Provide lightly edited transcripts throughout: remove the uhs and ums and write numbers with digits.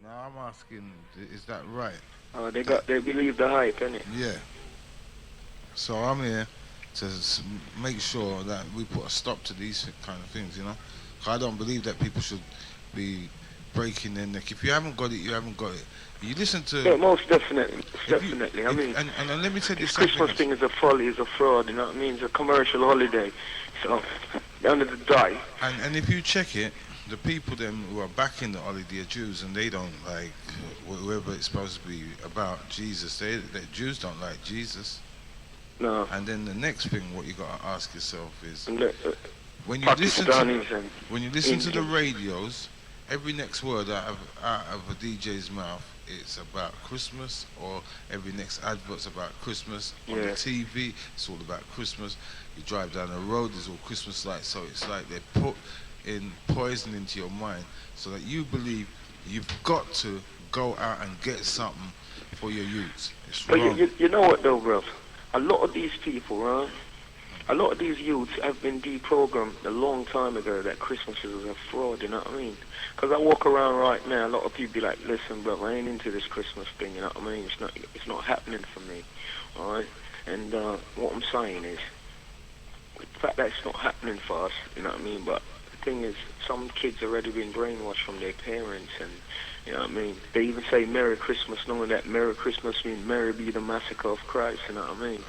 Now I'm asking, is that right? They believe the hype, innit? Yeah. So I'm here to make sure that we put a stop to these kind of things, you know. 'Cause I don't believe that people should be breaking their neck. If you haven't got it, you haven't got it. You listen Yeah, to most definitely, most if you definitely. I if mean, and let me tell you this something Christmas else. thing is a folly, is a fraud. You know what I mean? It's a commercial holiday. So, at the end of the day, And if you check it, the people them who are backing the holiday are Jews, and they don't like whoever it's supposed to be about Jesus. The Jews don't like Jesus. no, And then the next thing, what you got to ask yourself is and the, when you listen to Pakistanis and when you listen to the Indians. radios, every next word out of a DJ's mouth, it's about Christmas, or every next advert's about Christmas. On the Yeah. TV, it's all about Christmas. You drive down the road, there's all Christmas lights. So it's like they put in poison into your mind so that you believe you've got to go out and get something for your youths. It's But wrong. you know what though, bro? A lot of these people, right? A lot of these youths have been deprogrammed a long time ago that Christmas is a fraud, you know what I mean? Because I walk around right now, a lot of people be like, listen, bro, I ain't into this Christmas thing, you know what I mean? It's not happening for me, alright? And what I'm saying is, the fact that it's not happening for us, you know what I mean? But the thing is, some kids already been brainwashed from their parents, and you know what I mean? They even say Merry Christmas, knowing that Merry Christmas means Merry be the massacre of Christ, you know what I mean?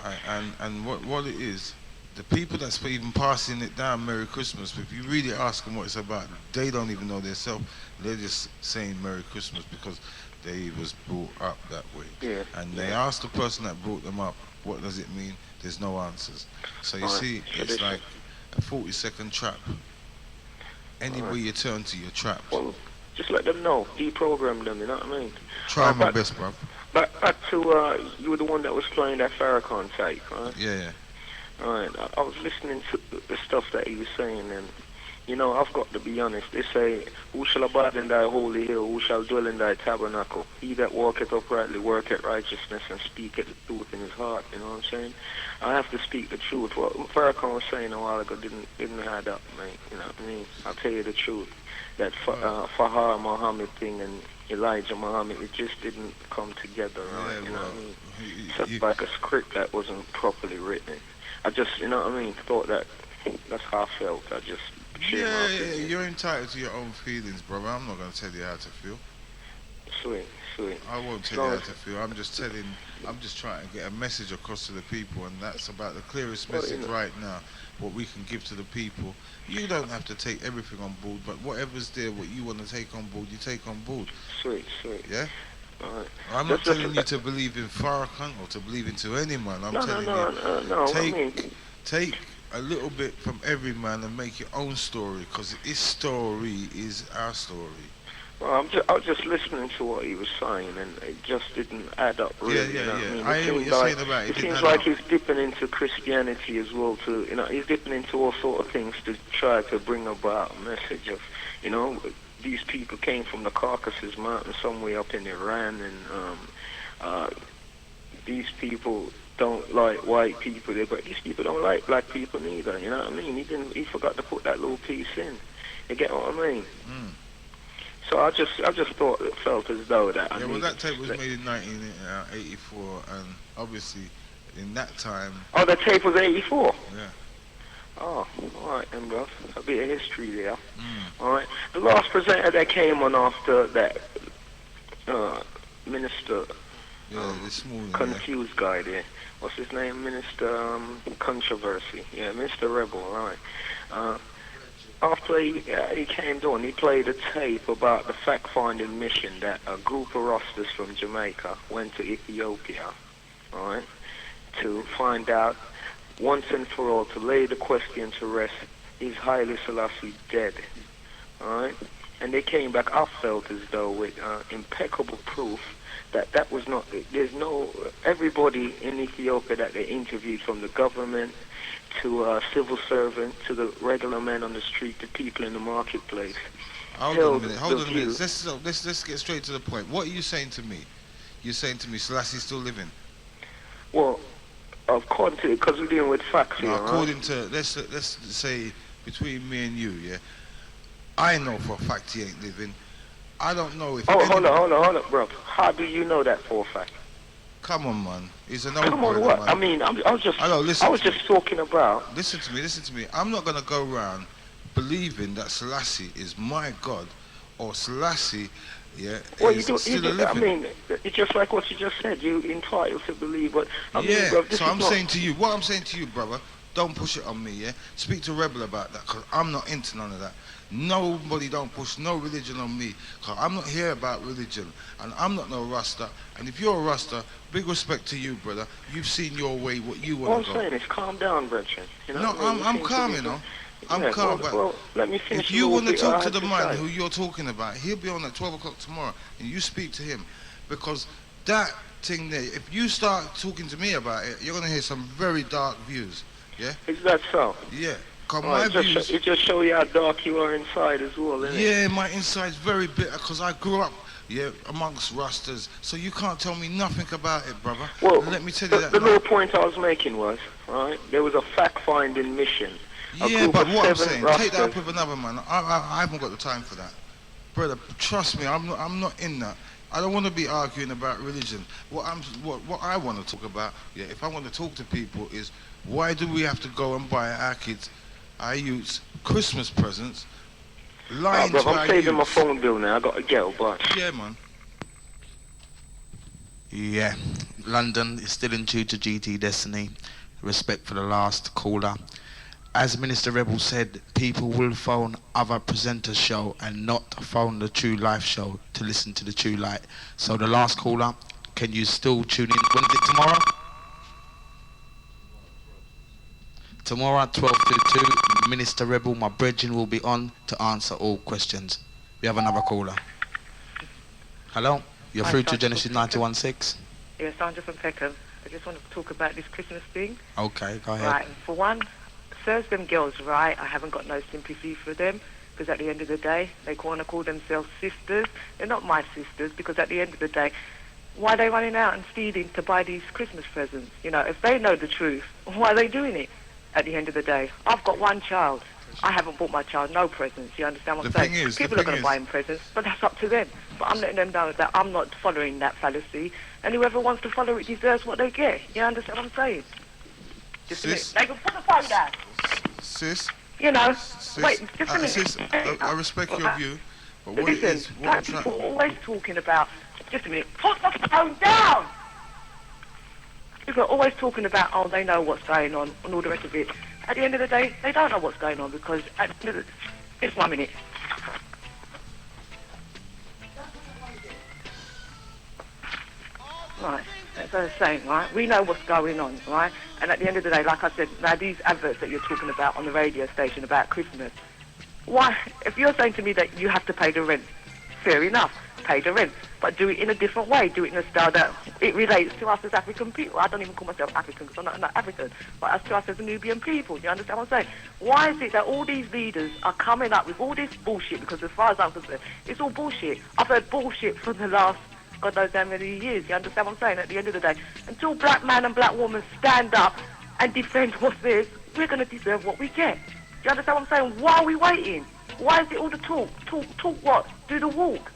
And what it is, the people that's even passing it down Merry Christmas, if you really ask them what it's about, they don't even know themselves. They're just saying Merry Christmas because they was brought up that way. Yeah. And they Yeah. ask the person that brought them up, what does it mean? There's no answers. So you Alright, see, so it's this- like a 40-second trap. Anywhere you turn to, you're trapped. Well, just let them know, deprogram them, you know what I mean? Try my back, best, bruv. back to, you were the one that was playing that Farrakhan tape, right? Yeah. Right, I was listening to the stuff that he was saying, and you know, I've got to be honest. They say, "Who shall abide in thy holy hill? Who shall dwell in thy tabernacle? He that walketh uprightly, worketh righteousness, and speaketh the truth in his heart." You know what I'm saying? I have to speak the truth. What Farrakhan was saying a while ago didn't add up, mate. You know what I mean? I'll tell you the truth. That Fahar Muhammad thing and Elijah Muhammad, it just didn't come together, right? Yeah, You know well, what I mean? you- It's like a script that wasn't properly written. I just, you know what I mean, thought that's how I felt. I just shared my yeah, opinion. you're entitled to your own feelings, brother. I'm not going to tell you how to feel. Sweet, sweet. I won't tell you how to feel. I'm just trying to get a message across to the people, and that's about the clearest Well, message right now, what we can give to the people. You don't have to take everything on board, but whatever's there, what you want to take on board, you take on board. Sweet, sweet. Yeah? All right. I'm not Just- telling you to believe in Farrakhan or to believe into any man. I'm No, telling no. I take mean, take a little bit from every man and make your own story, because his story is our story. well, I was just listening to what he was saying, and it just didn't add up really. Yeah, you know what yeah. I mean? I It hear what seems you're like, saying about it. It it didn't seems add like up. he's dipping into Christianity as well. To he's dipping into all sort of things to try to bring about a message of, these people came from the Caucasus Mountains somewhere up in Iran, and these people don't like white people there, but these people don't like black people neither. You know what I mean? He forgot to put that little piece in. You get what I mean? Mm. So I just felt as though that. Yeah, well, that tape was made in 1984, and obviously, in that time, Oh, the tape was 84. yeah. Oh, all right then, bro. A bit of history there. Mm. All right. The last presenter that came on after that minister, Yeah, this morning. confused guy there. What's his name? Minister Controversy. Yeah, Mr. Rebel. Right. After he came on, he played a tape about the fact-finding mission that a group of Rastas from Jamaica went to Ethiopia, all right, to find out once and for all, to lay the question to rest, is Haile Selassie dead? All right? And they came back, I felt as though, with impeccable proof that was not, there's no, everybody in Ethiopia that they interviewed, from the government to civil servant to the regular man on the street, to people in the marketplace. Hold held on a minute. Hold the on a minute. view- Let's get straight to the point. What are you saying to me? You're saying to me Selassie's still living? Well, according to, because we're dealing with facts here, Now, right? according to let's say between me and you, yeah, I know for a fact he ain't living. I don't know if. Oh, hold on, bro. How do you know that for a fact? Come on, man. He's an old Come on, brother, what? man. I mean, I was just talking about. Listen to me. I'm not gonna go around believing that Selassie is my God, or Selassie, Well, is still a living. I mean, it's just like what you just said. You entitled to believe, but I mean, bro, so I'm saying to you, what I'm saying to you, brother, don't push it on me, yeah? Speak to Rebel about that, because I'm not into none of that. Nobody don't push no religion on me, because I'm not here about religion, and I'm not no Rasta, and if you're a Rasta, big respect to you, brother. You've seen your way, what you want to go. All I'm saying is calm down, brethren. You know, no, I'm calm, you know. I'm calm, well, let me finish. If you want to talk to the man who you're talking about, he'll be on at 12 o'clock tomorrow, and you speak to him, because that thing there, if you start talking to me about it, you're going to hear some very dark views, yeah? Is that so? Yeah. My views... It just show you how dark you are inside as well, isn't it? Yeah, my inside's very bitter, because I grew up, amongst Rastas, so you can't tell me nothing about it, brother. Well, let me tell you that. The little point I was making was, right, there was a fact-finding mission. Yeah, but what I'm saying, take that up with another man. I haven't got the time for that. Brother, trust me, I'm not in that. I don't want to be arguing about religion. What I want to talk about, if I want to talk to people, is why do we have to go and buy our kids, our youths, Christmas presents, lying to our youths? I'm saving my phone bill now. I got to go, bye. Yeah, man. Yeah, London is still in tune to GT Destiny. Respect for the last caller. As Minister Rebel said, people will phone other presenters' show and not phone the True Life show to listen to the True Light. So the last caller, can you still tune in? When is it tomorrow? Tomorrow at 12 to 2, Minister Rebel, my brethren, will be on to answer all questions. We have another caller. Hello? You're through to Genesis 91.6. Yes, Sandra from Peckham. I just want to talk about this Christmas thing. Okay, go ahead. Right, for one, serves them girls right. I haven't got no sympathy for them, because at the end of the day, they want to call themselves sisters. They're not my sisters, because at the end of the day, why are they running out and stealing to buy these Christmas presents? You know, if they know the truth, why are they doing it at the end of the day? I've got one child. I haven't bought my child no presents. You understand what I'm saying? People are going to buy him presents, but that's up to them. But I'm letting them know that I'm not following that fallacy, and whoever wants to follow it deserves what they get. You understand what I'm saying? Just a minute. They can put the phone down. Sis? You know, sis, wait, just a minute. Sis, I respect your view, but what listen, it is... What people are always talking about... Just a minute. Put the phone down! People are always talking about, oh, they know what's going on and all the rest of it. At the end of the day, they don't know what's going on, because at the end of the... Just 1 minute. Right, as I was saying, right, we know what's going on, right? And at the end of the day, like I said, now these adverts that you're talking about on the radio station about Christmas, why, if you're saying to me that you have to pay the rent, fair enough, pay the rent, but do it in a different way, do it in a style that it relates to us as African people. I don't even call myself African because I'm not African, but as to us as Nubian people, do you understand what I'm saying? Why is it that all these leaders are coming up with all this bullshit, because as far as I'm concerned, it's all bullshit. I've heard bullshit for the last God knows how many years, you understand what I'm saying? At the end of the day, until black man and black woman stand up and defend what's theirs, we're going to deserve what we get. Do you understand what I'm saying? Why are we waiting? Why is it all the talk? Talk what? Do the walk.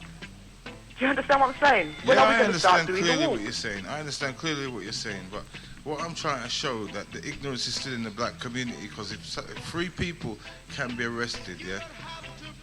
Do you understand what I'm saying? When are we going to start doing the walk? What you're saying. I understand clearly what you're saying, but what I'm trying to show that the ignorance is still in the black community, because if 3 people can be arrested,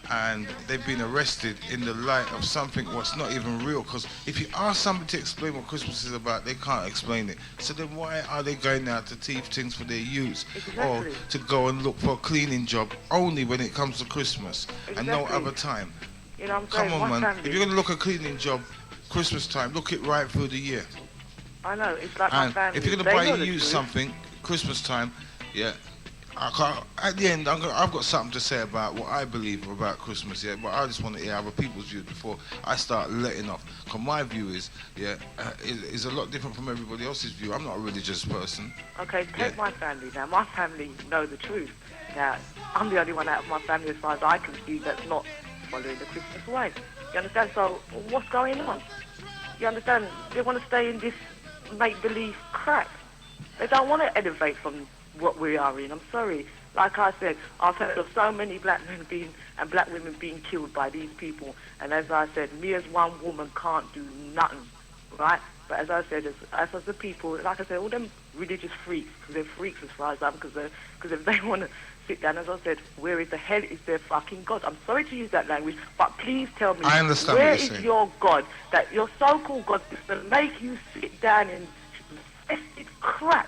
and they've been arrested in the light of something what's not even real, because if you ask somebody to explain what Christmas is about, they can't explain it. So then why are they going out to thieve things for their youths, or to go and look for a cleaning job only when it comes to Christmas and no other time? You know what I'm Come saying? on, man. Family. If you're going to look a cleaning job Christmas time, look it right through the year. I know, it's like And my family. if you're going to buy your youth something Christmas time, at the end, I've got something to say about what I believe about Christmas, but I just want to hear other people's views before I start letting off. Because my view is a lot different from everybody else's view. I'm not a religious person. Okay, take my family now. My family know the truth. Now, I'm the only one out of my family, as far as I can see, that's not following the Christmas way. You understand? So, what's going on? You understand? They want to stay in this make-believe crap. They don't want to elevate from what we are in. I'm sorry. Like I said, I've heard of so many black men and black women being killed by these people. And as I said, me as one woman can't do nothing, right? But as I said, as the people, like I said, all them religious freaks, because they're freaks as far as I'm concerned, because if they want to sit down, as I said, where is the hell is their fucking God? I'm sorry to use that language, but please tell me, I understand where what you're is saying. your God, that your so-called God is to make you sit down and it's crap,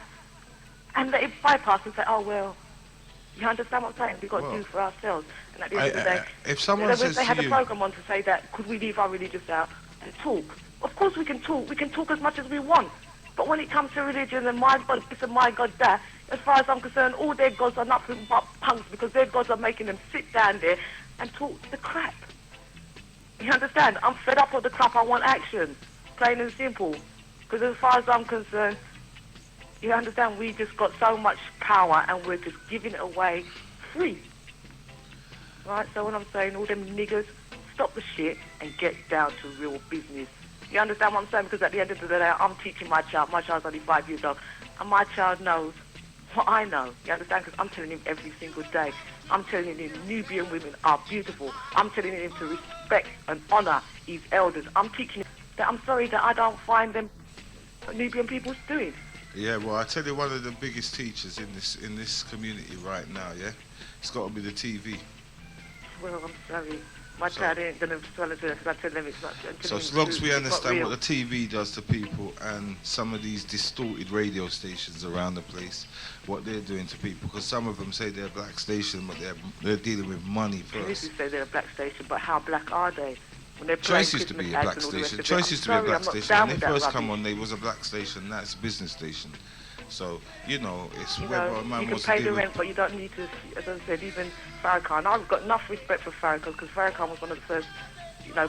and let it bypass and say, oh, well, you understand what I'm saying? We've got to do for ourselves. And at the end of the day, if someone says they had to a you, program on to say that, could we leave our religious out and talk? Of course we can talk. We can talk as much as we want. But when it comes to religion and my God this and my God that, as far as I'm concerned, all their gods are nothing but punks, because their gods are making them sit down there and talk the crap. You understand? I'm fed up with the crap. I want action. Plain and simple. Because as far as I'm concerned, you understand, we just got so much power and we're just giving it away free. Right? So when I'm saying all them niggers, stop the shit and get down to real business. You understand what I'm saying? Because at the end of the day, I'm teaching my child. My child's only 5 years old. And my child knows what I know. You understand? Because I'm telling him every single day. I'm telling him Nubian women are beautiful. I'm telling him to respect and honour his elders. I'm teaching him that I'm sorry that I don't find them Nubian people doing. yeah, well, I tell you, one of the biggest teachers in this community right now, yeah, it's got to be the TV. Well, I'm sorry. My child ain't going to tell it to us, because I tell them it's not. So as long as we understand what the TV does to people and some of these distorted radio stations around the place, what they're doing to people, because some of them say they're a black station, but they're dealing with money Police first. say they're a black station, but how black are they? When they're playing Choice used to Christmas be a ads black and all the rest station. of it. Choice I'm used to be a sorry, black I'm not station. down When they with that first come rubbish. on, they was a black station. Now it's a business station. So, you know, it's You whether know, a man you can wants pay to the deal rent, with... but you don't need to, as I said, even Farrakhan. I've got enough respect for Farrakhan, because Farrakhan was one of the first,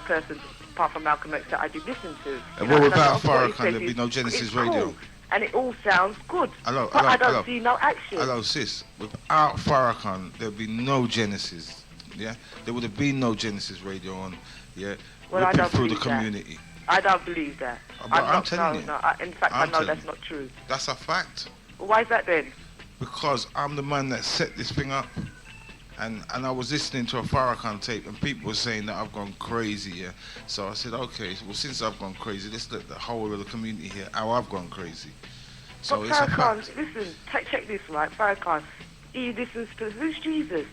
persons, apart from Malcolm X, that I did listen to. Well, and a without lot of what he Farrakhan, said there'd be is- no Genesis it's Radio. cool, and it all sounds good, Hello, but hello, I don't hello. see no action. Hello, sis. Without Farrakhan, there'd be no Genesis. Yeah, there would have been no Genesis Radio on. Yeah, Well, I ripping don't through the believe that. community. I don't believe that. But I'm telling you. In fact, I'm I know telling that's you. not true. That's a fact. Well, why is that then? Because I'm the man that set this thing up. And I was listening to a Farrakhan tape and people were saying that I've gone crazy, yeah. So I said, okay, well, since I've gone crazy, let's let the whole of the community hear how I've gone crazy. So But it's a Farrakhan, fact. listen, check this, right? Farrakhan, he listens to, who's Jesus?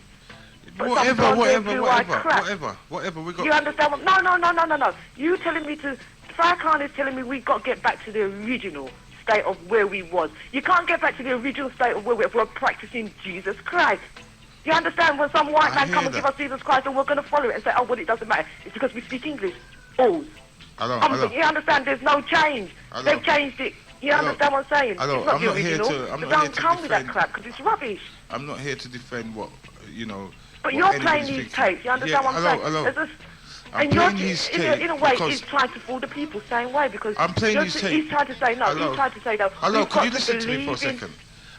But Whatever, some whatever, blue eyed crap. whatever. We got. You understand what? No. You telling me to, Farrakhan is telling me we got to get back to the original state of where we was. You can't get back to the original state of where we're practicing Jesus Christ. You understand? When some white I man hear come and that. give us Jesus Christ and we're going to follow it and say, oh, well, it doesn't matter. It's because we speak English. Balls. Hello. You understand? There's no change. Hello. They've changed it. You Hello. understand what I'm saying? Hello. It's not I'm the not here original. to- I'm So not here don't to come with that defend- crap, because it's rubbish. I'm not here to defend what, you know. But what you're playing anybody's these thinking. tapes. You understand what I'm saying? Hello. There's I'm and you're playing these in tapes a way, because- he's trying to fool the people same way, because I'm playing these tapes. he's trying to say no. Hello. He's trying to say no. Hello, we've could got you listen to me for a believe in second?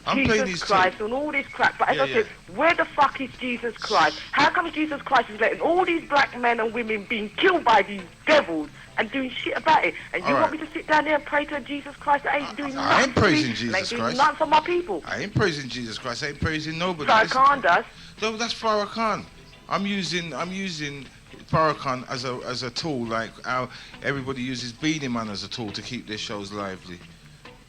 I'm playing these Jesus Christ tapes. and all this crap. But as Yeah, I said, where the fuck is Jesus Christ? How come Jesus Christ is letting all these black men and women being killed by these devils and doing shit about it? And you All want right. me to sit down there and pray to Jesus Christ that ain't doing nothing? I ain't for me, praising and Jesus ain't doing Christ. nothing for my people. I ain't praising Jesus Christ. I ain't praising nobody. Listen to Farrakhan me. does. No, that's Farrakhan. I'm using Farrakhan as a tool, like how everybody uses Beanie Man as a tool to keep their shows lively.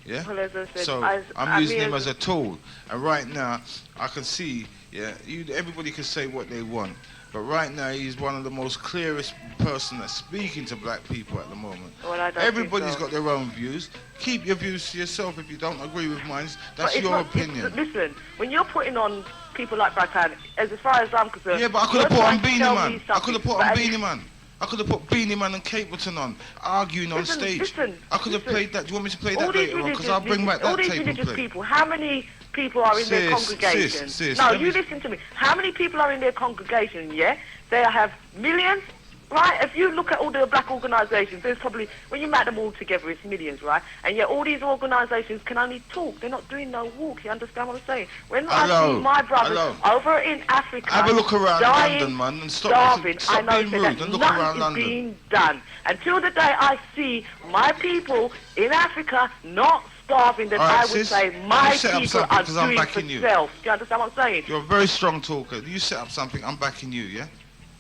Yeah. Well, as I said, So I'm using him as a tool, and right now I can see, everybody can say what they want, but right now he's one of the most clearest person that's speaking to black people at the moment. Well, I don't Everybody's think so. got their own views. Keep your views to yourself. If you don't agree with mine, But that's it's your not- opinion. Listen, when you're putting on people like Farrakhan, as far as I'm concerned, Yeah, but I could have you're put on trying to Beanie tell Man. me I could something, have put but on as- Beanie Man. I could have put Beanie Man and Capleton on, arguing on Listen, stage. listen, I could have listen. played that. Do you want me to play all that these later on? Because religious, I'll bring back all that these tape and religious play. people, how many people are in their Sis, congregation? sis, No, let you me- listen to me. How many people are in their congregation, yeah? They have millions, right? If you look at all the black organisations, there's probably, when you map them all together, it's millions, right? And yet all these organisations can only talk. They're not doing no walk. You understand what I'm saying? When I Hello, see my brothers hello. over in Africa Have a look around dying, London, man, and stop starving, stop I know being that rude and look nothing around is London. being done. Until the day I see my people in Africa not starving than All right, I would sis, say you my set up people something are 'cause I'm doing for backing you. self. Do you understand what I'm saying? You're a very strong talker. You set up something, I'm backing you, yeah?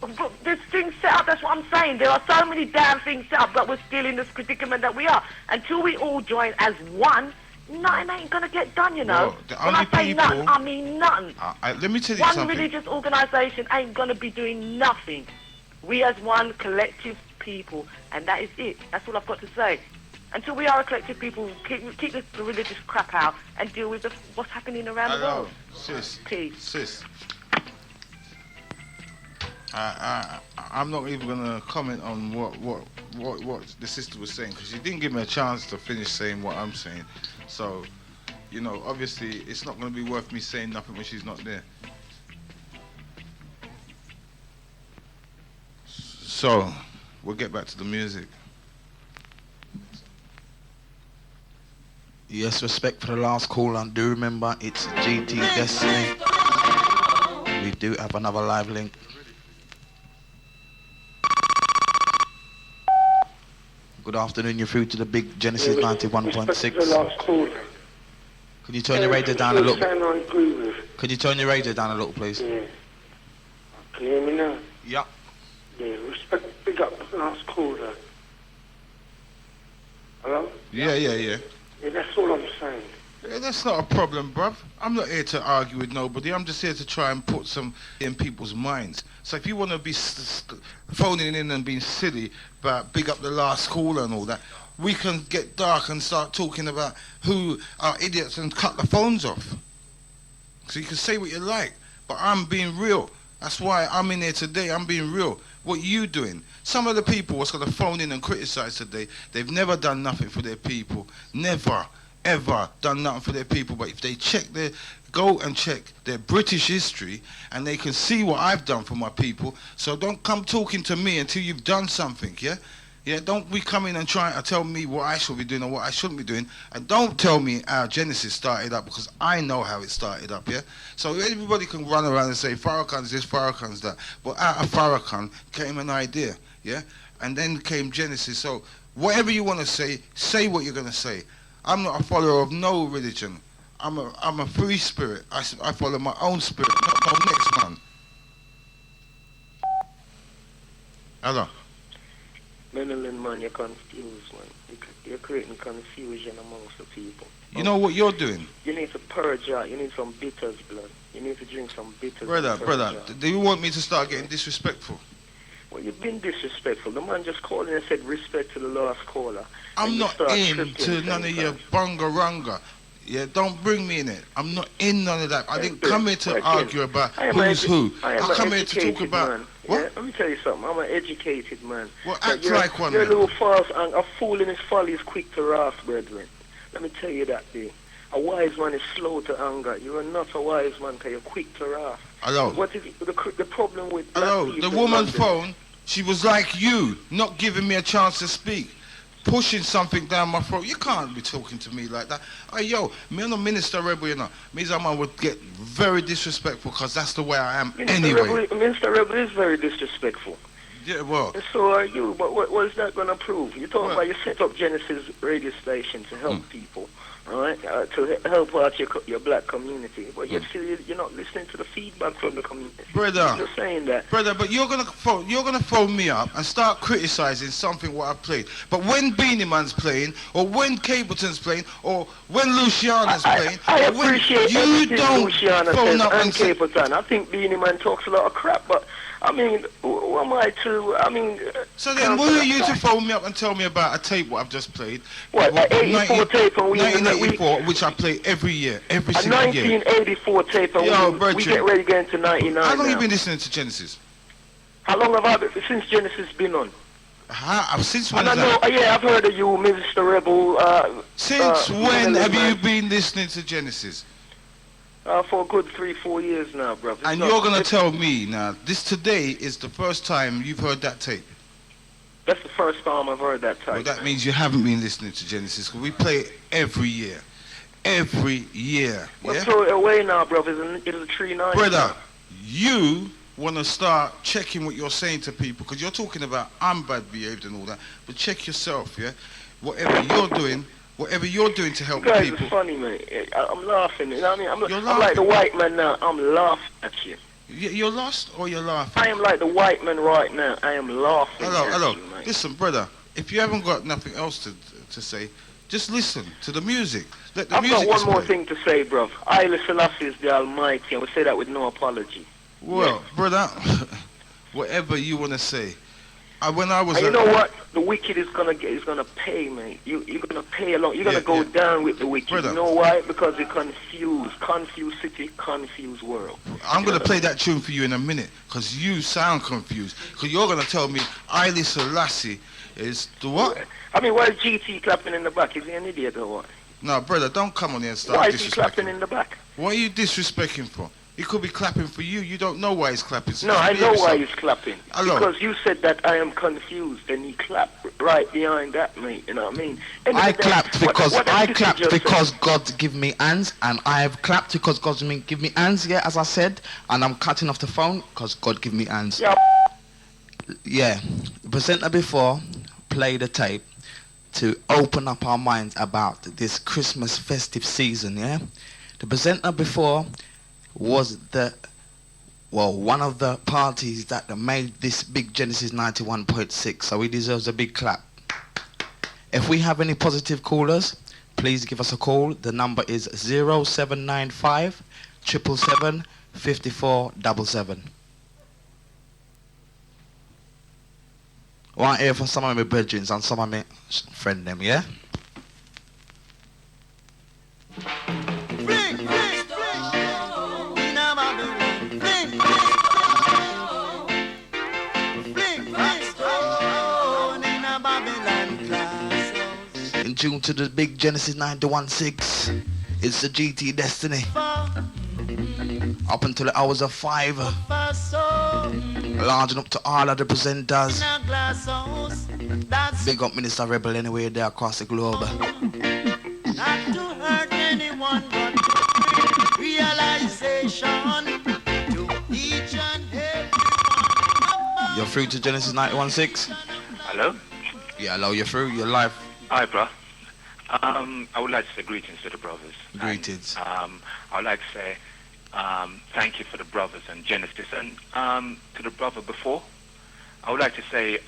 But this thing set up, that's what I'm saying. There are so many damn things set up, but we're still in this predicament that we are. Until we all join as one, nothing ain't gonna get done, you know. Well, the When I only say nothing, people- I mean nothing. Let me tell you One something. religious organisation ain't gonna be doing nothing. We as one collective people, and that is it. That's all I've got to say. Until we are a collective people, keep the religious crap out and deal with what's happening around the Hello, world. sis. Peace. Sis. I'm not even gonna comment on what the sister was saying because she didn't give me a chance to finish saying what I'm saying. So, you know, obviously it's not gonna be worth me saying nothing when she's not there. So, we'll get back to the music. Yes, respect for the last call, and do remember it's GT Destiny. We do have another live link. Good afternoon, you're through to the big Genesis 91.6. Could you turn your radio down a little? Could you turn your radio down a little, please? Yeah. Can you hear me now? Yeah. Yeah, respect, big up the last caller. Hello? Yeah. Yeah, that's all I'm saying. Yeah, that's not a problem, bruv. I'm not here to argue with nobody. I'm just here to try and put some in people's minds. So if you want to be phoning in and being silly about big up the last caller and all that, we can get dark and start talking about who are idiots and cut the phones off. So you can say what you like, but I'm being real. That's why I'm in here today. I'm being real. What you doing? Some of the people what's going to phone in and criticize today, they've never done nothing for their people. Never, ever done nothing for their people. But if they go and check their British history, and they can see what I've done for my people. So don't come talking to me until you've done something, yeah? Yeah, don't be coming and trying to tell me what I should be doing or what I shouldn't be doing. And don't tell me how Genesis started up, because I know how it started up, yeah? So everybody can run around and say, Farrakhan's this, Farrakhan's that. But out of Farrakhan came an idea, yeah? And then came Genesis. So whatever you want to say what you're going to say. I'm not a follower of no religion. I'm a free spirit. I follow my own spirit, not no next man. Hello. Menelin, man, you're confused, man. You're creating confusion amongst the people. You know what you're doing? You need to purge out. You need some bitters, blood. You need to drink some bitters. Brother, do you want me to start getting disrespectful? Well, you've been disrespectful. The man just called in and said respect to the last caller. I'm not into none of your bunga-runga. Yeah, don't bring me in it. I'm not in none of that. I didn't come here to argue about who's who. I come here to talk about... Man. What? Yeah, let me tell you something. I'm an educated man. Well, act like one. You're a little false, and a fool in his folly is quick to wrath, brethren. Let me tell you that, D. A wise man is slow to anger. You are not a wise man because you're quick to wrath. Hello. What is the problem with black Hello, people the in woman's London? phone, she was like you, not giving me a chance to speak. Pushing something down my throat. You can't be talking to me like that. Hey, yo, me and the Minister Rebel, you know, me and man would get very disrespectful because that's the way I am anyway. Minister Rebel is very disrespectful. Yeah, well. And so are you, but what is that going to prove? You're talking about you set up Genesis radio station to help people, all right, to help out your black community, but you're not listening to the feedback from the community. Brother, you're saying that. Brother, but you're gonna phone me up and start criticizing something what I played. But when Beanie Man's playing, or when Cableton's playing, or when Luciana's playing, I appreciate you don't Luciana phone says up and and say, Capleton. I think Beanie Man talks a lot of crap, but I mean, who am I to? I mean. So then, who are you to phone me up and tell me about a tape what I've just played? What, an 84 tape and 1984, which I play every year, every single year. 1984 tape and we get ready to get into 99 How long now. have you been listening to Genesis? How long have I been, since Genesis been on? Since when? And I know, I've heard of you, Mr. Rebel. Since when have you been listening to Genesis? For a good 3-4 years now, brother. And you're going to tell me now, this today is the first time you've heard that tape? That's the first time I've heard that tape. Well, that means you haven't been listening to Genesis, because we play it every year. Every year. Well, yeah? throw it away now, brother. It's a 3-9. Brother, you want to start checking what you're saying to people, because you're talking about I'm bad behaved and all that, but check yourself, yeah? Whatever you're doing, Whatever you're doing to help You guys people. are funny, mate. I'm laughing. You know what I mean? I'm You're like the laughing. white man now. I'm laughing at you. You're lost or you're laughing? I am like the white man right now. I am laughing Hello. at you, mate. Listen, brother. If you haven't got nothing else to say, just listen to the music. Let the I've music got one more display. thing to say, bruv. Haile Selassie is the Almighty, and we say that with no apology. Well, brother, whatever you want to say. When I was And you at- know what? The wicked is gonna pay, mate. You're gonna pay along. You're gonna go down with the wicked. Brother. You know why? Because you confuse city, confuse world. I'm going to play that tune for you in a minute because you sound confused. Because you're going to tell me Haile Selassie is the what? I mean, why is GT clapping in the back? Is he an idiot or what? No, brother, don't come on here and start Why is he clapping disrespecting. in the back? What are you disrespecting for? He could be clapping for you. You don't know why he's clapping. So No, I behave know why yourself. he's clapping. Hello. Because you said that I am confused, and he clapped right behind that, mate. You know what I mean? And I then- clapped what- because what I did clapped you just because say? God give me hands, and I have clapped because God give me hands. Yeah, as I said, and I'm cutting off the phone because God give me hands. Yeah. Yeah, the presenter before played a tape to open up our minds about this Christmas festive season. Yeah, the presenter before was one of the parties that made this big Genesis 91.6, so he deserves a big clap. If we have any positive callers, please give us a call. The number is 0795 777 5477. I want to hear from some of my brethren and some of my friend them, yeah? In tune to the big Genesis 91.6, it's the GT Destiny. Up until the hours of 5. Larging up to all of the presenters. Big up Minister Rebel anywhere there across the globe. Not to hurt anyone, but realization to each and every. You're through to Genesis 91.6? Hello? Yeah, hello, you're through, you're live. Hi, bro. I would like to say greetings to the brothers. Greetings. And, I would like to say thank you for the brothers and Genesis. And to the brother before, I would like to say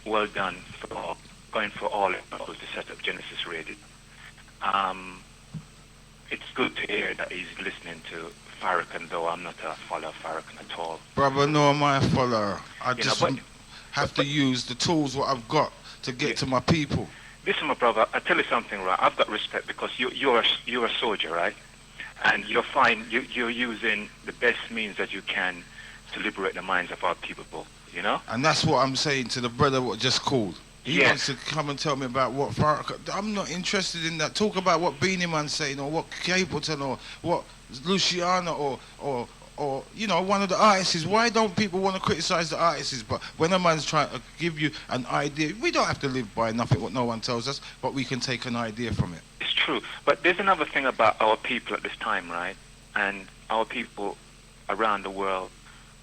well done for going for all efforts to set up Genesis Radio. It's good to hear that he's listening to Farrakhan, though I'm not a follower of Farrakhan at all. Brother, no, I'm a follower. I You know, just but- have to use the tools what I've got to get to my people. Listen, my brother, I tell you something, right? I've got respect because you're a soldier, right? And you're fine. You're using the best means that you can to liberate the minds of our people. You know? And that's what I'm saying to the brother what just called. He Yes. wants to come and tell me about what Farrakhan. I'm not interested in that. Talk about what Beanie Man's saying, or what Capleton, or what Luciano, or you know, one of the artists. Why don't people want to criticize the artists? But when a man's trying to give you an idea, we don't have to live by nothing what no one tells us, but we can take an idea from it. It's true. But there's another thing about our people at this time, right? And our people around the world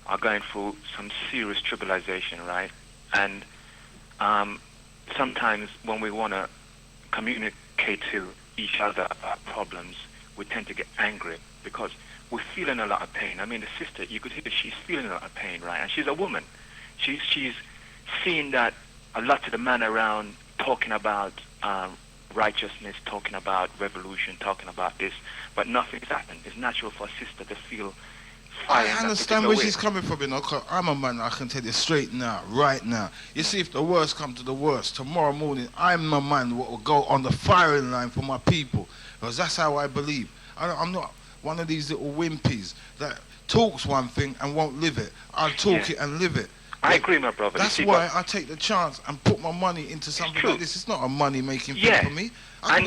are going through some serious tribulation, right? And sometimes when we want to communicate to each other about problems, we tend to get angry because we're feeling a lot of pain. I mean, the sister, you could hear she's feeling a lot of pain, right? And she's a woman. She's seeing that a lot of the men around talking about righteousness, talking about revolution, talking about this, but nothing's happened. It's natural for a sister to feel fire. I understand where she's coming from, you know, 'cause I'm a man, I can tell you straight now, right now. You see, if the worst comes to the worst, tomorrow morning, I'm a man what will go on the firing line for my people. Because that's how I believe. I'm not one of these little wimpies that talks one thing and won't live it. I'll talk it and live it. I agree, my brother. That's You see, why I take the chance and put my money into something true. like this. It's not a money-making thing Yeah. for me. I And-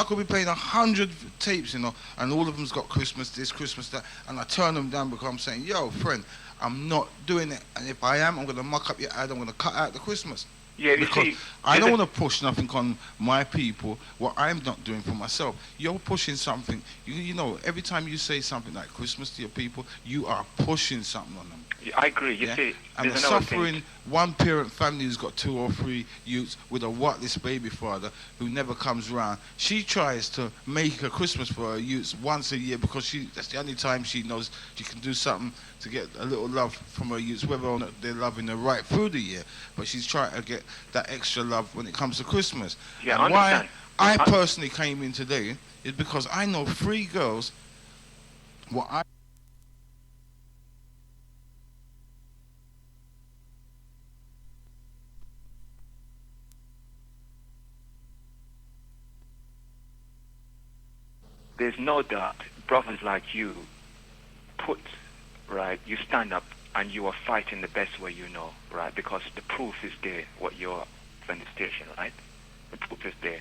could be playing 100 tapes, you know, and all of them's got Christmas this, Christmas that, and I turn them down because I'm saying, yo, friend, I'm not doing it. And if I am, I'm going to muck up your ad. I'm going to cut out the Christmas. Yeah, you because see, I there's don't a- want to push nothing on my people what I'm not doing for myself. You're pushing something. You know, every time you say something like Christmas to your people, you are pushing something on them. I agree. You Yeah? see, And the there's another suffering thing. one-parent family who's got 2 or 3 youths with a whatless baby father who never comes round. She tries to make a Christmas for her youths once a year because that's the only time she knows she can do something to get a little love from her youths, whether or not they're loving her right through the year. But she's trying to get that extra love when it comes to Christmas. Yeah, and I understand. why I personally came in today is because I know 3 girls. What I There's no doubt, brothers like you you stand up and you are fighting the best way you know, right? Because the proof is there, what you're on the station, right? The proof is there.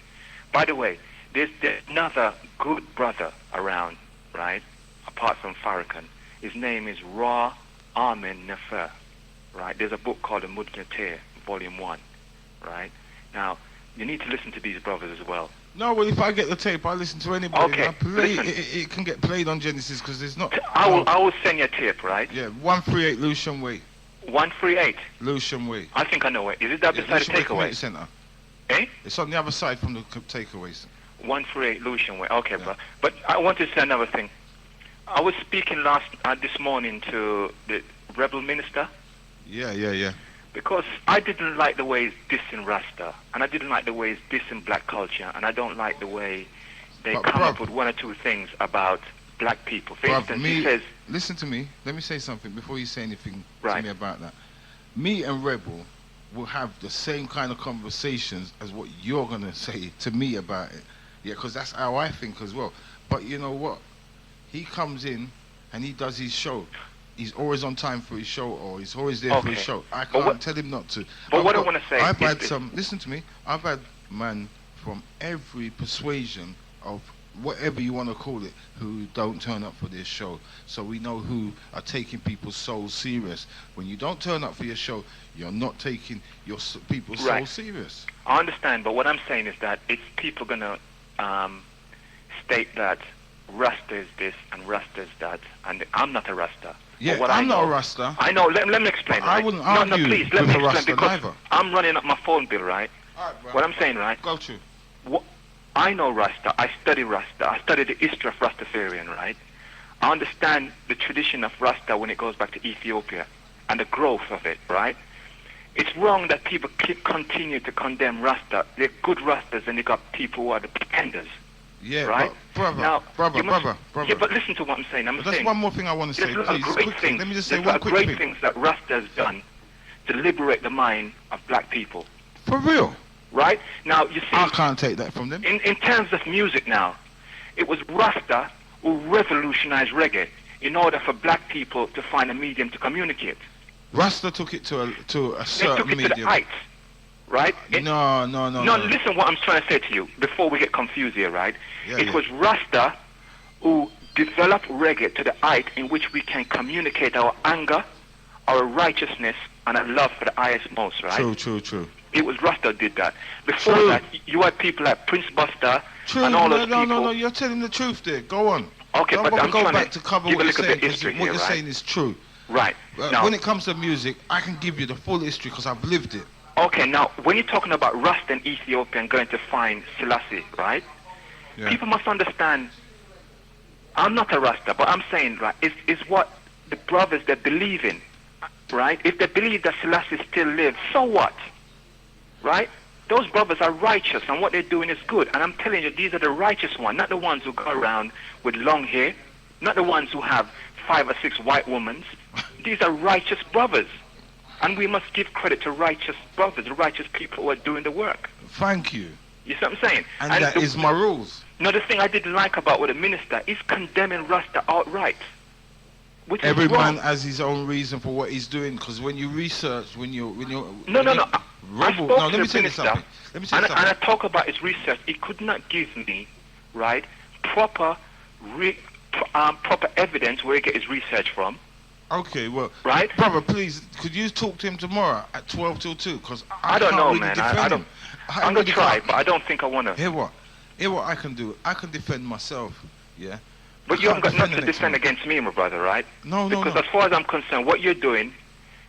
By the way, there's another good brother around, right? Apart from Farrakhan. His name is Ra Amin Nefer, right? There's a book called The Mudnatir, Volume 1, right? Now, you need to listen to these brothers as well. No, well, if I get the tape, I listen to anybody. Okay, I play, listen. it can get played on Genesis because there's not. I will send you a tape, right? Yeah, 138 Lucian Way. 138. Lucian Way. I think I know it. Is it that beside the Lucian Way takeaway? Community Centre. Eh? It's on the other side from the takeaways. 138 Lucian Way. Okay, Yeah. bro. But I want to say another thing. I was speaking this morning to the rebel minister Yeah. because I didn't like the way he's dissing Rasta, and I didn't like the way he's dissing black culture, and I don't like the way they But, come bruv. up with 1 or 2 things about black people. For Bruv, instance, he says, listen to me. Let me say something before you say anything to Right. me about that. Me and Rebel will have the same kind of conversations as what you're going to say to me about it. Yeah, because that's how I think as well. But you know what? He comes in and he does his show. He's always on time for his show, or he's always there for his Okay. show. I But can't what- tell him not to. but what I got- wanna say I've is had this. listen to me, I've had man from every persuasion of whatever you want to call it, who don't turn up for their show. So we know who are taking people's souls serious. When you don't turn up for your show, you're not taking your people's Right. souls serious. I understand, but what I'm saying is that it's people going to state that Rasta is this and Rasta is that, and I'm not a Rasta. Yeah, But what I'm I not a know- Rasta. I know. Let me explain. But I right? wouldn't no, argue please, let with me a explain Rasta because neither. I'm running up my phone bill, right? What I'm saying, right? Go to. I know Rasta. I study Rasta. I study the history of Rastafarian, right? I understand the tradition of Rasta when it goes back to Ethiopia and the growth of it, right? It's wrong that people continue to condemn Rasta. They're good Rastas, and you got people who are the pretenders, Yeah, right? but Now, brother. Yeah, but listen to what I'm saying. But that's saying one more thing I want to say, there's a lot of please. great Quickly. things. Let me just say There's a lot one of quick great thing. things that Rasta has done to liberate the mind of black people, For real. right? Now, you see, I can't take that from them. in terms of music now, it was Rasta who revolutionized reggae in order for black people to find a medium to communicate. Rasta took it to a They certain took it to the medium. heights, right? No. No, listen what I'm trying to say to you before we get confused here, right? Yeah, It yeah. was Rasta who developed reggae to the height in which we can communicate our anger, our righteousness, and our love for the highest most, right? True. It was Rasta who did that. Before True. that, you had people like Prince Buster True. and all those people. No. You're telling the truth there. Go on. Okay, Don't but bother I'm go trying back to to cover give what a you're little saying. bit 'Cause history what here, you're right? saying is true. Right. Now, When it comes to music, I can give you the full history because I've lived it. okay, now, when you're talking about Rasta in Ethiopia and going to find Selassie, right? Yeah. People must understand, I'm not a Rasta, but I'm saying, right, is what the brothers that believe in, right? If they believe that Selassie still lives, so what? Right? Those brothers are righteous, and what they're doing is good. And I'm telling you, these are the righteous ones, not the ones who go around with long hair, not the ones who have 5 or 6 white women. These are righteous brothers. And we must give credit to righteous brothers, the righteous people who are doing the work. Thank you. You see what I'm saying? And that is my rules. No, the thing I didn't like about with the minister is condemning Rasta outright. Which Every is wrong. man has his own reason for what he's doing. Because when you research, when you No. I Rebel. spoke No, to let me the tell you minister, something. Let me tell you and I something. talk about his research. He could not give me, right, proper evidence where he get his research from, Okay, well, Right? brother, please, could you talk to him tomorrow at 12 till 2? Because I don't can't know, really man. defend I don't. him. I'm gonna really try, can't- but I don't think I wanna. Hear what? Hear what I can do. I can defend myself, yeah? But I you haven't can't got nothing the to next defend man. against me, my brother, right? No, Because no. as far as I'm concerned, what you're doing,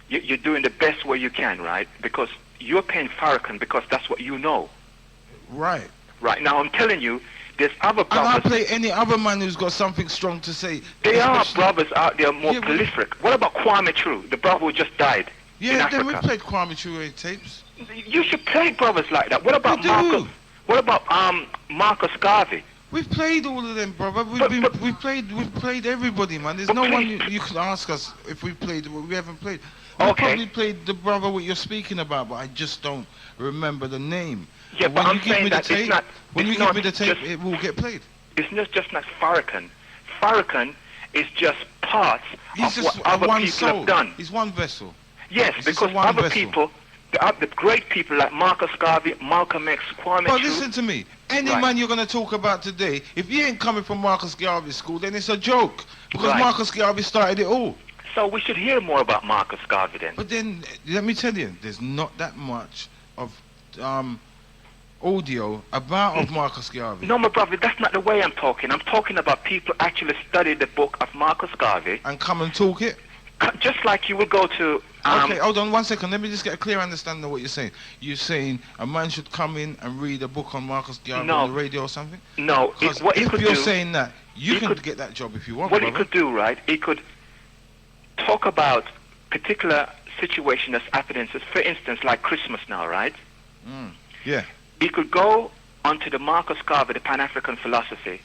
you're doing the best way you can, right? Because you're paying Farrakhan because that's what you know. Right. Right now, I'm telling you, there's other And I'll brothers. play any other man who's got something strong to say. There are especially- brothers out there more Yeah, but- prolific. What about Kwame True, the brother who just died in Yeah, then we Africa? played Kwame Ture tapes. You should play brothers like that. What about We do. Marcus? What about Marcus Garvey? We've played all of them, brother. We've played everybody, man. There's But no one please- you can ask us if we played. We haven't played. We Okay. probably played the brother what you're speaking about, but I just don't remember the name. Yeah, And but when I'm you give saying me the that it's tape, not- when it's you give not me the tape, just- it will get played. It's not just not Farrakhan. Farrakhan is just part He's of just what other one people soul. have done. He's one vessel. Yes, It's just because a one other vessel. people, the great people like Marcus Garvey, Malcolm X, Kwame But True. listen to me. Any Right. man you're going to talk about today, if he ain't coming from Marcus Garvey's school, then it's a joke. Because Right. Marcus Garvey started it all. So we should hear more about Marcus Garvey then. But then, let me tell you, there's not that much of audio of Marcus Garvey. No, my brother, that's not the way I'm talking. I'm talking about people actually study the book of Marcus Garvey, And come and talk it. just like you would go to. Okay, hold on 1 second. Let me just get a clear understanding of what you're saying. You're saying a man should come in and read a book on Marcus Garvey No. on the radio or something? No, Because what he if could you're do. saying that, you he can could- get that job if you want, What he brother. could do, right? He could talk about particular situation that's happening. So for instance, like Christmas now, right? Yeah. He could go onto the Marcus Garvey, the Pan-African philosophy,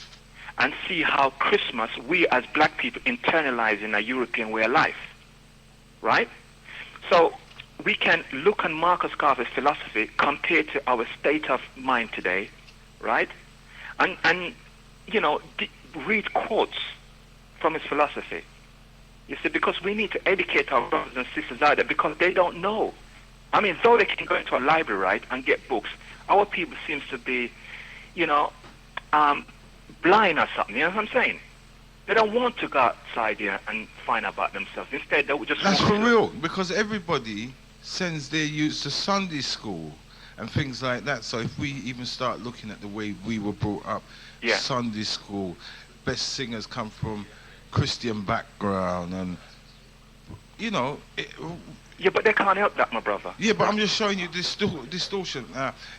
and see how Christmas, we as black people internalize in a European way of life, right? So we can look on Marcus Garvey's philosophy compared to our state of mind today, right? And you know, read quotes from his philosophy. You see, because we need to educate our brothers and sisters out there because they don't know. I mean, though they can go into a library, right, and get books, our people seems to be, you know, blind or something. You know what I'm saying? They don't want to go outside here and find out about themselves. Instead, they would just That's want for to- real, because everybody sends their youths to Sunday school and things like that. So if we even start looking at the way we were brought up, Yeah. Sunday school, best singers come from Christian background, and you know, Yeah, but they can't help that, my brother. yeah. But I'm just showing you distortion.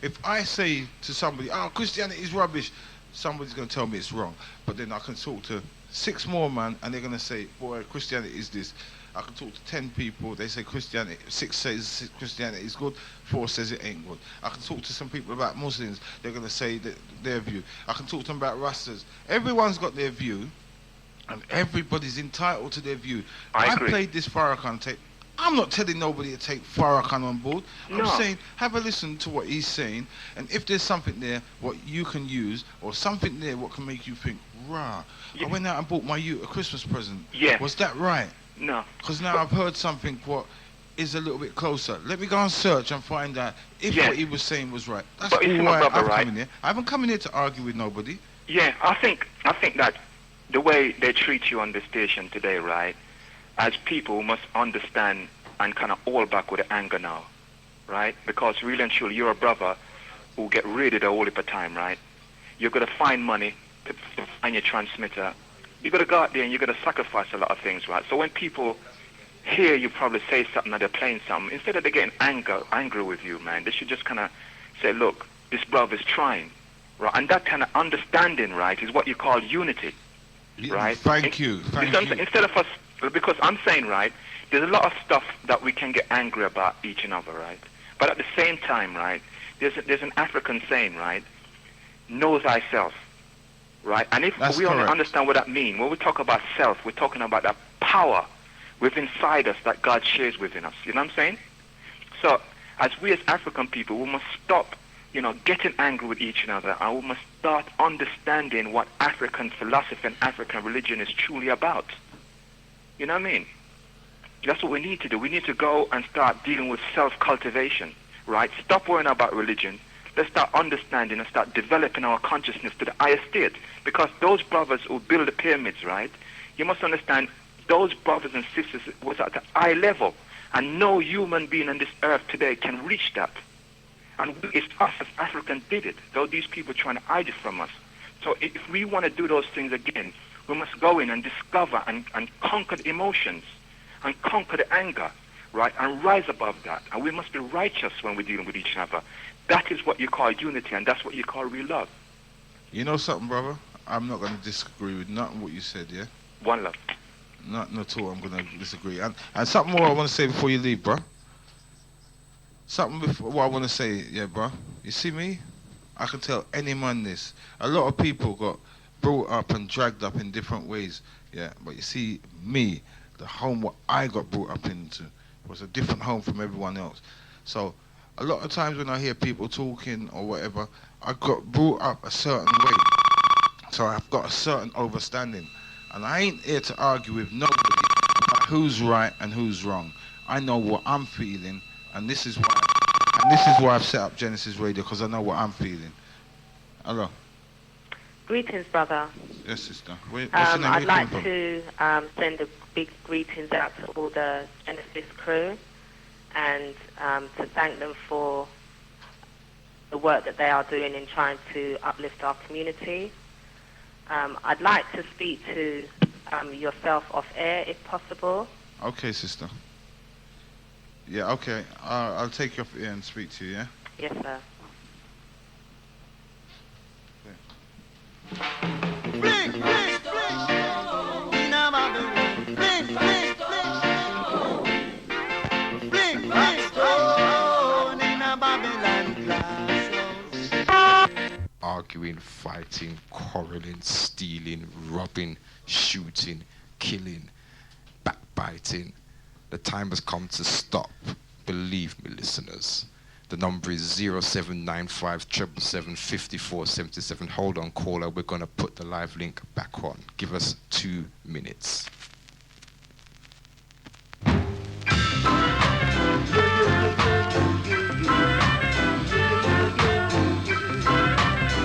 If I say to somebody, "Oh, Christianity is rubbish," somebody's going to tell me it's wrong. But then I can talk to 6 more man, and they're going to say, "Boy, Christianity is this." I can talk to 10 people. They say Christianity. 6 says Christianity is good. 4 says it ain't good. I can talk to some people about Muslims. They're going to say that their view. I can talk to them about Rastas. Everyone's got their view, and everybody's entitled to their view. I agree. played this Farrakhan tape. I'm not telling nobody to take Farrakhan on board. I'm No. saying have a listen to what he's saying, and if there's something there what you can use, or something there what can make you think, rah, Yeah. I went out and bought my youth a Christmas present. Yeah. Was that right? No. Because now I've heard something what is a little bit closer. Let me go and search and find out if Yeah. what he was saying was right. That's But you see, all my why brother, I've right? come in here. I haven't come in here to argue with nobody. Yeah, I think that the way they treat you on the station today, right, as people must understand and kind of all back with the anger now, right? Because really and truly, you're a brother who get raided all the time, right? You're going to find money to find your transmitter. You got to go out there and you got to sacrifice a lot of things, right? So when people hear you probably say something or they're playing something, instead of they getting angry with you, man, they should just kind of say, look, this brother's trying, right? And that kind of understanding, right, is what you call unity, right? Thank you. Thank Instead- you. Instead of us, because I'm saying, right, there's a lot of stuff that we can get angry about each and other, right? But at the same time, right, there's an African saying, right, know thyself, right? And if That's we only correct. understand what that means, when we talk about self, we're talking about that power within inside us that God shares within us. You know what I'm saying? So, as we as African people, we must stop, you know, getting angry with each other, and we must start understanding what African philosophy and African religion is truly about. You know what I mean? That's what we need to do. We need to go and start dealing with self-cultivation, right? Stop worrying about religion. Let's start understanding and start developing our consciousness to the higher state. Because those brothers who build the pyramids, right, you must understand, those brothers and sisters was at the eye level, and no human being on this earth today can reach that. And it's us as Africans did it, though these people are trying to hide it from us. So if we want to do those things again, we must go in and discover and conquer the emotions and conquer the anger, right, and rise above that. And we must be righteous when we're dealing with each other. That is what you call unity, and that's what you call real love. You know something, brother? I'm not going to disagree with nothing what you said, yeah? One love. Nothing at all I'm going to disagree. And something more I want to say before you leave, bro. Something before what I want to say, yeah, bro. You see me? I can tell any man this. A lot of people got brought up and dragged up in different ways, yeah. But you see, me, the home what I got brought up into was a different home from everyone else. So a lot of times when I hear people talking or whatever, I got brought up a certain way. So I've got a certain overstanding. And I ain't here to argue with nobody about who's right and who's wrong. I know what I'm feeling, and this is why I've set up Genesis Radio, because I know what I'm feeling. Hello. Greetings, brother. Yes, sister. What's your name? I'd like to send a big greetings out to all the Genesis crew, and to thank them for the work that they are doing in trying to uplift our community. I'd like to speak to yourself off air, if possible. Okay, sister. Yeah, okay. I'll take you off air and speak to you, yeah? Yes, sir. Arguing, fighting, quarreling, stealing, robbing, shooting, killing, backbiting. The time has come to stop. Believe me, listeners. The number is 0795 777 5477. Hold on, caller. We're going to put the live link back on. Give us 2 minutes.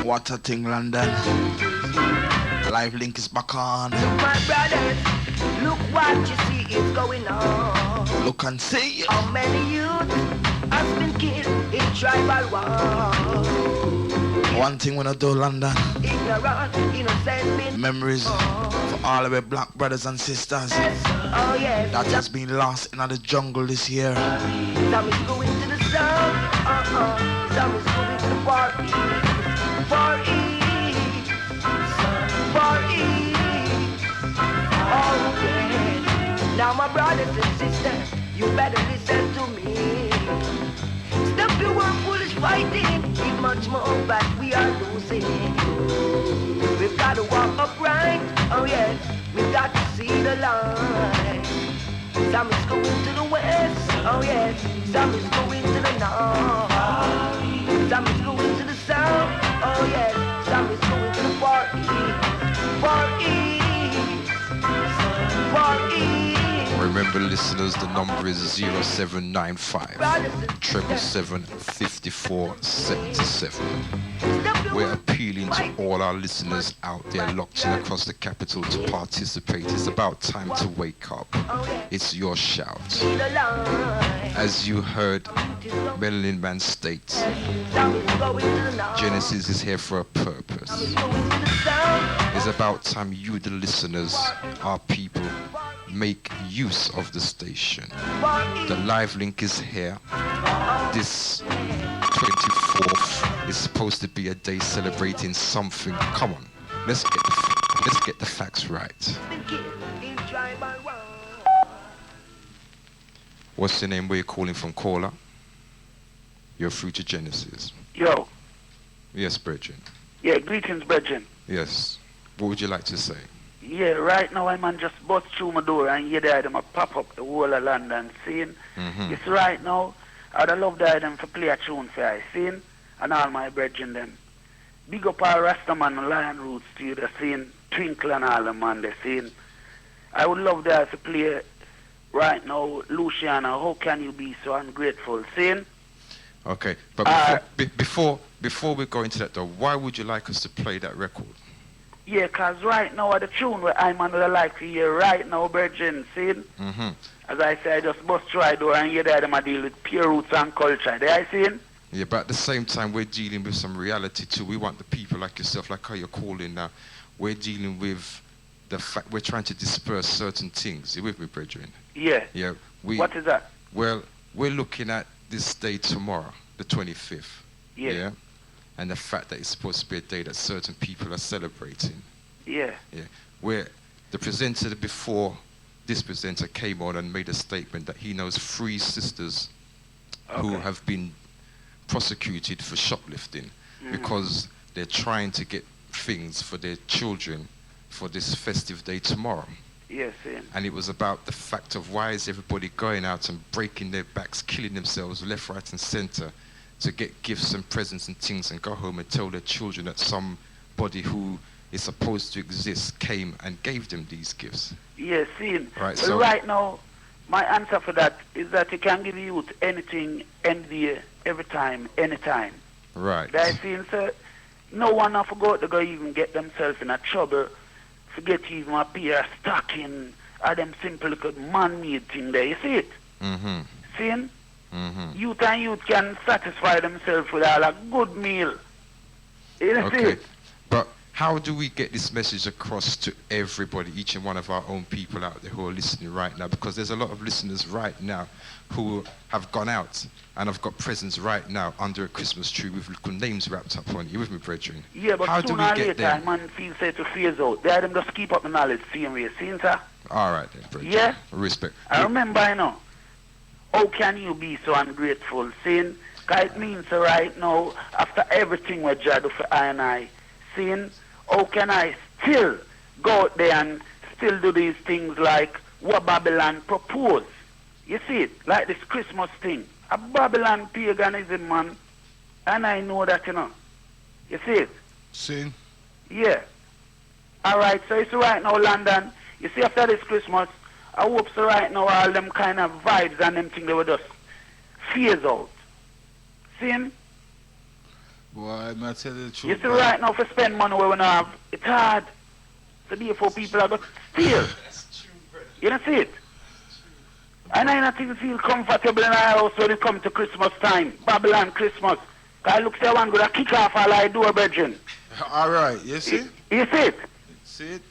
What a thing, London. Live link is back on. Look, my brothers, look what you see is going on. Look and see. How many youth has been killed in tribal war? One thing when I do, London. Ignorant, innocent. Memories for all of our black brothers and sisters. Oh, yes. That has been lost in the jungle this year. Some is going to the south. Some is going to the far east. Far east. Far east. Oh, yeah. Now, my brothers and sisters, you better listen to me. Stop your work, foolish fighting. It's much more, but we are losing. We've got to walk upright. Oh, yes. We've got to see the light. Some is going to the west. Oh, yes. Some is going to the north. Some is going to the south. Oh, yes. Some is going to the far east. Far east. Far east. Remember, listeners, the number is 0795 777 5477. We're appealing to all our listeners out there locked in across the capital to participate. It's about time to wake up. It's your shout. As you heard Marilyn Man state, Genesis is here for a purpose. It's about time you, the listeners, our people, make use of the station. The live link is here. This 24th is supposed to be a day celebrating something. Come on, let's get the facts right. What's your name? Where you calling from, caller? You're through to Genesis. Yo. Yes, Brethren. Yeah, greetings, Brethren. Yes. What would you like to say? Yeah, right now I'm just bust through my door and hear the item a pop up the whole of London scene. It's right now, I'd love the item to play a tune for I scene and all my brethren them. Big up our Rastaman Lion Roots to the scene, Twinkle and all them on the scene. I would love that to play right now, Luciana, How Can You Be So Ungrateful scene. Okay, but before we go into that though, why would you like us to play that record? Yeah, 'cause right now the tune where I'm on the like to hear right now, Virgin, see? As I say, I just bust try door and hear that them a deal with pure roots and culture. There I see? Yeah, but at the same time, we're dealing with some reality too. We want the people like yourself, like how you're calling now. We're dealing with the fact we're trying to disperse certain things. You with me, brethren? Yeah. Yeah. What is that? Well, we're looking at this day tomorrow, the 25th. Yeah. And the fact that it's supposed to be a day that certain people are celebrating. Yeah. Yeah. Where the presenter before this presenter came on and made a statement that he knows 3 sisters who have been prosecuted for shoplifting because they're trying to get things for their children for this festive day tomorrow. Yes, and it was about the fact of why is everybody going out and breaking their backs, killing themselves left, right and center to get gifts and presents and things and go home and tell their children that somebody who is supposed to exist came and gave them these gifts. Yes, Right, well, so right now, my answer for that is that you can give youth anything, any day, every time, anytime. Right. That seems no one have forgot to go even get themselves in a trouble, forget even a pair of stocking, or them simple little man-made thing there, you see it? Seeing? Youth and youth can satisfy themselves with all a good meal. You see it? But how do we get this message across to everybody, each and one of our own people out there who are listening right now? Because there's a lot of listeners right now who have gone out and have got presents right now under a Christmas tree with little names wrapped up on it. You with me, brethren? Yeah, but how do sooner we or get later, them? man feel say to phase out. They them just keep up the knowledge, same way, see, sir? All right then, brethren. Yeah? Respect. I remember, you know, how can you be so ungrateful, seeing? Because it means right now, after everything we do for I and I, seeing, how can I still go out there and still do these things like what Babylon proposed? You see it, like this Christmas thing. A Babylon paganism, man. And I know that, you know. You see it? See? Yeah. Alright, so it's right now, London. You see, after this Christmas, I hope so right now all them kind of vibes and them things they will just phase out. See him? Boy, I'm not telling the truth. You see right now, for spend money where we don't have, it's hard. So therefore people are going to steal. You don't see it? And I don't even feel comfortable in our house when it comes to Christmas time. Babylon Christmas. Because I look say one going to kick off all I do, virgin. All right, you see? You see it? See it?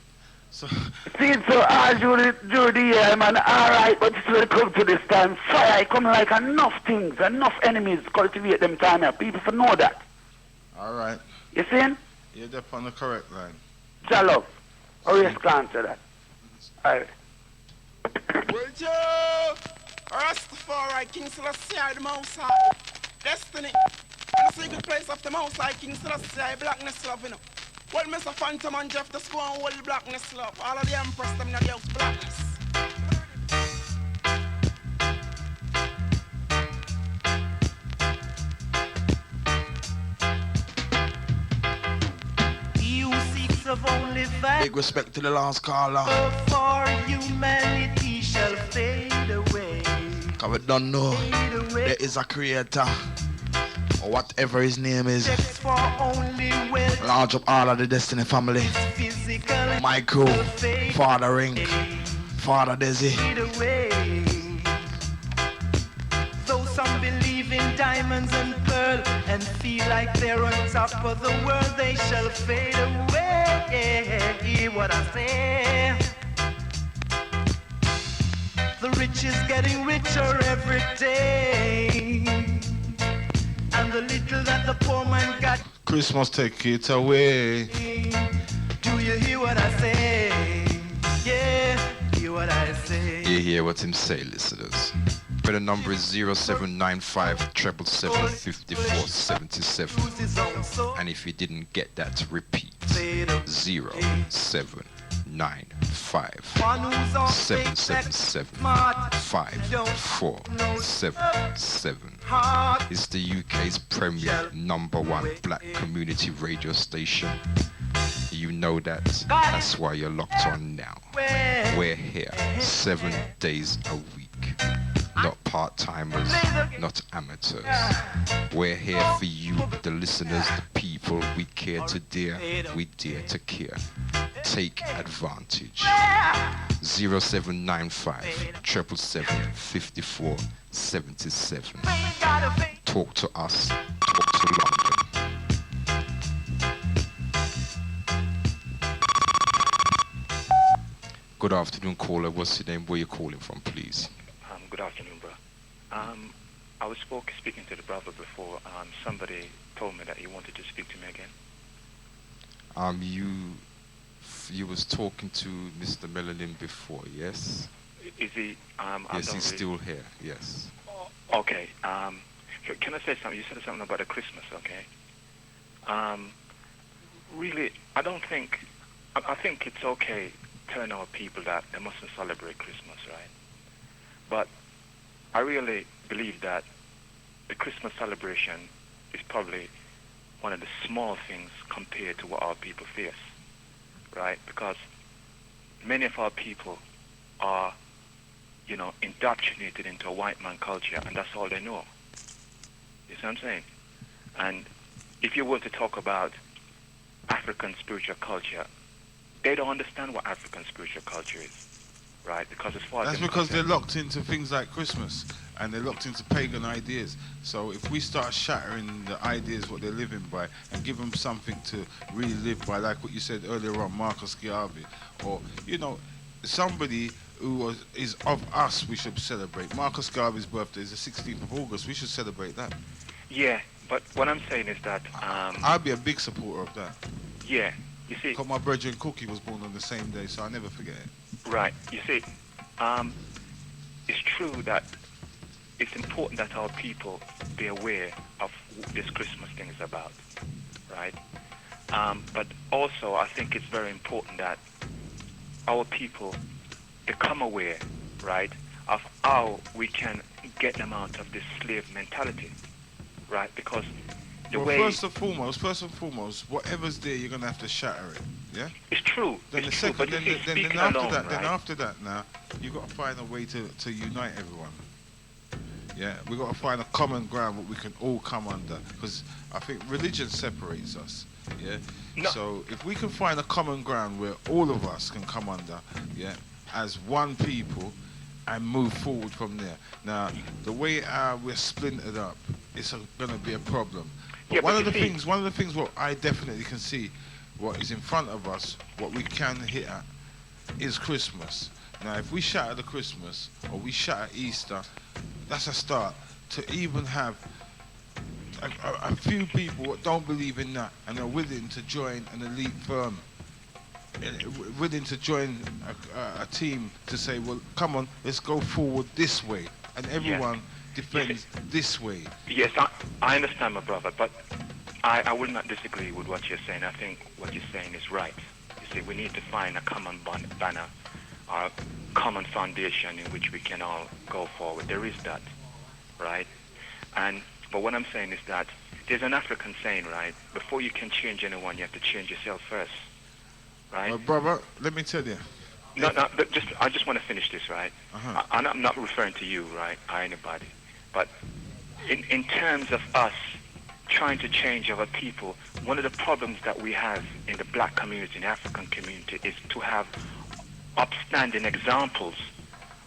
So see it, so all during the year, man, all right, but it's when it comes to this time, fire, it come like enough things, enough enemies cultivate them time here. People for know that. all right. You see? You're up on the correct line. Jalove. Or you can answer that. All right. Well, Joe, Rastafari, King Selassie, the Most High, Destiny, and the secret place of the Most High, King Selassie, blackness love, you know. Well, Mr. Phantom and Jeff, the school and all blackness love. All of the Empress, them not the house blackness. You seeks of only fact. Big respect to the last caller. For humanity shall fade away. Cause we don't know there is a creator or whatever his name is. For only wealth. Large up all of the Destiny family. My crew, Father Ring, Father Desi. Though some believe in diamonds and pearl and feel like they're on top of the world, they shall fade away. Hear what I say. The rich is getting richer every day, and the little that the poor man got. Christmas, take it away. Do you hear what I say? Yeah, hear what I say. You hear what him say, listeners. But the number is 0795 777 5477. And if you didn't get that, repeat 0795 777 5477. It's the UK's premier #1 black community radio station. You know that. That's why you're locked on now. We're here 7 days a week. Not part-timers, not amateurs. We're here for you, the listeners, the people. people, we care to dare, we dare to care. Take advantage. 0795 777 54 77. Talk to us. Talk to London. Good afternoon, caller. What's your name? Where you calling from, please? Good afternoon, bro. I was speaking to the brother before. Somebody told me that he wanted to speak to me again. You was talking to Mr. Melanin before, yes? Is he? Yes, he's still here. Yes. Okay. Can I say something? You said something about the Christmas. Okay. Really, I don't think. I think it's okay telling our people that they mustn't celebrate Christmas, right? But I really believe that the Christmas celebration is probably one of the small things compared to what our people face, right? Because many of our people are, indoctrinated into a white man culture, and that's all they know. You see what I'm saying? And if you were to talk about African spiritual culture, they don't understand what African spiritual culture is, right? Because as far as that's because they're locked into things like Christmas, and they're locked into pagan ideas. So if we start shattering the ideas what they're living by and give them something to really live by, like what you said earlier on, Marcus Garvey, or somebody who is of us, we should celebrate. Marcus Garvey's birthday is the 16th of August. We should celebrate that. Yeah, but what I'm saying is that I'd be a big supporter of that. Yeah, you see. Because my brethren Cookie was born on the same day, so I never forget it. Right. You see, it's true that it's important that our people be aware of what this Christmas thing is about, right? But also, I think it's very important that our people become aware, right, of how we can get them out of this slave mentality, right? Because first and foremost, whatever's there, you're gonna have to shatter it. Yeah. It's true. Then it's the second, true, then after that, now you got to find a way to unite everyone. Yeah, we got to find a common ground that we can all come under, because I think religion separates us. Yeah. No. So if we can find a common ground where all of us can come under, yeah, as one people, and move forward from there. Now, the way we're splintered up, it's going to be a problem. But one of the things what I definitely can see, what is in front of us, what we can hit at, is Christmas. Now, if we shatter the Christmas, or we shatter Easter, that's a start to even have a few people that don't believe in that and are willing to join an elite firm, willing to join a team to say, well, come on, let's go forward this way, and everyone defends this way. Yes, I understand, my brother, but I will not disagree with what you're saying. I think what you're saying is right. You see, we need to find a common banner, or common foundation in which we can all go forward. There is that, right? But what I'm saying is that there's an African saying, right? Before you can change anyone, you have to change yourself first, right? Brother, let me tell you. I just want to finish this, right? I'm not referring to you, right, or anybody, but in terms of us trying to change our people, one of the problems that we have in the black community, in the African community, is to have upstanding examples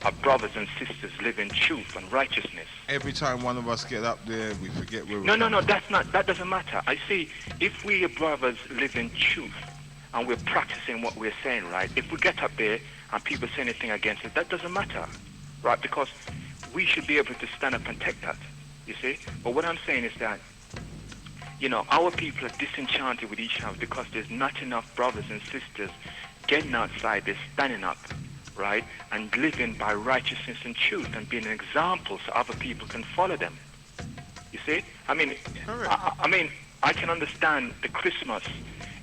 of brothers and sisters living truth and righteousness. Every time one of us get up there, we forget where we're No, that doesn't matter. I see, if we brothers live in truth and we're practicing what we're saying, right, if we get up there and people say anything against it, that doesn't matter, right, because we should be able to stand up and take that, you see? But what I'm saying is that, our people are disenchanted with each other because there's not enough brothers and sisters getting outside there, standing up, right, and living by righteousness and truth and being an example so other people can follow them. You see? I mean, I can understand the Christmas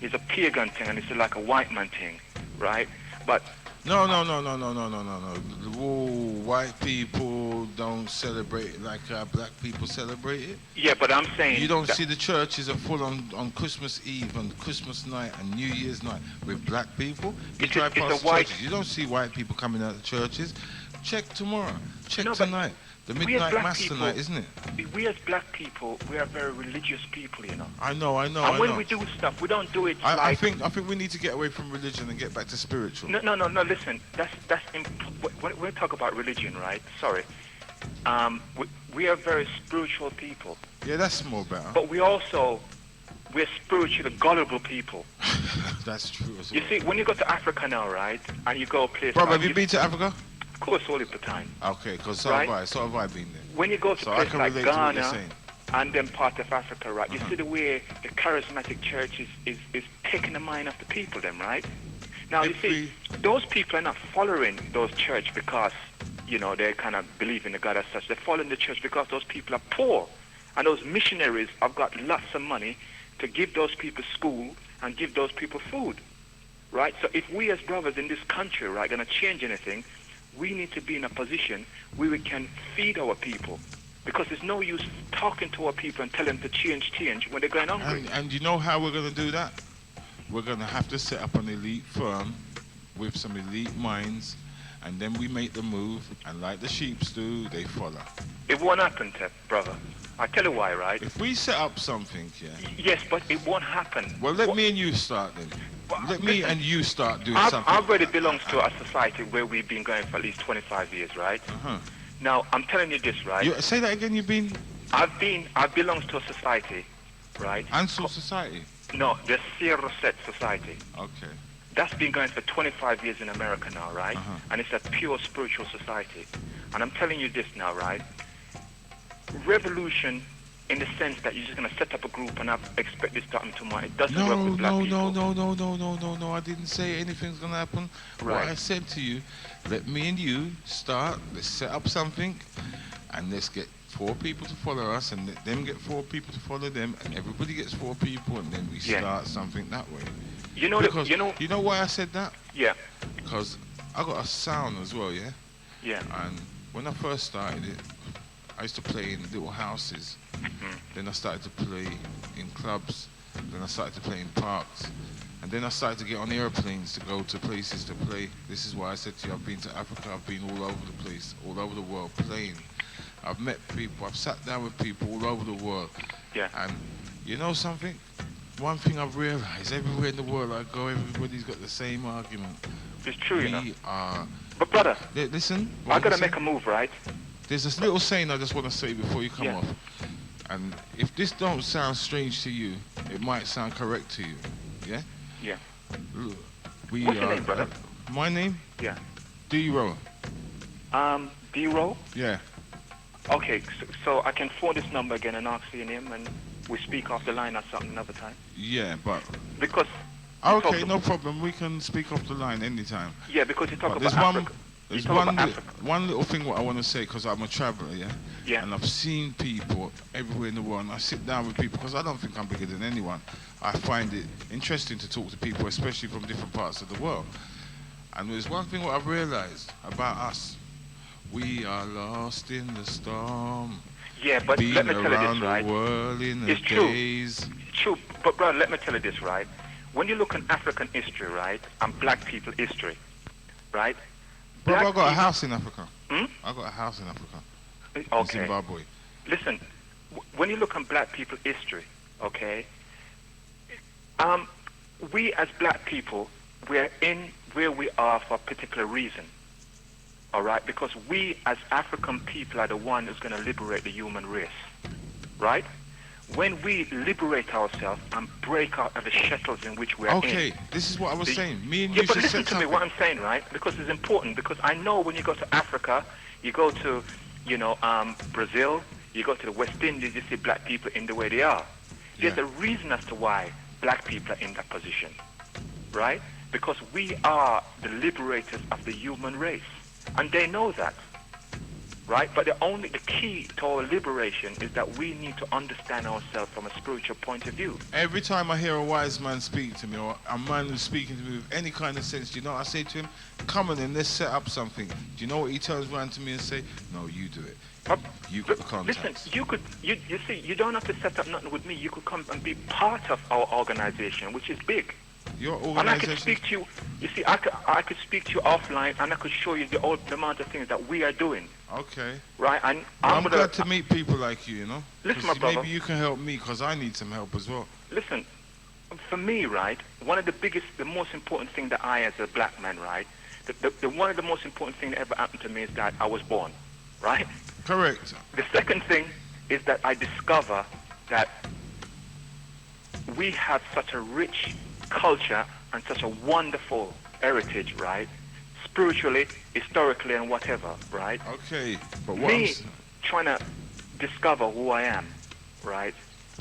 is a pagan thing and it's like a white man thing, right? But No. Whoa, white people don't celebrate it like black people celebrate it. Yeah, but I'm saying you don't see the churches are full on Christmas Eve and Christmas night and New Year's night with black people. You drive past churches, you don't see white people coming out of churches. Check tomorrow. Check tonight. The we as midnight black mass people, tonight, isn't it? We as black people, we are very religious people, you know. I know. And I when know. we do stuff, we don't do it I like. think we need to get away from religion and get back to spiritual. No. Listen, when we talk about religion, right? Sorry, we are very spiritual people. Yeah, that's more better. But we're spiritually gullible people. That's true as well. You see, when you go to Africa now, right, and you go a place. Brother, like have you been to Africa? Of course, all of the time. Okay, because so Right? have I been there. When you go to So I places can like relate to what you're Ghana saying. and then part of Africa, right, you see the way the charismatic church is taking the mind of the people, then, right? Now, you see, those people are not following those church because, you know, they kind of believe in the God as such. They're following the church because those people are poor. And those missionaries have got lots of money to give those people school and give those people food, right? So if we as brothers in this country, right, going to change anything, we need to be in a position where we can feed our people. Because there's no use talking to our people and telling them to change when they're going hungry. And you know how we're going to do that? We're going to have to set up an elite firm with some elite minds, and then we make the move, and like the sheeps do, they follow. It won't happen, Ted, brother. I tell you why, right? If we set up something, yeah. Yes, but it won't happen. Well, let me and you start then. Let me and you start doing something. I've already belongs to a society where we've been going for at least 25 years, right? Now, I'm telling you this, right? Say that again, I belongs to a society, right? Ansel Society? No, the Sierra Set Society. Okay. That's been going for 25 years in America now, right? And it's a pure spiritual society. And I'm telling you this now, right? Revolution, in the sense that you're just going to set up a group and expect this to happen tomorrow. It doesn't work with black people. No. I didn't say anything's going to happen. Right. What I said to you, let me and you start, let's set up something, and let's get 4 people to follow us, and let them get 4 people to follow them, and everybody gets 4 people, and then we start something that way. You know why I said that? Yeah. Because I got a sound as well, yeah? Yeah. And when I first started it, I used to play in little houses. Then I started to play in clubs. Then I started to play in parks. And then I started to get on airplanes to go to places to play. This is why I said to you, I've been to Africa, I've been all over the place, all over the world playing. I've met people, I've sat down with people all over the world. Yeah. And you know something? One thing I've realized, everywhere in the world I go, everybody's got the same argument. It's true, you know. We are... But brother, listen. I gotta make a move, right? There's this little saying I just want to say before you come off. And if this don't sound strange to you, it might sound correct to you. Yeah? Yeah. Look, What's your name, brother? My name? Yeah. D. Rowe. D. Rowe? Yeah. Okay, so I can phone this number again and ask for your name, and we speak off the line or something another time? Yeah, but... Because... Okay, no problem. We can speak off the line anytime. Yeah, because you talk but about Africa. There's one little thing what I want to say, because I'm a traveller, yeah? Yeah. And I've seen people everywhere in the world, and I sit down with people, because I don't think I'm bigger than anyone. I find it interesting to talk to people, especially from different parts of the world. And there's one thing what I've realised about us. We are lost in the storm. Yeah, but let me tell you this, right? The world in it's the true. days. It's true, but brother, let me tell you this, right? When you look at African history, right, and black people history, right? Bro, I got a house in Africa. Hmm? I got a house in Africa. Okay. In Zimbabwe. Listen, when you look at black people history, okay, we as black people, we're in where we are for a particular reason. All right, because we as African people are the one who's going to liberate the human race, right? When we liberate ourselves and break out of the shackles in which we are in. Okay, this is what I was saying. Me and you but should listen set to me, something. what I'm saying, right? Because it's important. Because I know when you go to Africa, you go to, Brazil, you go to the West Indies, you see black people in the way they are. There's a reason as to why black people are in that position, right? Because we are the liberators of the human race. And they know that, right? But the key to our liberation is that we need to understand ourselves from a spiritual point of view. Every time I hear a wise man speak to me, or a man who's speaking to me with any kind of sense, do you know what I say to him? Come on in, let's set up something. Do you know what he turns around to me and say? No, you do it. You got the contacts. Listen, you see, you don't have to set up nothing with me. You could come and be part of our organization, which is big. Your organization. And I could speak to you. You see, I could speak to you offline, and I could show you the amount of things that we are doing. Okay. Right? And Well, I'm gonna, glad to meet people like you, you know. Listen, 'Cause my brother. maybe you can help me, because I need some help as well. Listen, for me, right, one of the most important thing that I, as a black man, right, one of the most important thing that ever happened to me is that I was born, right? Correct. The second thing is that I discover that we have such a rich culture and such a wonderful heritage, right? Spiritually, historically, and whatever, right? Okay, but what Me trying to discover who I am, right,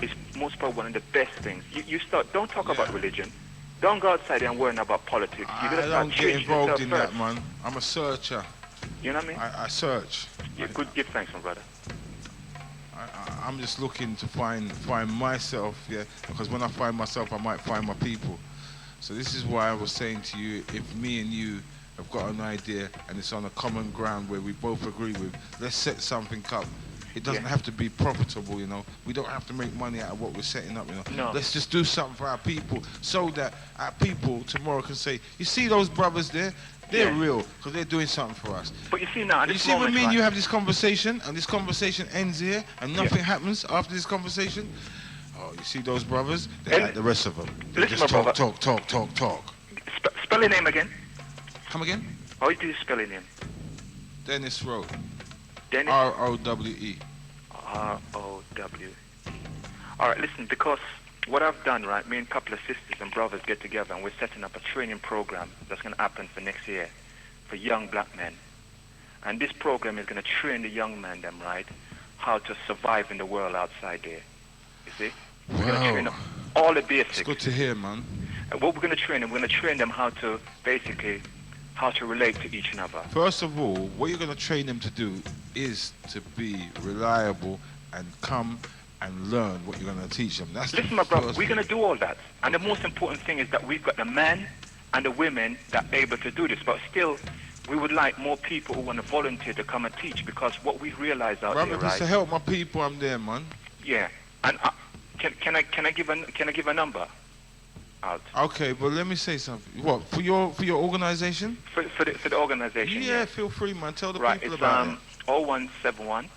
is most probably one of the best things. You start, don't talk about religion. Don't go outside and worry about politics. You I gotta don't start get changing involved yourself in first. that, man. I'm a searcher. You know what I mean? I search. Yeah, good. Give thanks, my brother. I'm just looking to find myself, yeah, because when I find myself, I might find my people. So this is why I was saying to you, if me and you have got an idea and it's on a common ground where we both agree with, let's set something up. It doesn't have to be profitable, you know. We don't have to make money out of what we're setting up, you know. No. Let's just do something for our people, so that our people tomorrow can say, you see those brothers there? They're real, because they're doing something for us. But you see now, at You this see when moment, me and right, you have this conversation, and this conversation ends here, and nothing happens after this conversation? Oh, you see those brothers? They're like the rest of them. They listen, just my talk. Spell your name again. Come again? How do you spell your name? Dennis Rowe. Dennis? R-O-W-E. R-O-W. All right, listen, because what I've done, right, me and a couple of sisters and brothers get together and we're setting up a training program that's going to happen for next year for young black men. And this program is going to train the young men, them, right, how to survive in the world outside there. You see? We're going to train them all the basics. It's good to hear, man. And what we're going to train them, we're going to train them how to basically, how to relate to each other. First of all, what you're going to train them to do is to be reliable and come and learn what you're going to teach them. That's Listen, the my brother, first we're thing. going to do all that. And the most important thing is that we've got the men and the women that are able to do this. But still, we would like more people who want to volunteer to come and teach, because what we realize out Brother, there, just right? to help my people, I'm there, man. Yeah. And can I give a number out? Okay, but let me say something. What, for your organization? For the organization. Yeah, feel free, man. Tell the Right, people it's about it. 0171.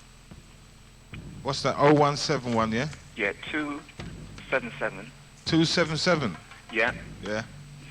What's that? 0171, yeah? Yeah, 277. 277. Yeah. Yeah.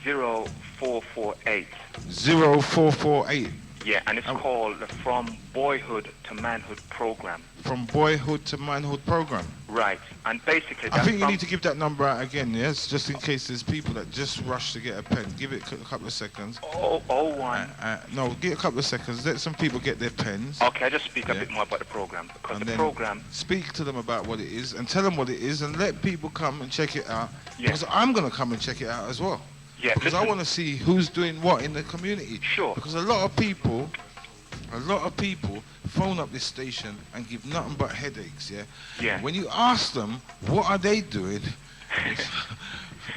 0448. 0448. Yeah, and it's called the From Boyhood to Manhood Program. From Boyhood to Manhood program. Right, and basically I that's think you from- need to give that number out again, yes? Just in case there's people that just rush to get a pen. Give it a couple of seconds. 01. No, give it a couple of seconds. Let some people get their pens. Okay, I just speak a bit more about the program, because And the then program. speak to them about what it is and tell them what it is and let people come and check it out. Yeah. Because I'm going to come and check it out as well. Yeah, Because I listen. want to see who's doing what in the community. Sure. Because a lot of people phone up this station and give nothing but headaches, yeah? Yeah. When you ask them, what are they doing?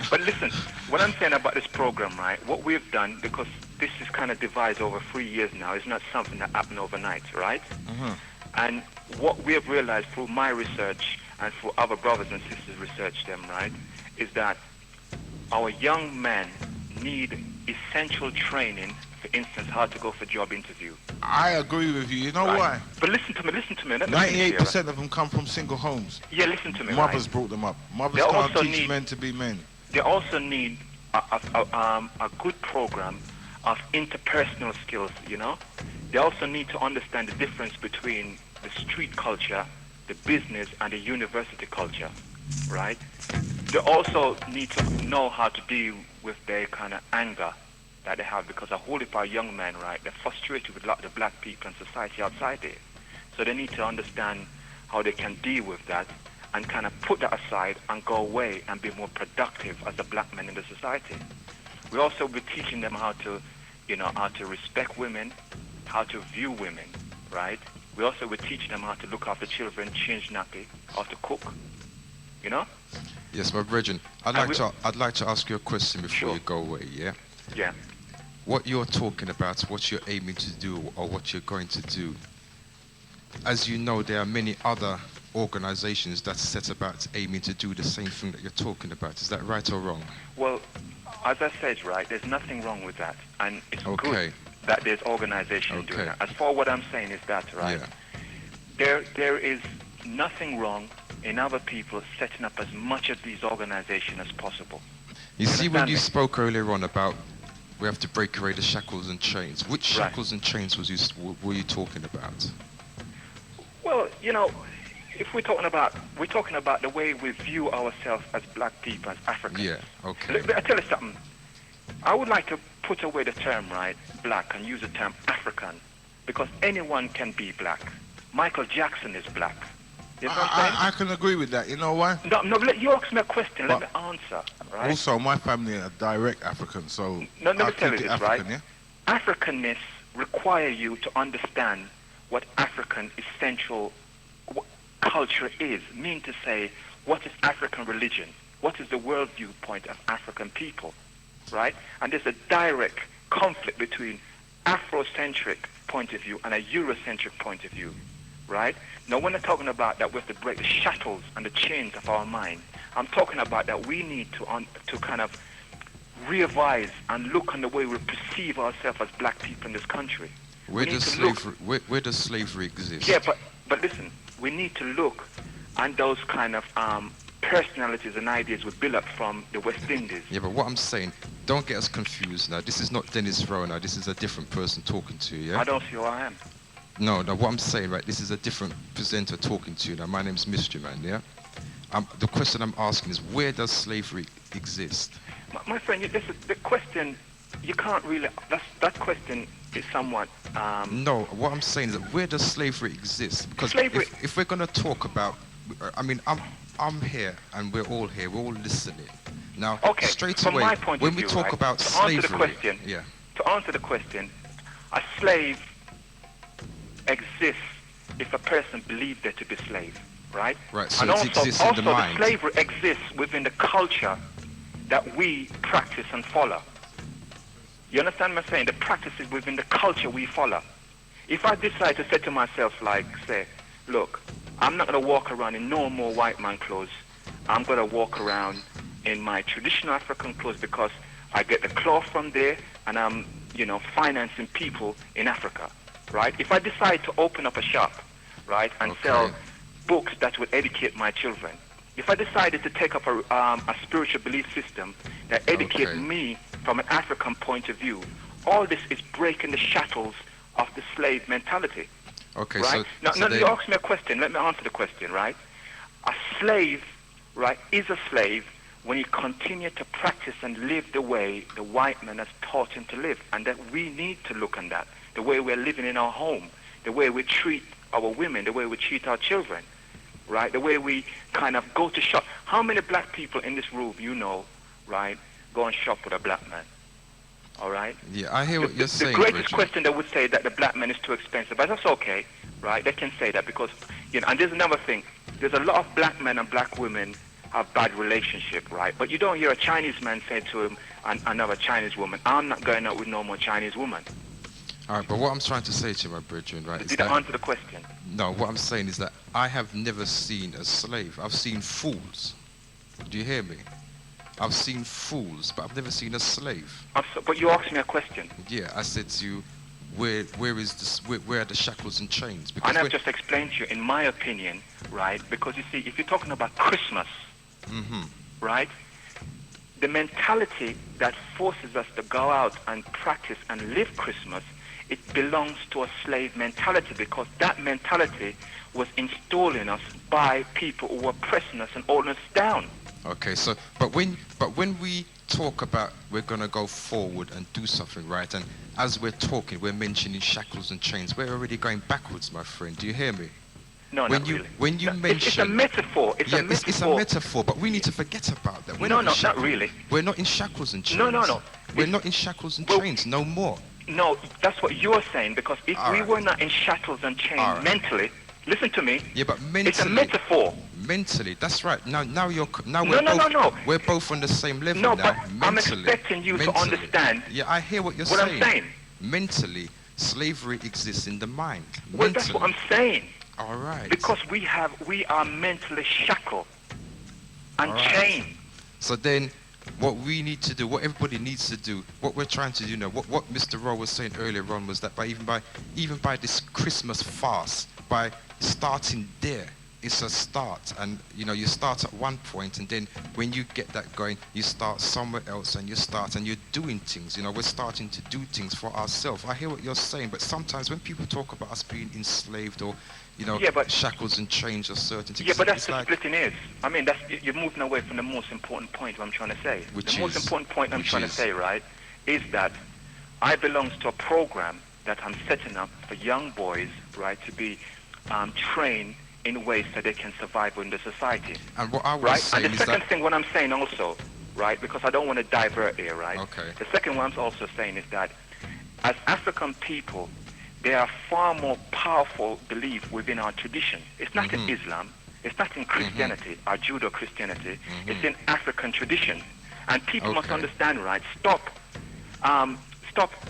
But listen, what I'm saying about this program, right, what we've done, because this is kind of devised over 3 years now, it's not something that happened overnight, right? Mhm. And what we have realized through my research and through other brothers and sisters research them, right, is that our young men need essential training, for instance, how to go for job interview. I agree with you. You know Right. why? But listen to me. Let me finish here, 98% of them come from single homes. right? Yeah, listen to me. Mothers right? brought them up. Mothers They can't also teach need- men to be men. They also need a good program of interpersonal skills, you know? They also need to understand the difference between the street culture, the business, and the university culture, right? They also need to know how to deal with their kind of anger that they have, because a whole heap of young men, right, they're frustrated with a lot of the black people and society outside there. So they need to understand how they can deal with that and kind of put that aside and go away and be more productive as a black man in the society. We also be teaching them how to, how to respect women, how to view women, right? We also will teach them how to look after children, change nappy, how to cook, you know? Yes, my brethren, I'd like to ask you a question before you go away, yeah? Yeah. What you're talking about, what you're aiming to do, or what you're going to do, as you know, there are many other organizations that set about aiming to do the same thing that you're talking about. Is that right or wrong? Well, as I said, right, there's nothing wrong with that, and it's Okay. good. that there's organization doing that. As for what I'm saying is that, right? Yeah. There is nothing wrong in other people setting up as much of these organizations as possible. You see, when you me? spoke earlier on about we have to break away the shackles and chains, which Right. shackles and chains were you talking about? Well, if we're talking about the way we view ourselves as black people, as Africans. Yeah, okay. I tell you something. I would like to put away the term, right, black, and use the term African, because anyone can be black. Michael Jackson is black. You know what I'm saying? I can agree with that. You know why? No, you ask me a question. Let me answer. Right? Also, my family are direct African, so Let me I'll tell you keep it this, African, right? yeah? Africanness require you to understand what African essential culture is. Mean to say, what is African religion? What is the world viewpoint of African people, right? And there's a direct conflict between Afrocentric point of view and a Eurocentric point of view, right? Now, when I'm talking about that we have to break the shackles and the chains of our mind, I'm talking about that we need to kind of revise and look on the way we perceive ourselves as black people in this country. Where does slavery exist? Yeah, but listen, we need to look at those kind of personalities and ideas we build up from the West Indies. Yeah, but what I'm saying, don't get us confused now. This is not Dennis Rowe now. This is a different person talking to you, yeah? I don't see who I am. No, what I'm saying, right, this is a different presenter talking to you now. My name's Mystery Man, yeah? The question I'm asking is, where does slavery exist? My friend, the question, you can't really, that question is somewhat... No, what I'm saying is that where does slavery exist? Because slavery... if we're going to talk about, I mean, I'm here and we're all here, we're all listening. Now, okay, straight from away, my point when of we view, talk right, about to slavery... Answer the question, yeah. To answer the question, a slave exists if a person believes there to be slave, right? Right, so and it also, exists in the mind. the slavery exists within the culture that we practice and follow. You understand what I'm saying? The practices within the culture we follow. If I decide to say to myself, like, say, look, I'm not going to walk around in no more white man clothes. I'm going to walk around in my traditional African clothes because I get the cloth from there and I'm, financing people in Africa, right? If I decide to open up a shop, right, and sell books that will educate my children, if I decided to take up a spiritual belief system that educates me from an African point of view, all this is breaking the shackles of the slave mentality. Okay, right? Now, you asked me a question. Let me answer the question, right? A slave, right, is a slave when he continue to practice and live the way the white man has taught him to live, and that we need to look on that, the way we're living in our home, the way we treat our women, the way we treat our children, right, the way we kind of go to shop. How many black people in this room, right, go and shop with a black man? All right? Yeah, I hear what you're saying, The greatest Bridget. question, they would say that the black man is too expensive, but that's okay, right? They can say that because, and there's another thing. There's a lot of black men and black women have bad relationship, right? But you don't hear a Chinese man say to him, another Chinese woman, I'm not going out with no more Chinese woman. All right, but what I'm trying to say to you, my brethren, right, is Did that... I answer the question? No, what I'm saying is that I have never seen a slave. I've seen fools. Do you hear me? I've seen fools, but I've never seen a slave. But you asked me a question. Yeah, I said to you, where are the shackles and chains? Because And I've just explained to you, in my opinion, right? Because you see, if you're talking about Christmas, right? The mentality that forces us to go out and practice and live Christmas, it belongs to a slave mentality, because that mentality was installed in us by people who were pressing us and holding us down. Okay, so but when we talk about we're gonna go forward and do something, right? And as we're talking, we're mentioning shackles and chains. We're already going backwards, my friend. Do you hear me? No, not really. When you mention... It's a metaphor. It's a metaphor, but we need to forget about that. Not really. We're not in shackles and chains. No. We're not in shackles and chains, no more. No, that's what you're saying, because if we were not in shackles and chains mentally, listen to me. Yeah, but mentally... It's a metaphor. Mentally, that's right. Now we're we're both on the same level now. No, but mentally. I'm expecting you to understand. Yeah, I hear what you're saying. What I'm saying. Mentally, slavery exists in the mind. Well, that's what I'm saying. All right. Because we are mentally shackled and chained. So then, what we need to do, what everybody needs to do, what we're trying to do now, what Mr. Rowe was saying earlier on was that even by this Christmas fast, by starting there, it's a start. And you start at one point, and then when you get that going, you start somewhere else, and you're doing things. We're starting to do things for ourselves. I hear what you're saying, but sometimes when people talk about us being enslaved or shackles and chains or certain things. Yeah, but that's the splitting is. I mean, you're moving away from the most important point I'm trying to say. The most important point I'm trying to say, right, is that I belong to a program that I'm setting up for young boys, right, to be trained in ways that they can survive in the society. And what I was saying and the second thing, what I'm saying also, right, because I don't want to divert here, right? Okay. The second one I'm also saying is that as African people, there are far more powerful beliefs within our tradition. It's not in Islam, it's not in Christianity, our Judo-Christianity, it's in African tradition. And people must understand, right, stop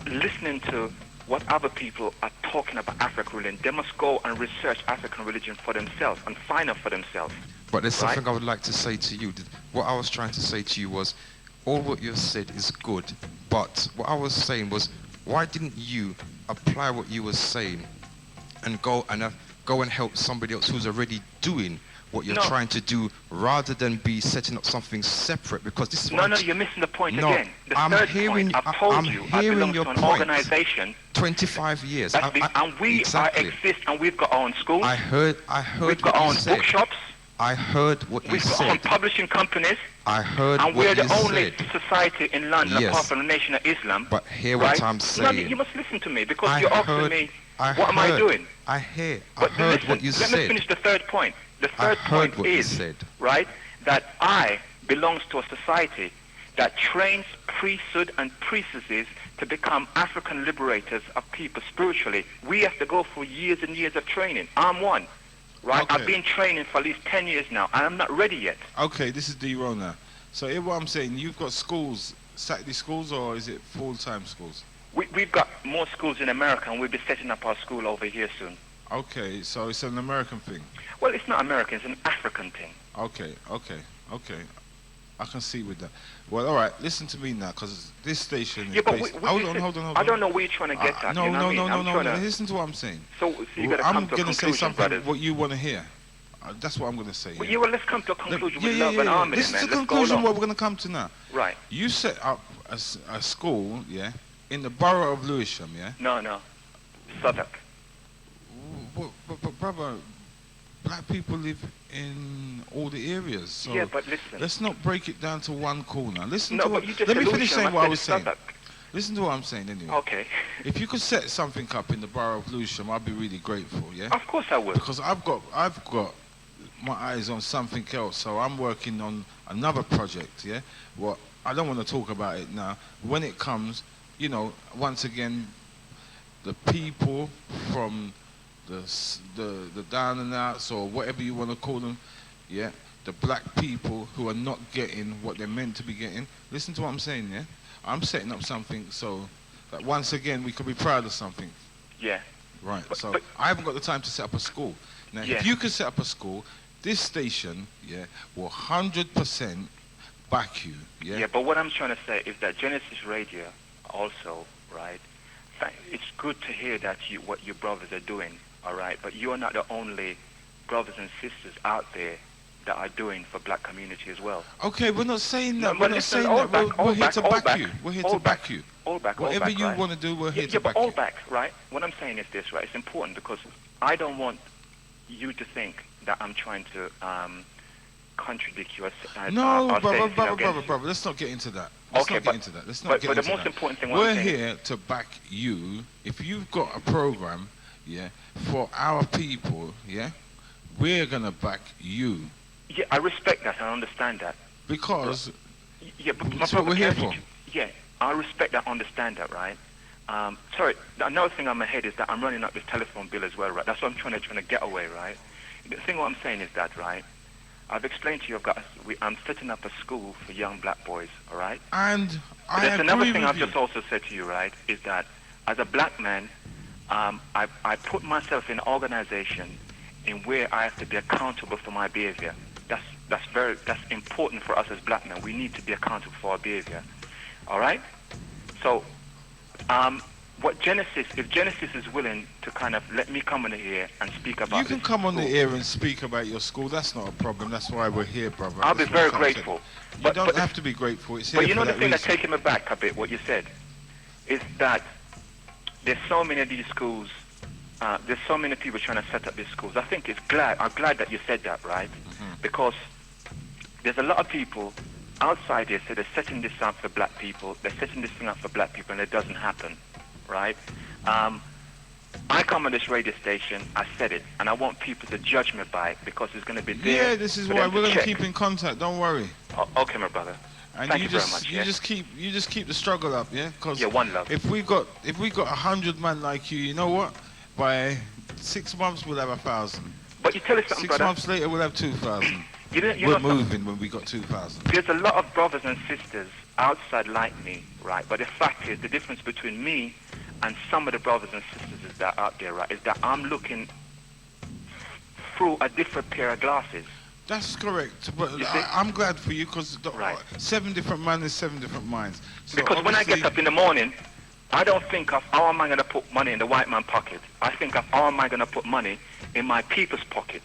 listening to what other people are talking about African religion. They must go and research African religion for themselves and find out for themselves. But there's something I would like to say to you. What I was trying to say to you was, all what you've said is good, but what I was saying was, why didn't you apply what you were saying and go and help somebody else who's already doing what you're trying to do, rather than be setting up something separate? Because this is you're missing the point again. The third point, I've told you, I belong to an organization. 25 years. And we exist, and we've got our own schools. I heard. We've got our own bookshops. I heard what you said. We've got our own publishing companies. I heard what you said. And we're the only society in London, apart from the Nation of Islam. But hear what I'm saying. No, you must listen to me, because you're asking me, what am I doing? I heard what you said. Let me finish the third point. The third point is, right, that I belong to a society that trains priesthood and priestesses to become African liberators of people spiritually. We have to go through years and years of training. I'm one, right? Okay. I've been training for at least 10 years now, and I'm not ready yet. Okay, this is D-Roll now. So hear what I'm saying. You've got schools, Saturday schools, or is it full-time schools? We've got more schools in America, and we'll be setting up our school over here soon. Okay, so it's an American thing. Well, it's not American, it's an African thing. Okay. I can see with that. Well, all right, listen to me now, because this station is based... Hold on. I don't know where you're trying to get at. No. Listen to what I'm saying. So you got to come to a conclusion, I'm going to say something brothers. what you want to hear. That's what I'm going to say. Well, well, let's come to a conclusion with love and harmony, This man. is the conclusion what we're going to come to now. Right. You set up a school, in the borough of Lewisham, No. Southwark. But brother, black people live in all the areas. So but listen. Let's not break it down to one corner. Listen no, to but what... Let me finish saying what I was saying. Southwark. Listen to what I'm saying anyway. Okay. If you could set something up in the borough of Lewisham, I'd be really grateful, Of course I would. Because I've got my eyes on something else. So I'm working on another project, Well, I don't want to talk about it now. When it comes, once again, the people from the down and outs, or whatever you want to call them, the black people who are not getting what they're meant to be getting. Listen to what I'm saying, I'm setting up something so that once again we can be proud of something. Yeah. Right. But I haven't got the time to set up a school. Now, if you could set up a school, this station, will 100% back you. Yeah. But what I'm trying to say is that Genesis Radio also, right? It's good to hear that what your brothers are doing, all right? But you're not the only brothers and sisters out there that are doing for black community as well. Okay, we're not saying that. No, we're not saying that. We're here to back you. We're here to back you. All back, Whatever you right? want to do, we're here to but back all you. back, right? What I'm saying is this, right? It's important because I don't want you to think that I'm trying to contradict you. No, brother, let's not get into that. Let's not get into that. But the most important thing we're here to back you. If you've got a program, for our people, we're gonna back you. Yeah, I respect that and I understand that. Because but that's what we're here for. Yeah, I respect that, understand that, right? Sorry, another thing on my head is that I'm running up this telephone bill as well, right? That's what I'm trying to get away, right? The thing what I'm saying is that, right? I've explained to you, I'm setting up a school for young black boys, all right? And there's another thing I've just also said to you, right? Is that as a black man, I put myself in an organization in where I have to be accountable for my behavior. That's important for us as black men. We need to be accountable for our behavior. All right? So, if Genesis is willing to kind of let me come on here and speak about You can come on the air and speak about your school. That's not a problem. That's why we're here, brother. I'll be very grateful. You don't have to be grateful. It's here But you know for the that thing reason. that's taken me back a bit, what you said, is that there's so many of these schools, there's so many people trying to set up these schools. I'm glad that you said that, right? Because there's a lot of people outside here say they're setting this up for black people, they're setting this thing up for black people, and it doesn't happen, right? I come on this radio station, I said it, and I want people to judge me by it because it's going to be there. Yeah, this is for why them we're to going to check. keep in contact. Don't worry. Okay, my brother. And Thank you you just very much. you yeah? just keep the struggle up, yeah. Because one love. If we got 100 men like you, you know what? By 6 months we'll have 1,000. But you tell us something, 6 brother. months later we'll have 2,000. You We're know moving when we got 2,000. There's a lot of brothers and sisters outside like me, right? But the fact is, the difference between me and some of the brothers and sisters that are out there, right, is that I'm looking through a different pair of glasses. That's correct. But I'm glad for you because 7 different men is 7 different minds. So Because when I get up in the morning, I don't think of how am I going to put money in the white man's pocket. I think of how am I going to put money in my people's pocket,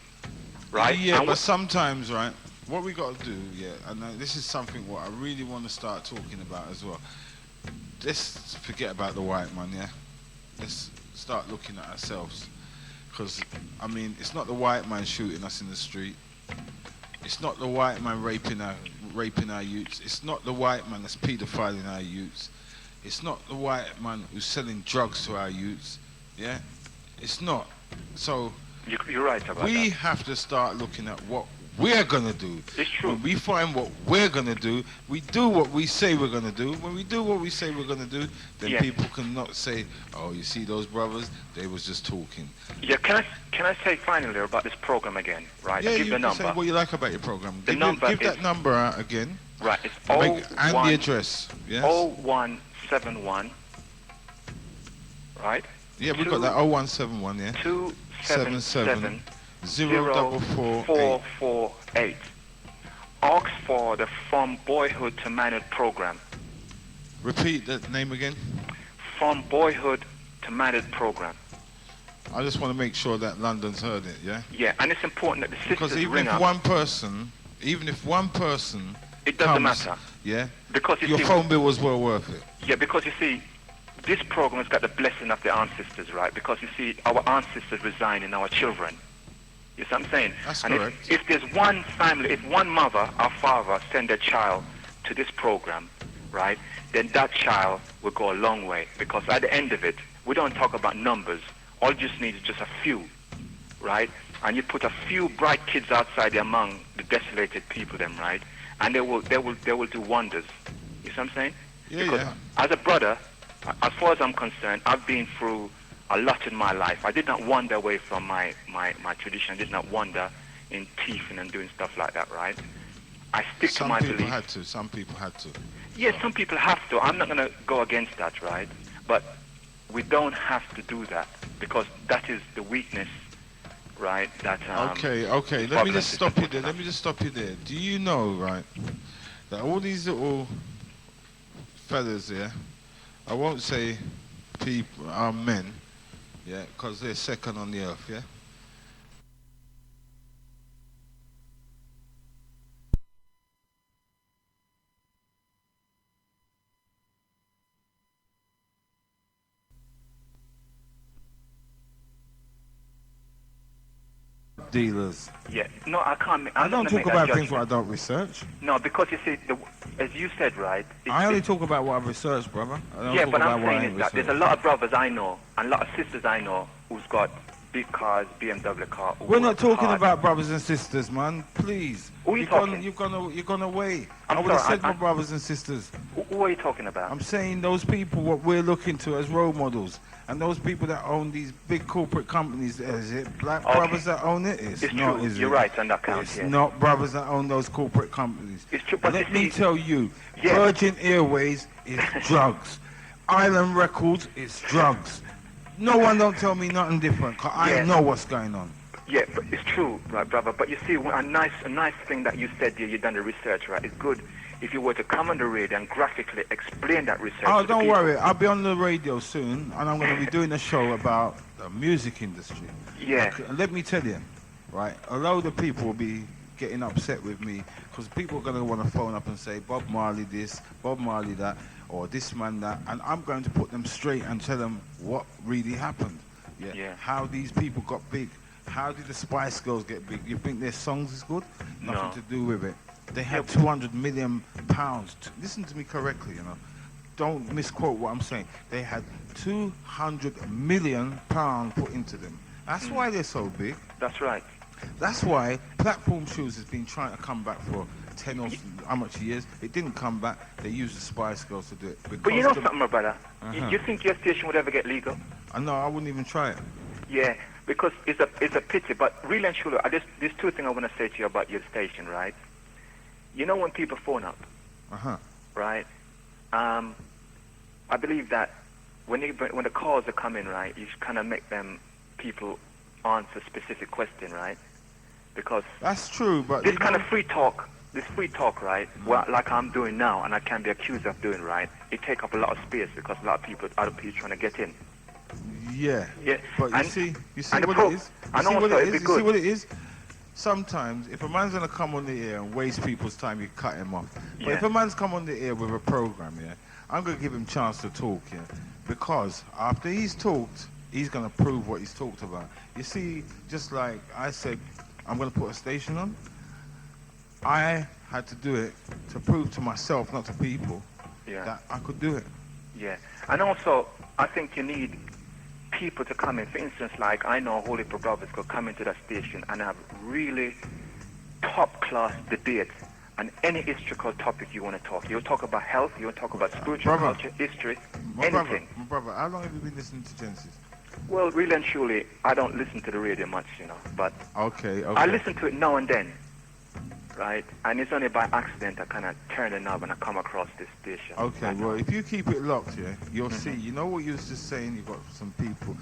right? Yeah, And but sometimes, right, what we got to do, yeah, and this is something what I really want to start talking about as well. Let's forget about the white man, yeah? Let's start looking at ourselves. Because, I mean, it's not the white man shooting us in the street. It's not the white man raping our youths. It's not the white man that's pedophiling our youths. It's not the white man who's selling drugs to our youths, yeah? It's not. So, you're right about we that. have to start looking at what we're going to do. It's true. When we find what we're going to do, we do what we say we're going to do. When we do what we say we're going to do, then Yeah. people cannot say, oh, you see those brothers? They was just talking. Yeah, can I say finally about this program again, right? Yeah, I'll give you the can number. say what you like about your program. The Give number give that is- number out again. Right, it's And the 01 address. Yes? 0171, right? Yeah, we've got that 0171, yeah. 277 0448. 448. Ask for the From Boyhood to Manhood program. Repeat the name again. From Boyhood to Manhood program. I just want to make sure that London's heard it, yeah? Yeah, and it's important that the sisters Because even ring if up. one person, It doesn't comes, matter. yeah, Because you your see, phone bill was well worth it. Yeah, because you see, this program has got the blessing of the ancestors, right? Because you see, our ancestors reside in our children. You see what I'm saying? That's and correct. If there's one family, if one mother or father send their child to this program, right, then that child will go a long way. Because at the end of it, we don't talk about numbers. All you just need is just a few, right? And you put a few bright kids outside there among the desolated people, them, right? And they will do wonders. You see what I'm saying? Yeah, Because yeah. as a brother, as far as I'm concerned, I've been through a lot in my life. I did not wander away from my tradition. I did not wander in thieving and doing stuff like that, right? I stick to my belief. Some people had to. Yeah, some people have to. I'm not going to go against that, right? But we don't have to do that because that is the weakness, right? That Okay. Let me just stop you there. Do you know, right, that all these little fellas here, I won't say people, are men, yeah, because they're second on the earth, yeah? Dealers. Yeah, no, I can't. I I'm don't not talk gonna make about that things what I judgment. don't research. No, because you see, as you said, right? I only talk about what I've researched, brother. I don't Yeah, talk but about I'm what I saying ain't is that there's a researched. lot of brothers I know and a lot of sisters I know who's got big cars, BMW car. who We're not work talking hard. about brothers and sisters, man. Please. Who are you talking? You've gone away. I'm I would have sorry, said my brothers and sisters. Who are you talking about? I'm saying those people what we're looking to as role models. And those people that own these big corporate companies, is it black Okay. brothers that own it? It's not, true. is You're it? right on that count, It's yeah. not brothers that own those corporate companies. It's true, but Let you me see- tell you, Yeah. Virgin Airways is drugs. Island Records is drugs. No one don't tell me nothing different, 'cause I Yeah. know what's going on. Yeah, but it's true, right, brother. But you see, a nice thing that you said here, you done the research, right? It's good if you were to come on the radio and graphically explain that research. Oh, to the don't people. worry. I'll be on the radio soon, and I'm going to be doing a show about the music industry. Yeah. Okay, let me tell you, right? A load of people will be getting upset with me because people are going to want to phone up and say Bob Marley this, Bob Marley that, or this man that, and I'm going to put them straight and tell them what really happened. Yeah. How these people got big. How did the Spice Girls get big? You think their songs is good? Nothing No. to do with it. They had 200 million pounds. Listen to me correctly, you know. Don't misquote what I'm saying. They had 200 million pounds put into them. That's why they're so big. That's right. That's why Platform Shoes has been trying to come back for 10 or how much years. It didn't come back. They used the Spice Girls to do it. But you know the- something, my brother? Uh-huh. You think your station would ever get legal? I know, I wouldn't even try it. Yeah, because it's a pity. But really and truly, there's two things I want to say to you about your station, right? You know when people phone up, Uh-huh. right? I believe that when the calls are coming, right, you should kind of make them people answer specific question, right? Because That's true, but this you kind know- of free talk, right? Well, like I'm doing now, and I can be accused of doing, right? It take up a lot of space because a lot of other people trying to get in. Yeah. Yeah. But you And- see and what the it is? and You see also what it it'd be is? You see good. what it is? Sometimes, if a man's going to come on the air and waste people's time, you cut him off. But Yeah. if a man's come on the air with a program, yeah, I'm going to give him chance to talk, yeah, because after he's talked, he's going to prove what he's talked about. You see, just like I said, I'm going to put a station on. I had to do it to prove to myself, not to people, Yeah. that I could do it. Yeah. And also, I think you need people to come in. For instance, like I know Holy Brothers could come into that station and have really top-class debates on any historical topic you want to talk. You talk about health, you want to talk about spiritual Brother. culture, history, My brother, anything. my brother, how long have you been listening to Genesis? Well, really and truly, I don't listen to the radio much, you know, but Okay. I listen to it now and then, right? And it's only by accident I kind of turn the knob and I come across this station. Okay, well, if you keep it locked, yeah, you'll see. You know what you was just saying? You've got some people.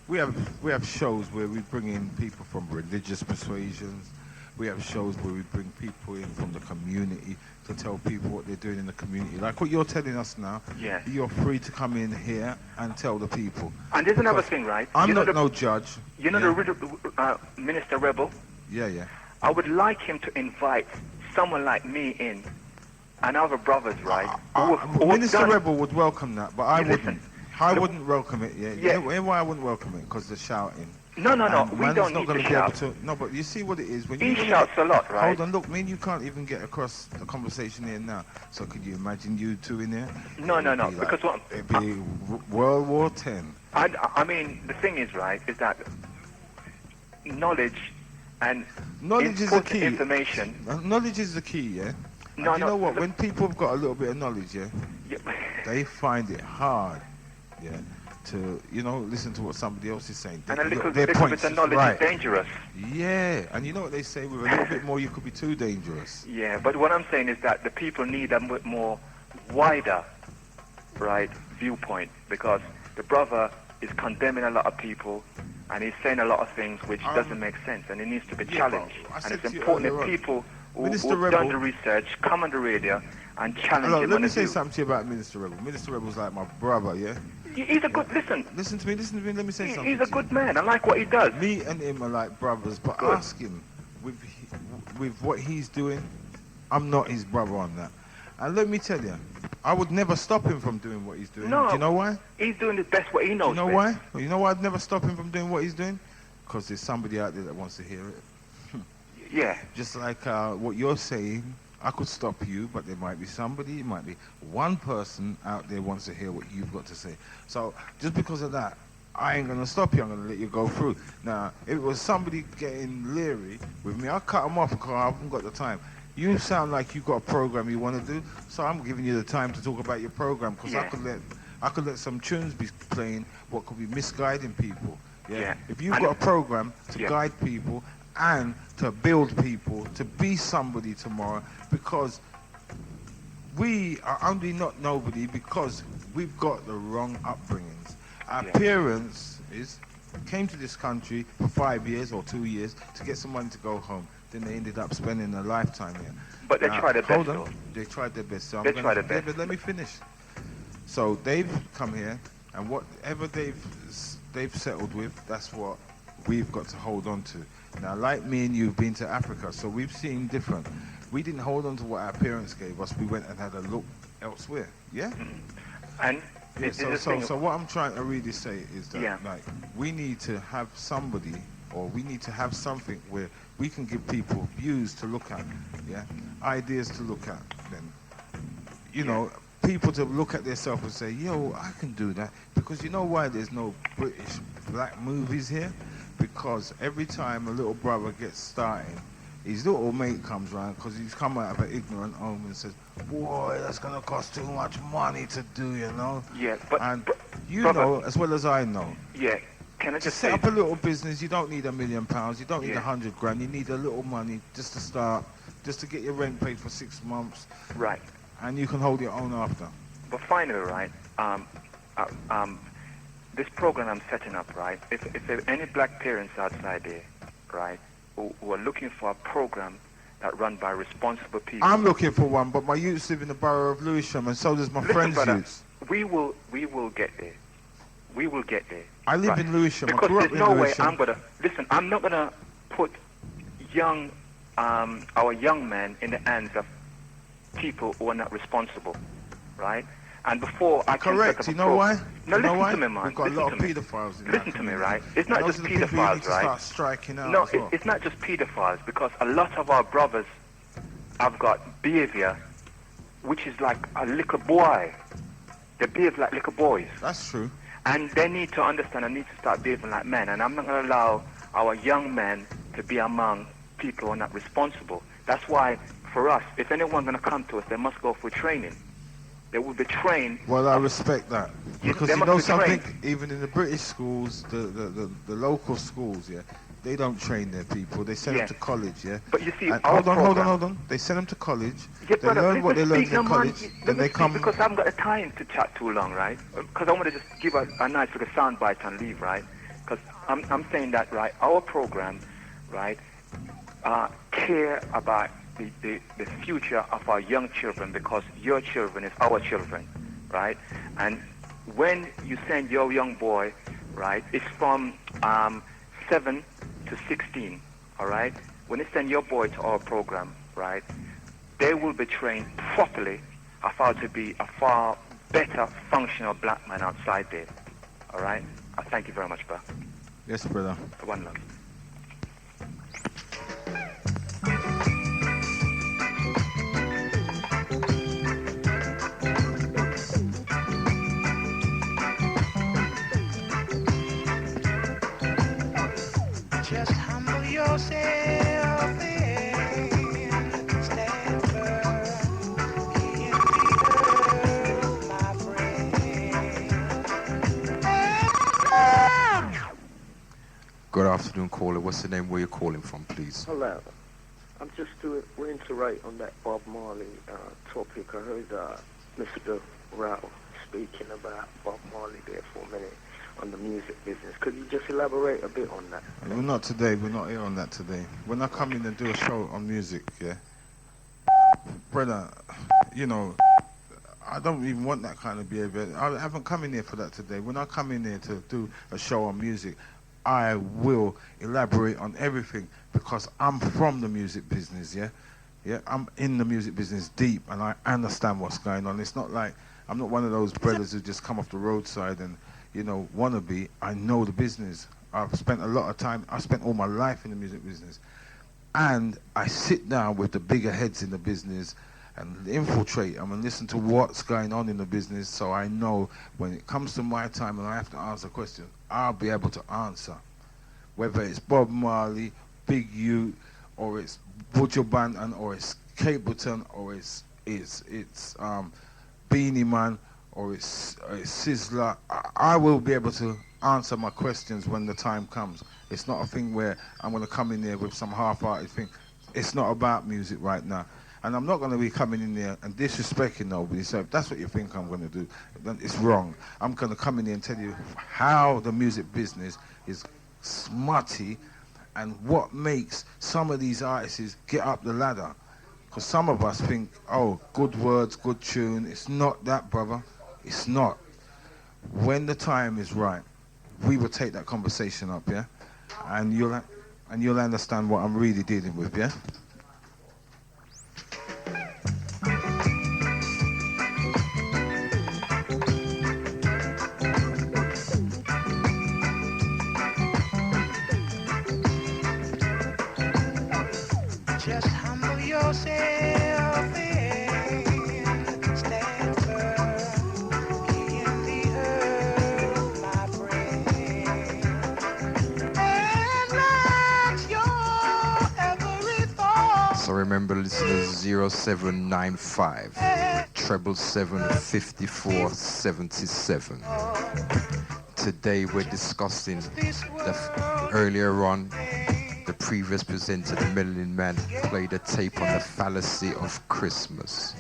We have shows where we bring in people from religious persuasions. We have shows where we bring people in from the community to tell people what they're doing in the community. Like what you're telling us now. Yeah. You're free to come in here and tell the people. And there's another Because thing, right? I'm You know not the- no judge. You know yeah. the Minister Rebel? Yeah, yeah. I would like him to invite someone like me in and other brothers, right? who have Minister done- Rebel would welcome that, but I You wouldn't. listen. I Look- wouldn't welcome it. Yeah. Yeah. You know why I wouldn't welcome it? Because they're shouting. No, And we man's don't not need gonna to be able shout. to. No, but you see what it is when He you shouts a lot, right? Hold on, look, me and you can't even get across the conversation here now. So could you imagine you two in there? No, It'd no, be because what- it'd be World War X. I mean, the thing is, right, is that knowledge and Knowledge is the important key. information. Knowledge is the key, yeah. And No, you no, know what? look- When people have got a little bit of knowledge, yeah, Yeah. they find it hard, yeah, to listen to what somebody else is saying. And a Their little bit points of is knowledge right. is dangerous. Yeah, and you know what they say, with a little bit more, you could be too dangerous. Yeah, but what I'm saying is that the people need a bit more wider, right, viewpoint, because the brother is condemning a lot of people and he's saying a lot of things which doesn't make sense, and it needs to be yeah, but challenged. I And said it's to you important earlier that on, people Minister who've Rebel- done the research come on the radio and challenge Hello, him let on me his say view. something to you about Minister Rebel. Minister Rebel's like my brother, yeah? He's a good, listen, Listen to me, let me say something. he's a good man. I like what he does. Me and him are like brothers, but Good. ask him, with what he's doing, I'm not his brother on that. And let me tell you, I would never stop him from doing what he's doing. No. Do you know why? He's doing the best what he knows. Do you know best. why? Well, you know why I'd never stop him from doing what he's doing? Because there's somebody out there that wants to hear it. Yeah. Just like what you're saying, I could stop you, but there might be somebody, it might be one person out there wants to hear what you've got to say. So just because of that, I ain't gonna stop you. I'm gonna let you go through. Now, if it was somebody getting leery with me, I'll cut them off because I haven't got the time. You sound like you've got a program you want to do, so I'm giving you the time to talk about your program because Yeah. I could let some tunes be playing what could be misguiding people. Yeah. Yeah. If you've And- got a program to Yeah. guide people and to build people to be somebody tomorrow, because we are only not nobody because we've got the wrong upbringings. Our Yeah. parents is came to this country for 5 years or 2 years to get some money to go home. Then they ended up spending a lifetime here. But they tried their best, Hold on. though. They tried their best. So They tried their best. David, let me finish. So they've come here, and whatever they've settled with, that's what we've got to hold on to. Now, like me and you've been to Africa, so we've seen different. We didn't hold on to what our parents gave us. We went and had a look elsewhere. Yeah? And Yeah, so what I'm trying to really say is that Yeah. like we need to have somebody, or we need to have something where we can give people views to look at, yeah, ideas to look at. Then, you know, people to look at themselves and say, yo, I can do that. Because you know why there's no British black movies here? Because every time a little brother gets started, his little mate comes round because he's come out of an ignorant home and says, boy, that's going to cost too much money to do, you know? Yeah, but... And you brother, know, as well as I know, Yeah, can I to just set say... up a little business, you don't need £1 million, you don't need Yeah. 100 grand, you need a little money just to start, just to get your rent paid for 6 months. Right. And you can hold your own after. But finally, right, this program I'm setting up, right, if there are any black parents outside there, right, who are looking for a program that run by responsible people... I'm looking for one, but my youths live in the borough of Lewisham, and so does my Listen, friends' brother, youths. we will get there. We will get there. I live right? in Lewisham. Because I grew up there's in no way Lewisham. I'm gonna listen. I'm not gonna put our young men in the hands of people who are not responsible, right? And before I can Correct. set up You a know why? No, You know listen why? to me, man. We've got a Listen lot of to me. paedophiles in Listen that to me, community. right? It's not And just those are the people you need paedophiles, to right? start striking out No, as well. it's not just paedophiles, because a lot of our brothers have got behavior which is like a little boy. They behave like little boys. That's true. And they need to understand and need to start behaving like men. And I'm not going to allow our young men to be among people who are not responsible. That's why, for us, if anyone's going to come to us, they must go for training. They will be trained. Well, I respect that. Because they you must know be something, trained. even in the British schools, the local schools, yeah, they don't train their people. They send Yeah. them to college, yeah. But you see, And our hold program- on. They send them to college. Yeah, They brother, learn let what me they learn speak, in no, man. college. Let Then me they speak, come. because I haven't got the time to chat too long, right? Because I want to just give a nice little soundbite and leave, right? Because I'm saying that, right, our program, right, care about the future of our young children, because your children is our children, right? And when you send your young boy, right, it's from 7 to 16, all right? When you send your boy to our program, right, they will be trained properly of how to be a far better functional black man outside there, all right? I thank you very much, bro. Yes, brother. One love. Just humble yourself and stand firm. Be in the earth, my friend. Good afternoon, caller. What's the name? Where you calling from, please? Hello. I'm just to reiterate on that Bob Marley topic. I heard Mr. Rowe speaking about Bob Marley there for a minute on the music business. Could you just elaborate a bit on that? Well, not today. We're not here on that today. When I come in and do a show on music, yeah, brother, you know, I don't even want that kind of behavior. I haven't come in here for that today. When I come in here to do a show on music, I will elaborate on everything because I'm from the music business, yeah? Yeah, I'm in the music business deep and I understand what's going on. It's not like I'm not one of those brothers who just come off the roadside and, you know, wannabe. I know the business. I've spent a lot of time, I spent all my life in the music business. And I sit down with the bigger heads in the business and infiltrate them and listen to what's going on in the business so I know when it comes to my time and I have to answer questions, I'll be able to answer. Whether it's Bob Marley, Big U, or it's Butcher Banton, or it's Capleton, or it's Beanie Man, or it's Sizzler. I will be able to answer my questions when the time comes. It's not a thing where I'm going to come in there with some half-hearted thing. It's not about music right now. And I'm not going to be coming in there and disrespecting nobody. So if that's what you think I'm going to do, then it's wrong. I'm going to come in here and tell you how the music business is smutty and what makes some of these artists get up the ladder. Because some of us think, oh, good words, good tune. It's not that, brother. It's not. When the time is right, we will take that conversation up, yeah? And you'll understand what I'm really dealing with, yeah? Just humble yourself and stand firm in the earth, my friend. And let your every thought. So remember, listeners, 0795 777 5477. Today we're discussing earlier on. The previous presenter, the Melanin Man, played a tape on the fallacy of Christmas.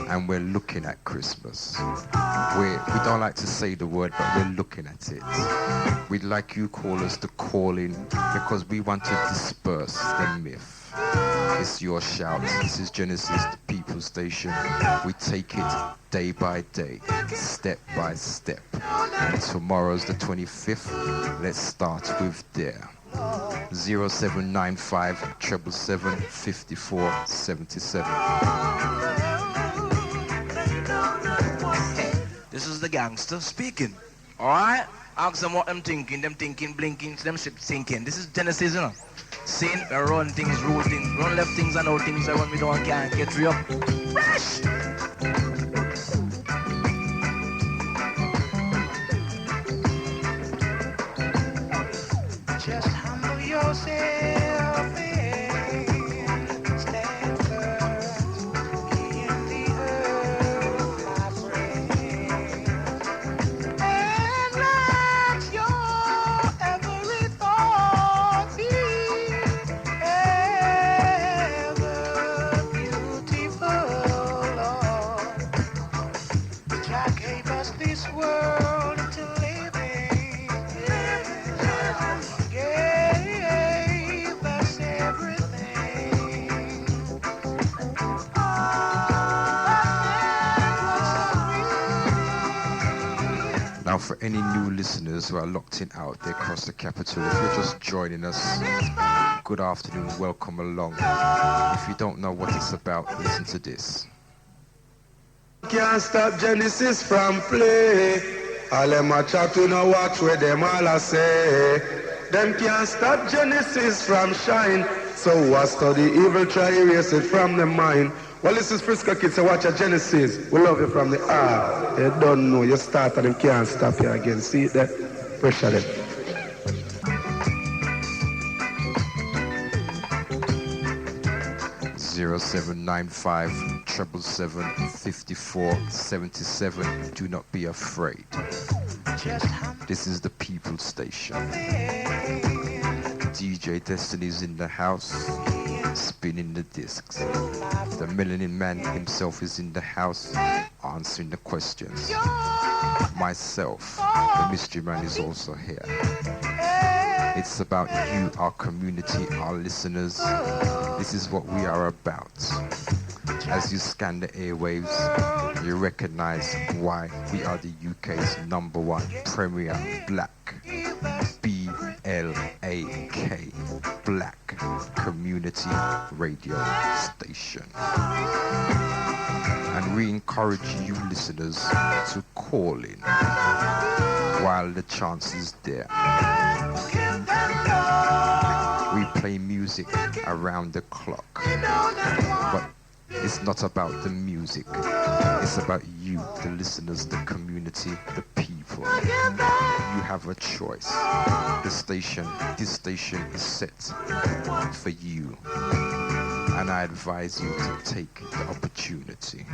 And we're looking at Christmas. We don't like to say the word, but we're looking at it. We'd like you callers to call in because we want to disperse the myth. It's your shout. This is Genesis, the People Station. We take it day by day, step by step. And tomorrow's the 25th. Let's start with there. 0795 777 5477. This is the gangster speaking. Alright? Ask them what them thinking blinking, them shit thinking. This is Genesis, you know. Saying we run things, rule things, run left things and all things that when we don't can't get free up. Fresh! Just humble yourself and stand firm in the earth, my friend. And let your every thought be ever beautiful, Lord. Jah gave us this world to live in. Gave us everything. Now, for any new listeners who are locked in out there across the capital, if you're just joining us, good afternoon, welcome along. If you don't know what it's about, listen to this. Can't stop Genesis from play. All them a chat, we no watch where them all a say. Them can't stop Genesis from shine. So what study evil, try erase it from the mind. Well, this is Frisco Kids, so watch a Genesis. We love you from the heart. They don't know you start and them can't stop you again. See that? Pressure them. Zero 0795 777 5477. Do not be afraid. This is the People Station. DJ Destiny's in the house, spinning the discs. The Melanin Man himself is in the house, answering the questions. Myself, the Mystery Man, is also here. It's about you, our community, our listeners. This is what we are about. As you scan the airwaves, you recognize why we are the UK's #1 premier black, BLAK, black community radio station. And we encourage you listeners to call in while the chance is there. We play music around the clock, but it's not about the music. It's about you, the listeners, the community, the people. You have a choice. This station is set for you. And I advise you to take the opportunity.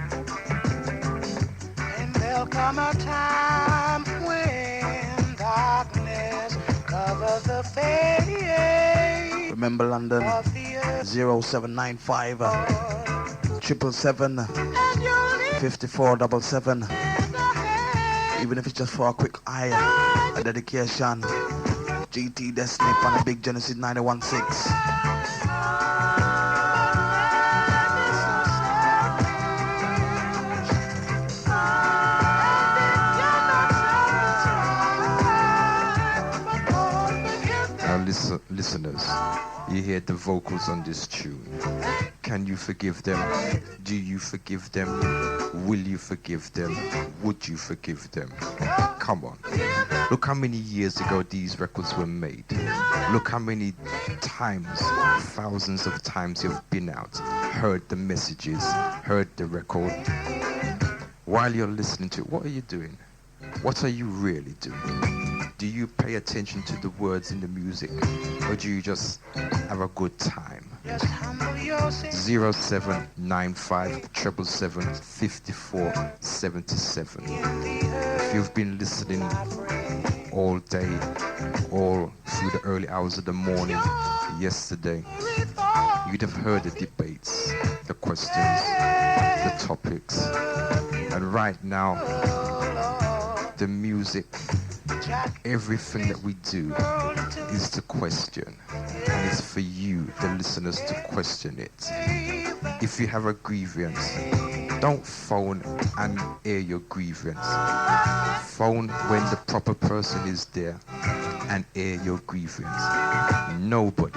And there'll come a time when darkness covers the face. Remember London, 0795 777-5477. Even if it's just for a quick eye, a dedication. GT Destiny on the Big Genesis 91.6. Listeners, you hear the vocals on this tune. Can you forgive them? Do you forgive them? Will you forgive them? Would you forgive them? Come on. Look how many years ago these records were made. Look how many times, thousands of times you've been out, heard the messages, heard the record. While you're listening to it, what are you doing? What are you really doing? Do you pay attention to the words in the music, or do you just have a good time? 0795-777-5477. If you've been listening all day, all through the early hours of the morning, yesterday, you'd have heard the debates, the questions, the topics, and right now, the music, everything that we do is to question, and it's for you, the listeners, to question it. If you have a grievance, don't phone and air your grievance. Phone when the proper person is there and air your grievance. Nobody,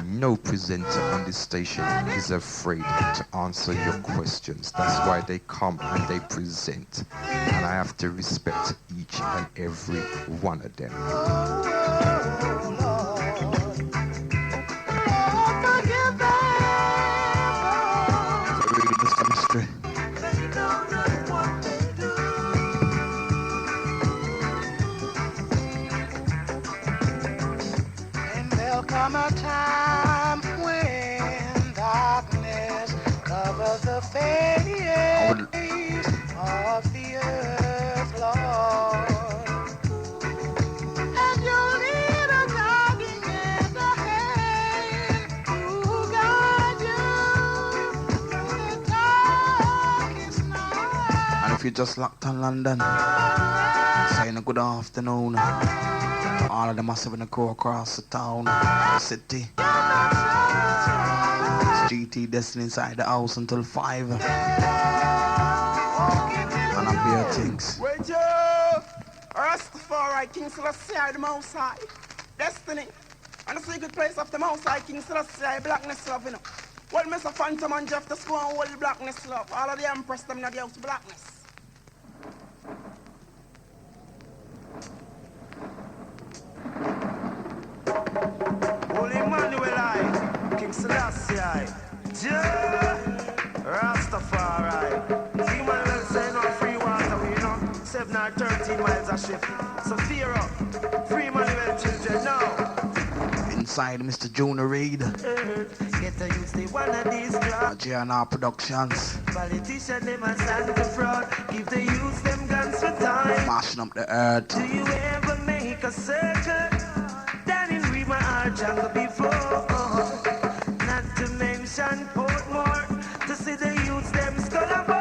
no presenter on this station is afraid to answer your questions. That's why they come and they present, and I have to respect each and every one of them. And there'll come a time when darkness covers the face of the earth, Lord. And you'll need a guiding hand to guide you through the darkest night. And if you just locked on London, saying a good afternoon to all of the massive in the crew across the town, the city. It's GT Destiny inside the house until 5. And I'm beer things. Wait, yo! Rastafari, King Selassie, the Most High. Destiny. And the secret place of the Most High, King Selassie, blackness love, you know. Well, Mr. Phantom and Jeff, the school and all the blackness love. All of the Empress, them not the house blackness. Holy Emmanuel, King Selassie, Rastafari. Emmanuel saying on free water, you know, 7 or 13 miles a shift. So fear up, free Emmanuel children now. Inside Mr. Junior Reid, Get to use the one of these drugs. JNR Productions, Politician them and stand to fraud. Give the youth them guns for time. mashing up the earth. Do you ever make a circle? Down in my heart jungle before. Not to mention Portmore. To see the youths them skull aboard.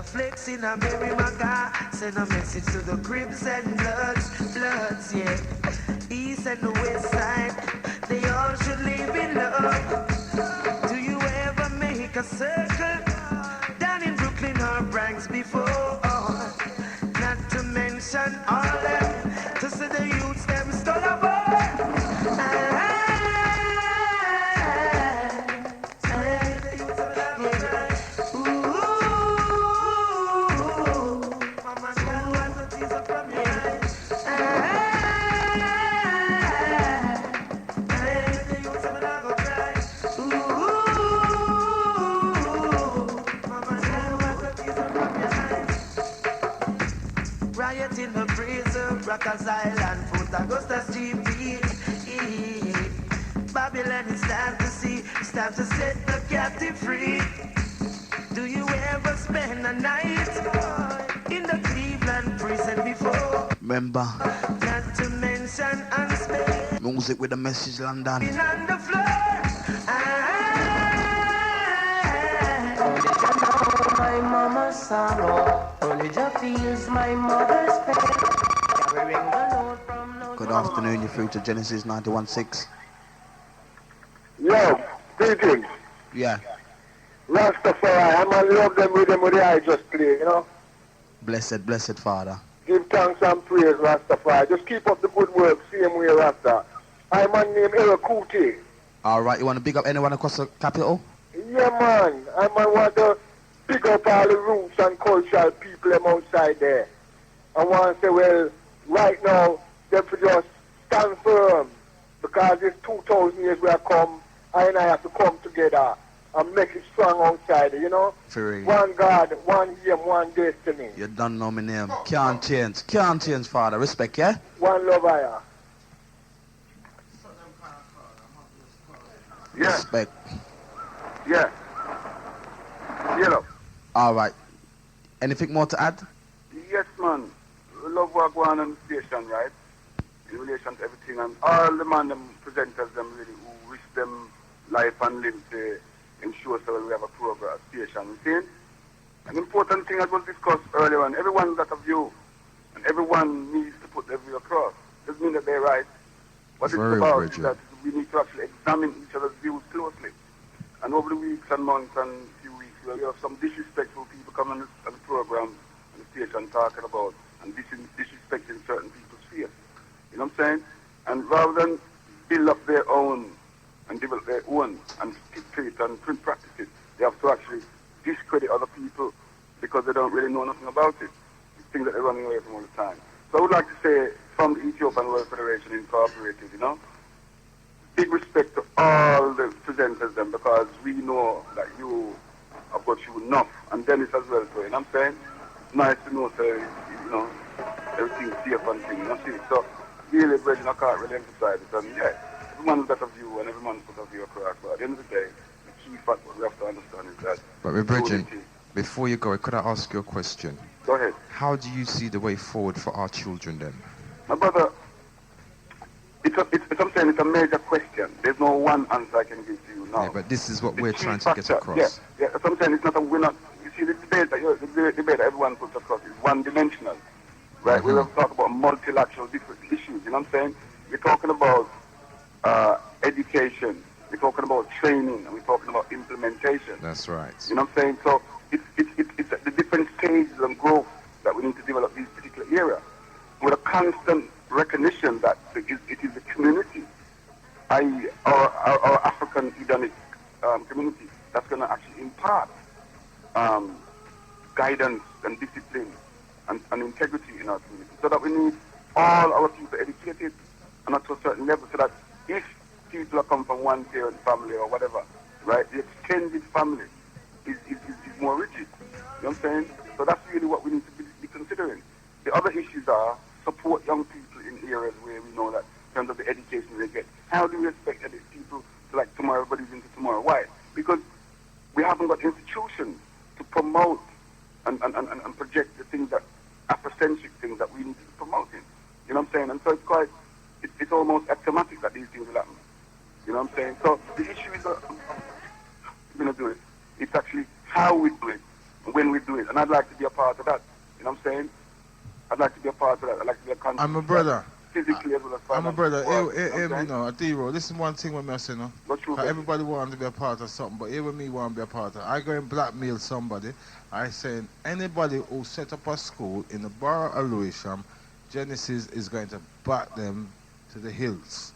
Flex in a Mary Maga, send a message to the Cribs and Bloods, yeah. East and the West Side, they all should live in love. Do you ever make a circle down in Brooklyn or Bronx before? Not to mention all them, to see the youths them stole aboard. Rikers Island, Fort Augusta GP. Babylon is time to see, it's time to set the captive free. Do you ever spend a night in the Cleveland prison before? Remember, Not to mention unspared. music with a message, London. Been on the floor. Only Jah know my mama's sorrow. Only Jah feels my mother's pain. Carrying the load from no. Good afternoon, you're through to Genesis 91.6. Yo, greetings. Yeah. Rastafari, I'm gonna love them with the I just play, you know. Blessed, blessed Father. Give thanks and praise, Rastafari. Just keep up the good work, same way, Rasta. I'm man named Eric Kuti. Alright, you want to big up anyone across the capital? Yeah, man. I want to pick up all the roots and cultural people them outside there. I want to say, well, right now, they have to just stand firm. Because it's 2,000 years we have come, I and I have to come together and make it strong outside, you know? Free. One God, one aim, one destiny. You don't know my name. Can't change, Father. Respect, yeah? One love, I Yeah. Respect. Yeah. You know. Alright. Anything more to add? Yes, man. We love what going on in the station, right? In relation to everything, and all the man, them presenters, them really, who wish them life and live to ensure so we have a program station. You see? An important thing that was discussed earlier on, everyone got a view, and everyone needs to put their view across. Doesn't mean that they're right. What it's about is that we need to actually examine each other's views closely. And over the weeks and months and few weeks, we have some disrespectful people coming on the program, on the station, talking about and disrespecting certain people's fears. You know what I'm saying? And rather than build up their own and develop their own and stick to it and practice it, they have to actually discredit other people because they don't really know nothing about it. It's things that they're running away from all the time. So I would like to say from the Ethiopian World Federation Incorporated, you know, big respect to all the presenters then because we know that you have got you enough and Dennis as well, so you know what I'm saying? It's nice to know, so, you know, everything's safe and things, you know what I'm saying? So really, Bridget, I can't really emphasize it. And yeah, everyone's got a view and everyone's got a view across. But at the end of the day, the key fact what we have to understand is that. But Bridget, before you go, could I ask you a question? Go ahead. How do you see the way forward for our children then? My brother, I'm saying it's a major question. There's no one answer I can give to you now. Yeah, but this is what we're trying to get across. Yeah, so I'm saying it's not we're not. You see, the debate that everyone puts across is one-dimensional. Right, we have to talk about multilateral different issues, you know what I'm saying? We're talking about education, we're talking about training, and we're talking about implementation. That's right. You know what I'm saying? So it's the different stages and growth that we need to develop these particular areas with a constant recognition that it is the community, i.e. our African Edenic community, that's going to actually impart guidance and discipline and integrity in our community, so that we need all our people educated and up to a certain level, so that if people are come from one parent family or whatever, right, the extended family is more rigid. You know what I'm saying? So that's really what we need to be considering. The other issues are support young people in areas where we know that in terms of the education they get. How do we expect people to like tomorrow, everybody's into tomorrow? Why? Because we haven't got institutions to promote and project the things that Afrocentric things that we need to be promoting. You know what I'm saying? And so it's almost automatic that these things will happen. You know what I'm saying? So the issue is we're going to do it. It's actually how we do it and when we do it. And I'd like to be a part of that. You know what I'm saying? I'd like to be a part of that. I'd like to be a contributor. I'm a brother. Physically as well as financially. I'm a brother. You know, D-Row, this is one thing with me, I say, no? Everybody wants to be a part of something, but here with me want to be a part of it. I go and blackmail somebody. I say, anybody who set up a school in the borough of Lewisham, Genesis is going to back them to the hills.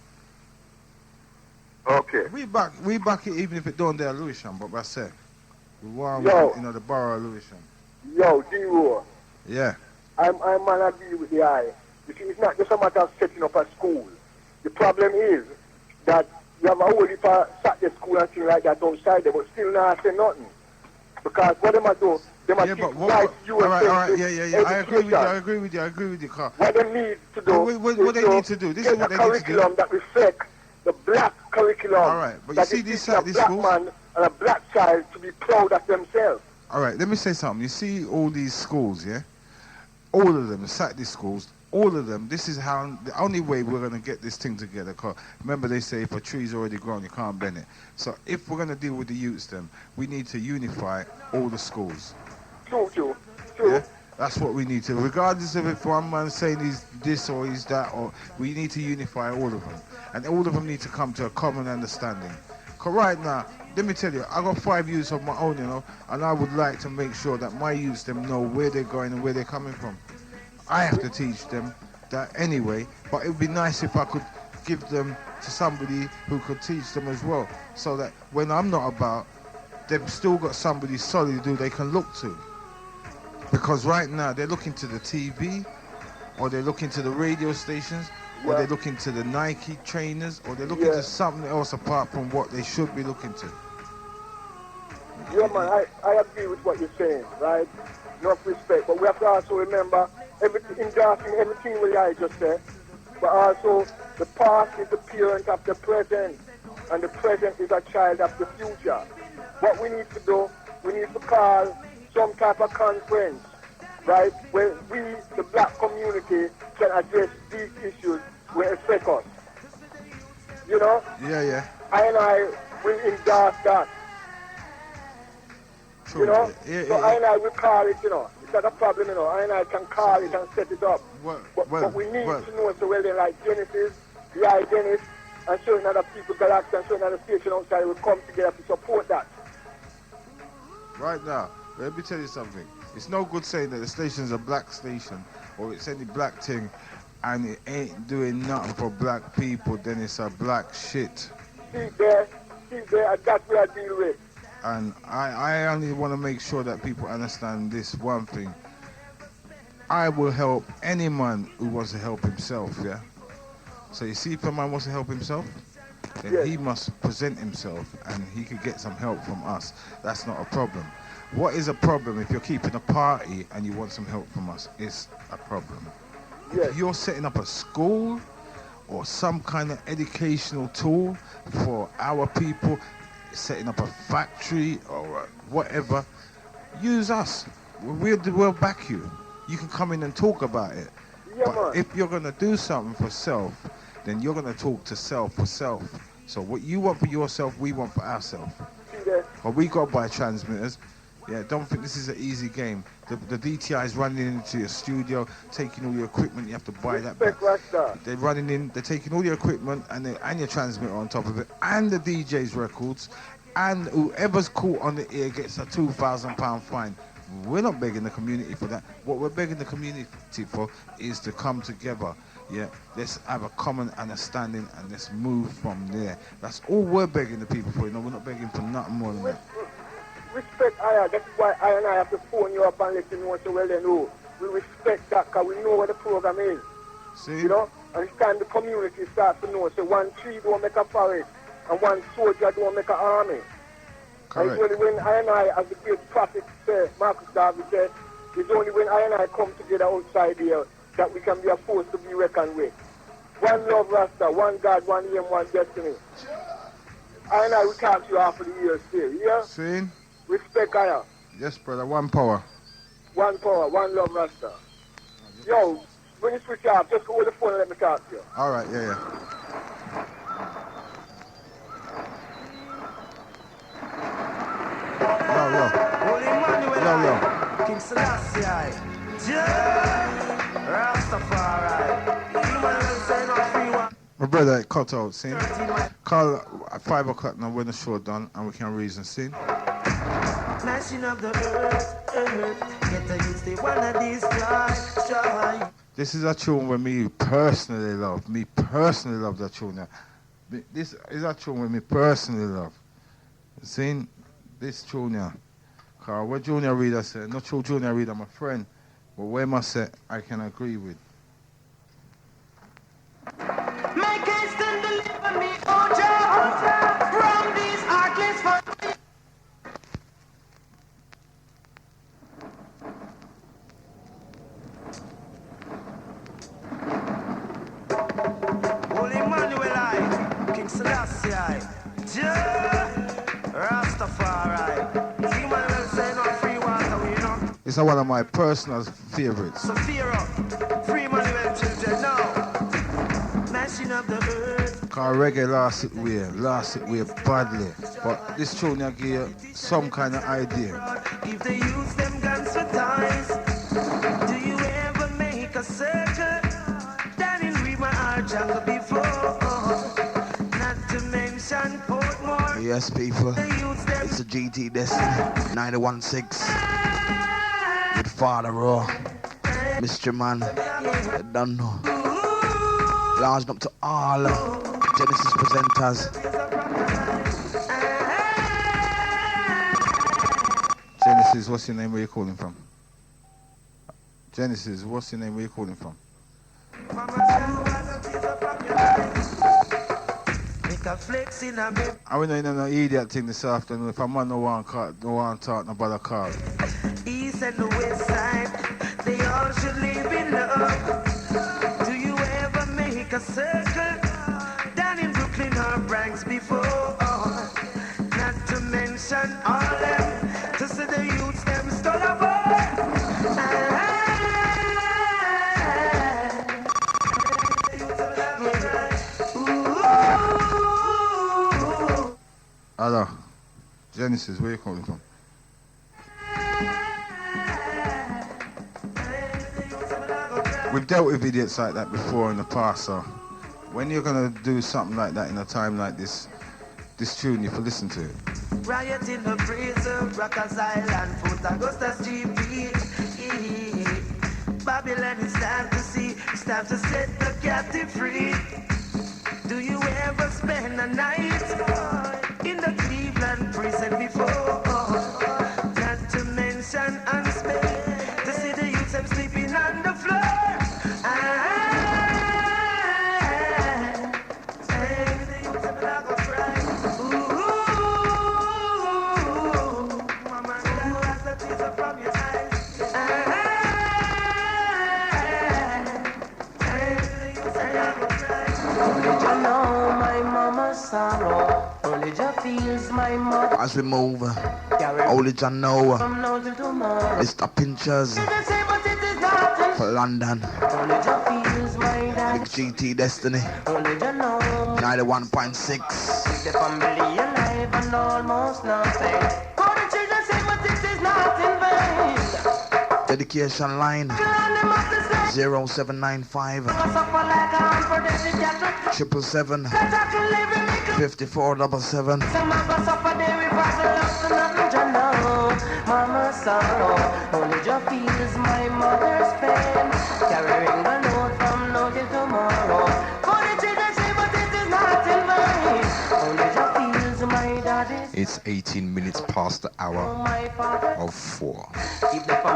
Okay. We back it even if it don't there Lewisham, but I say, we want the borough of Lewisham. Yo, D-Row. Yeah. I'm man agree with the eye. You see, it's not just a matter of setting up a school. The problem is that you have a whole heap of Saturday school and things like that outside there, but still not say nothing. Because what they might do, They must Yeah, teach but white youth all right, yeah. I agree education. I agree with you, Carl. What they need to do What they need to do, this get is what a they need to do. curriculum that reflects the black curriculum. All right, but you that see is these teaching a black schools? man and a black child to be proud of themselves. All right, let me say something. You see all these schools, yeah? All of them, Saturday schools, all of them, this is how, the only way we're going to get this thing together. 'Cause remember they say if a tree's already grown, you can't bend it. So if we're going to deal with the youths then, we need to unify all the schools. True. Yeah? That's what we need to, regardless of if one man's saying he's this or he's that, or we need to unify all of them. And all of them need to come to a common understanding. 'Cause right now, let me tell you, I got 5 youths of my own, you know, and I would like to make sure that my youths them know where they're going and where they're coming from. I have to teach them that anyway, but it would be nice if I could give them to somebody who could teach them as well, so that when I'm not about, they've still got somebody solid who they can look to. Because right now they're looking to the TV, or they're looking to the radio stations, or they're looking to the Nike trainers, or they're looking to something else apart from what they should be looking to. Yeah, man, I agree with what you're saying, right? Enough respect, but we have to also remember everything what I just said, but also the past is the parent of the present, and the present is a child of the future. What we need to do, we need to call some type of conference, right, where we, the black community, can address these issues where it affect us. You know? Yeah. I will endorse that. True. You know? Yeah, so I will call it, you know. It's not a problem, you know. I can call it and set it up. But we need to know, so well, then, like Genesis, the Dennis, and certain other people, Galaxy, and certain other stations outside will come together to support that. Right now, let me tell you something. It's no good saying that the station's a black station, or it's any black thing, and it ain't doing nothing for black people, then it's a black shit. See there, and that's what I deal with. And I only want to make sure that people understand this one thing. I will help any man who wants to help himself, yeah? So you see, if a man wants to help himself, then he must present himself and he could get some help from us. That's not a problem. What is a problem if you're keeping a party and you want some help from us? It's a problem. If you're setting up a school or some kind of educational tool for our people, setting up a factory or whatever, use us. We'll back you. You can come in and talk about it. But if you're going to do something for self, then you're going to talk to self for self. So what you want for yourself, we want for ourselves. But we got to buy transmitters. Yeah, don't think this is an easy game. The DTI is running into your studio, taking all your equipment. You have to buy that back. They're running in, they're taking all your equipment and your transmitter on top of it, and the DJ's records, and whoever's caught on the ear gets a £2,000 fine. We're not begging the community for that. What we're begging the community for is to come together. Yeah, let's have a common understanding and let's move from there. That's all we're begging the people for. You know, we're not begging for nothing more than that. Respect Aya. That's why I and I have to phone you up and let you know so well they know. We respect that because we know what the program is. See? You know? And it's time the community starts to know. So one tree don't make a forest and one soldier don't make an army. Correct. And it's only when I and I, as the great prophet said, Marcus Garvey said, it's only when I and I come together outside here that we can be a force to be reckoned with. One love, Rasta, one God, one aim, one destiny. I and I will talk to you after the years still, yeah? See? Respect, Aya. Yes, brother, one power. One power, one love, Rasta. Yo, when you switch off, just hold the phone and let me talk to you. All right, yeah. Yo. King Selassie, Rastafari. My brother cut out, see? Call at 5 o'clock now when the show done and we can reason, see? Smashing up the earth, get a youth, they wanna destroy. This is a tune where me personally love. Me personally love that tune now. This is a tune where me personally love. See? This tune now. Cause what Junior Reader said, not true Junior Reader, my friend, but where I said I can agree with. Make haste and deliver me, oh Jah, from these heartless It's one of my personal favorites. So fear up, free Manuel children now. Mashing up the earth. Cause reggae lost it way badly. But this tune I give you some kind of idea. If they use them guns for ties, do you ever make a circle? Down in Rima or jungle before. Not to mention Portmore. Yes, people. It's a GT Destiny 916 with Father Rowe, Mr. Man. I don't know. Large up to all Genesis presenters. Genesis, what's your name? Where you calling from? Genesis, what's your name? Where you calling from? I mean, no idiot thing this afternoon. If a man no want talk, no bother call. East and the west side, they all should live in love. Do you ever make a circle? Down in Brooklyn or Bronx before. Not to mention all them, to see the youths them stole a boy. Hello. Genesis, where you calling from? We've dealt with idiots like that before in the past, so when you're gonna do something like that in a time like this tune, you have to listen to it. Riot in the prison, Rockers Island, Fort Augusta GP. Babylon is time to see, it's time to set the captive free. Do you ever spend a night in the Cleveland prison before? Not to mention unspent, to see the youths them sleeping on the floor. As we move, only John know Mr. Pinchers for London. Big GT Destiny 91.6. Dedication line 0795 777 5477. Mama sorrow, only just feels my mother's pain, carrying the load from now till tomorrow. For the children say, but it is not in vain. Only just feels my daddy's. It's 18 minutes past the hour of 4.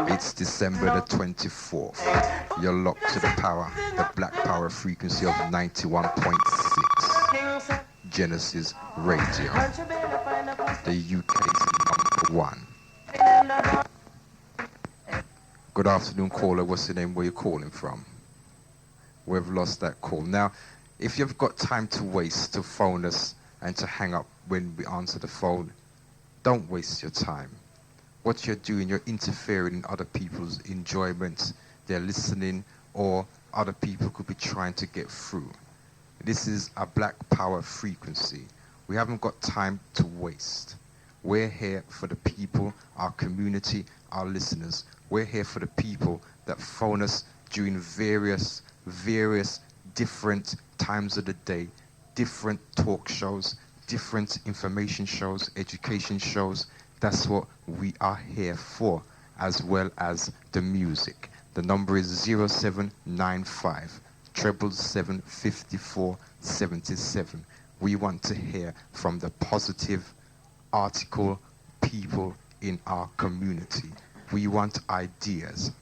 It's December the 24th. You're locked to the power, the black power frequency of 91.6. Genesis Radio, the UK's number one. Good afternoon, caller. What's your name? Where you calling from? We've lost that call. Now, if you've got time to waste to phone us and to hang up when we answer the phone, don't waste your time. What you're doing, you're interfering in other people's enjoyment. They're listening, or other people could be trying to get through. This is a black power frequency. We haven't got time to waste. We're here for the people, our community, our listeners. We're here for the people that phone us during various different times of the day, different talk shows, different information shows, education shows. That's what we are here for, as well as the music. The number is 0795 777 5477. We want to hear from the positive article people in our community. We want ideas.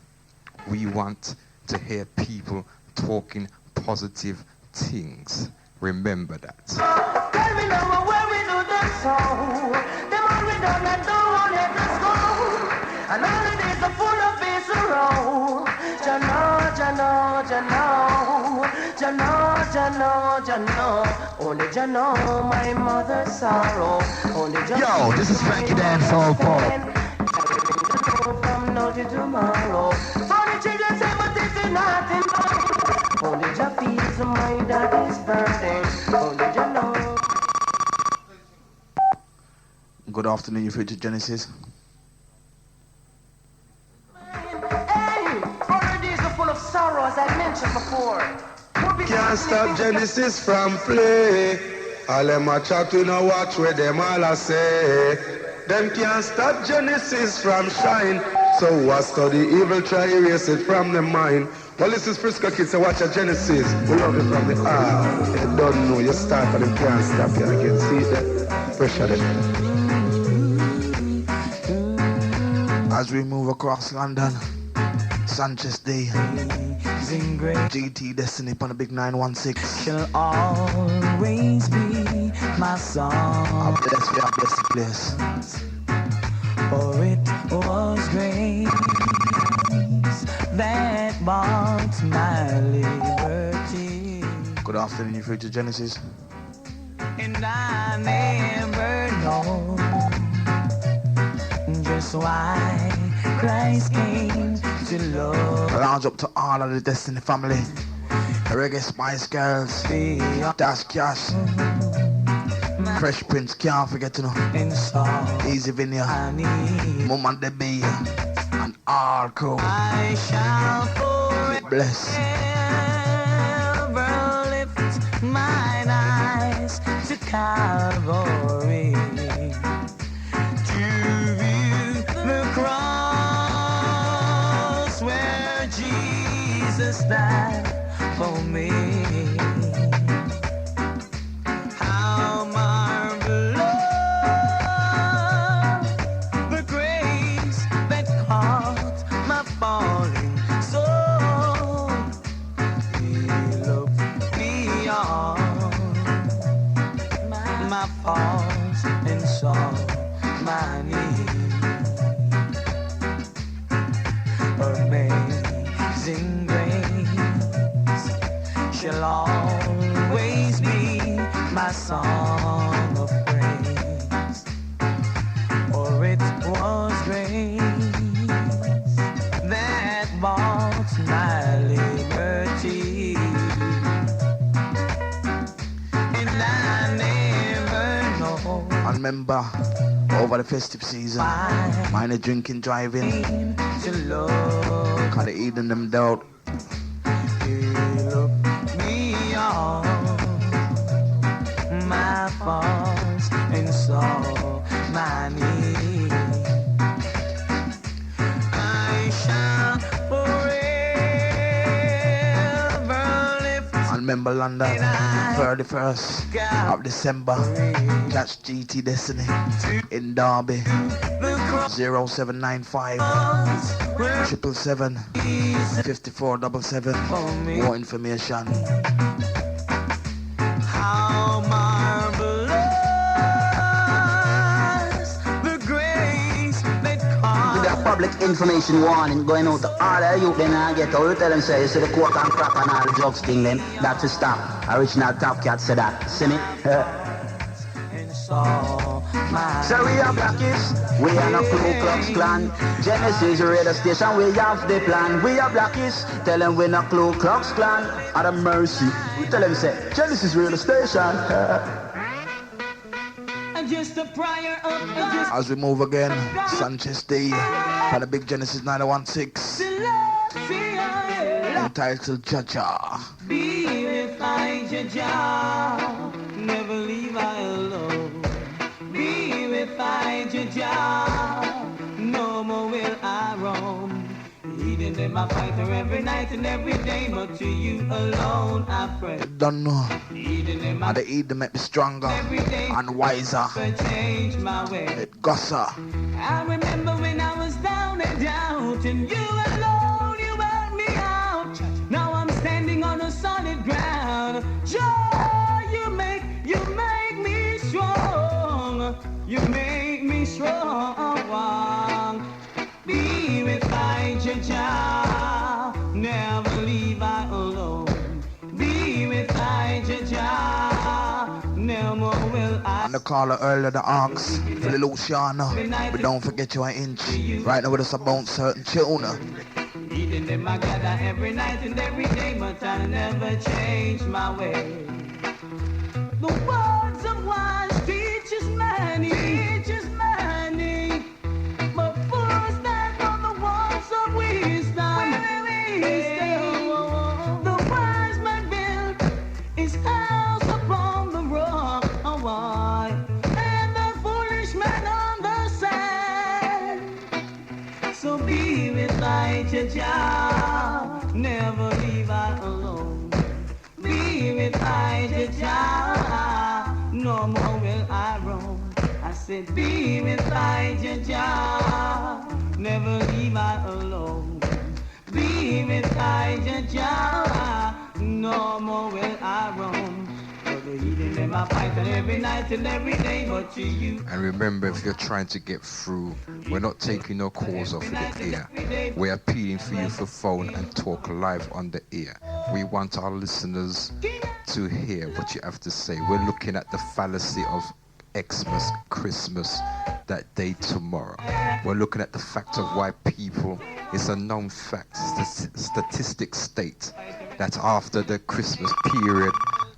We want to hear people talking positive things. Remember that. Tell me now where we do the song. Them all we done and don't want it to go. And all it is a full of face around. Jano. Only Jano, my mother's sorrow. Only Jano. Yo, this is Frankie Dan Soul Paul. know till tomorrow. For the children say, but this is nothing. Only Jah feels the mind that is burning. Only Jah know. Good afternoon, you're through to Genesis. Hey, brother, these are full of sorrow, as I mentioned before. Can't stop Genesis from play. All them a chat, we no watch where them all a say. Them can't stop Genesis from shine. So what study evil, try erase it from the mind. Well, this is Frisco Kids, so watch a Genesis. We love it from the heart. You don't know, you start and them can't stop you again. See that pressure there. As we move across London, Sanchez Day, GT Destiny upon the big 916. Shall always be my song. I bless you, I bless the place. For it was grace that bought my liberty. Good afternoon, you're through to Genesis. And I never know just why Christ came to love. Lounge up to all of the Destiny family. The Reggae Spice Girls, Dash Cash, Fresh Prince, can't forget to know. Easy Vineyard, Mum and Debbie, and all crew. I shall Bless. forever lift mine eyes to Calvary, to view the cross where Jesus died for me. How marvelous the grace that caught my falling soul. He looked beyond my faults and saw my need. Amazing grace shall always be my song of praise. For it was grace that bought my liberty. And I never know. And remember, over the festive season, mind the drinking, driving, to love. cause they eating them down. Beyond my faults and saw my need. I shall forever lift. And remember London, 31st of December, catch GT Destiny in Derby, 0795 777 5477. More information. How marvelous the grace that With a public information warning going out to all the youth, then I get out, tell them say, you see the coke and crack and all the drugs thing them, that to stop. Original Top Cat said that, see me? So we are Blackies, we are no Ku Klux Klan. Genesis radio station, we have the plan. We are Blackies, tell them we no Ku Klux Klan. Out of mercy, we tell them say, Genesis radio station. just a prayer of God. As we move again, Sanchez Day for the big Genesis 916. Entitled Jaja. Be with I, Jaja. Never leave I alone. Be with I, Jaja. No more will I roam. Eating them I fight her every night and every day, but to you alone I pray. Don't know. Eating them And they eat them make me stronger and wiser. Change my way. It gossa. I remember when I was down and out, and you alone, you helped me out. Now I'm standing on a solid ground. Joy, you make me strong. You make me strong. Be with I, Jaja. Never leave I alone. Be with I, Jaja. no more will I. And the caller earlier the ox for the Luciana. But don't forget you an inch. Right now with us about certain children. Eating them I gather every night and every day, but I never change my way. The words of wise teachers many, but fools stand on the walls of wisdom. The wise man built his house upon the rock, and the foolish man on the sand. So be with thy Jah, never leave I alone. Be with thy Jah, no more will I roam. I said, be with thy Jah, never leave I alone. Be with thy Jah, no more will I roam. For the heathen them I fight every night and every day, but to you. And remember, if you're trying to get through, we're not taking no calls off the air. We're appealing for you for phone and talk live on the air. We want our listeners to hear what you have to say. We're looking at the fallacy of Xmas, Christmas, that day tomorrow. We're looking at the fact of why people, it's a known fact, statistics state that after the Christmas period,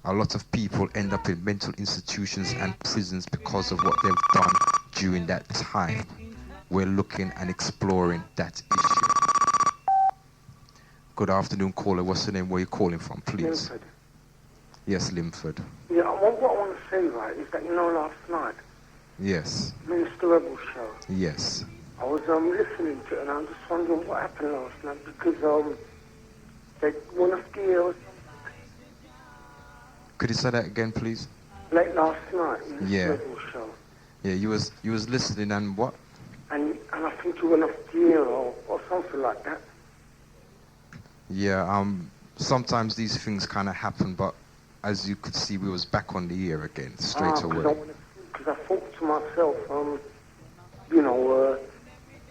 a lot of people end up in mental institutions and prisons because of what they've done during that time. We're looking and exploring that issue. Good afternoon, caller. What's the name? Where are you calling from, please? Linford. Yes, Linford. Yeah, what I want to say, right, is that, last night, Yes. Minister Rebel show, Yes. I was listening to it, and I'm just wondering what happened last night, because one of the Could you say that again, please? late last night, Minister Yeah. Rebel show, Yeah, you was listening and what? and I think you went off the air or something like that. Yeah, sometimes these things kind of happen, but as you could see, we was back on the air again, straight away. Because I thought to myself,